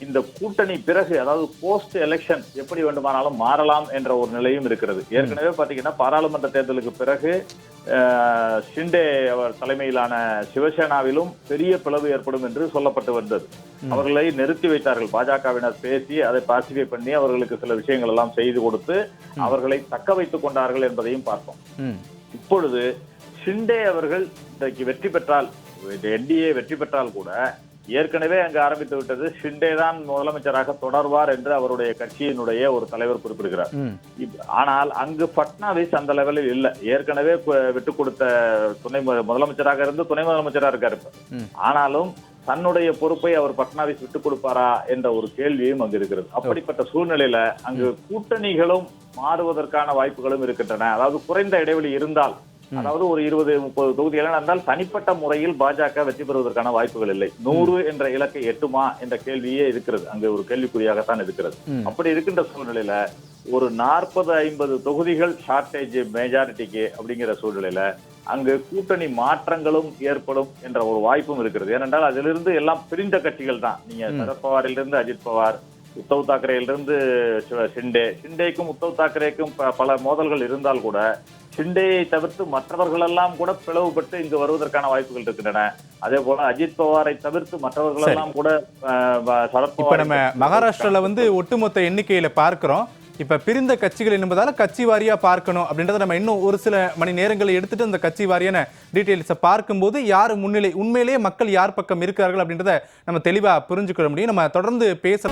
[SPEAKER 3] இந்த கூட்டணி பிறகு, அதாவது போஸ்ட் எலெக்ஷன் எப்படி வேண்டுமானாலும் மாறலாம் என்ற ஒரு நிலையும் இருக்கிறது. ஏற்கனவே பாத்தீங்கன்னா பாராளுமன்ற தேர்தலுக்கு பிறகு ஷிண்டே அவர் தலைமையிலான சிவசேனாவிலும் பெரிய பிளவு ஏற்படும் என்று சொல்லப்பட்டு வந்தது. அவர்களை நிறுத்தி வைத்தார்கள் பாஜகவினர். பேசி அதை பாசிஃபை பண்ணி அவர்களுக்கு சில விஷயங்கள் எல்லாம் செய்து கொடுத்து அவர்களை தக்க வைத்துக் கொண்டார்கள் என்பதையும் பார்த்தோம். இப்பொழுது ஷிண்டே அவர்கள் இன்றைக்கு வெற்றி பெற்றால், என்டிஏ வெற்றி பெற்றால் கூட ஏற்கனவே அங்கு ஆரம்பித்து விட்டது, ஷிண்டே தான் முதலமைச்சராக தொடர்வார் என்று அவருடைய கட்சியினுடைய ஒரு தலைவர் குறிப்பிடுகிறார். ஆனால் அங்கு பட்னாவிஸ் அந்த லெவலில் இல்லை. ஏற்கனவே விட்டுக் கொடுத்த துணை முதலமைச்சராக இருந்து துணை முதலமைச்சராக இருக்காரு. ஆனாலும் தன்னுடைய பொறுப்பை அவர் பட்னாவிஸ் விட்டுக் கொடுப்பாரா என்ற ஒரு கேள்வியும் அங்கு இருக்கிறது. அப்படிப்பட்ட சூழ்நிலையில அங்கு கூட்டணிகளும் மாறுவதற்கான வாய்ப்புகளும் இருக்கின்றன. அதாவது குறைந்த இடைவெளி இருந்தால், அதாவது ஒரு 20-30 தொகுதிகள் இருந்தால் தனிப்பட்ட முறையில் பாஜக வெற்றி பெறுவதற்கான வாய்ப்புகள் இல்லை. 100 என்ற இலக்கை எட்டுமா என்ற கேள்வியே இருக்கிறது. அங்கு ஒரு கேள்விக்குறியாகத்தான் இருக்கிறது. அப்படி இருக்கின்ற சூழ்நிலையில ஒரு 40-50 தொகுதிகள் ஷார்டேஜ் மெஜாரிட்டிக்கு அப்படிங்கிற சூழ்நிலையில அங்கு கூட்டணி மாற்றங்களும் ஏற்படும் என்ற ஒரு வாய்ப்பும் இருக்கிறது. ஏனென்றால் அதிலிருந்து எல்லாம் பிரிந்த கட்சிகள் தான். நீங்க சரத்பவாரிலிருந்து அஜித் பவார், உத்தவ் தாக்கரேயிலிருந்து ஷிண்டேக்கும் உத்தவ் தாக்கரேக்கும் பல மோதல்கள் இருந்தால் கூட ஷிண்டேயை தவிர்த்து மற்றவர்கள் எல்லாம் கூட பிளவுபட்டு இங்கு வருவதற்கான வாய்ப்புகள் இருக்கின்றன. அதே போல அஜித் பவாரை தவிர்த்து மற்றவர்கள் எல்லாம் கூட
[SPEAKER 1] இப்ப நம்ம மகாராஷ்டிரால வந்து ஒட்டுமொத்த எண்ணிக்கையில பார்க்கிறோம். இப்ப பிரிந்த கட்சிகள் என்பதால கட்சி வாரியா பார்க்கணும் அப்படின்றத நம்ம இன்னும் ஒரு சில மணி நேரங்களை எடுத்துட்டு அந்த கட்சி வாரியான டீடைல்ஸை பார்க்கும்போது யார் முன்னிலை, உண்மையிலேயே மக்கள் யார் பக்கம் இருக்கிறார்கள் அப்படின்றத நம்ம தெளிவா புரிஞ்சுக்க முடியும். நம்ம தொடர்ந்து பேச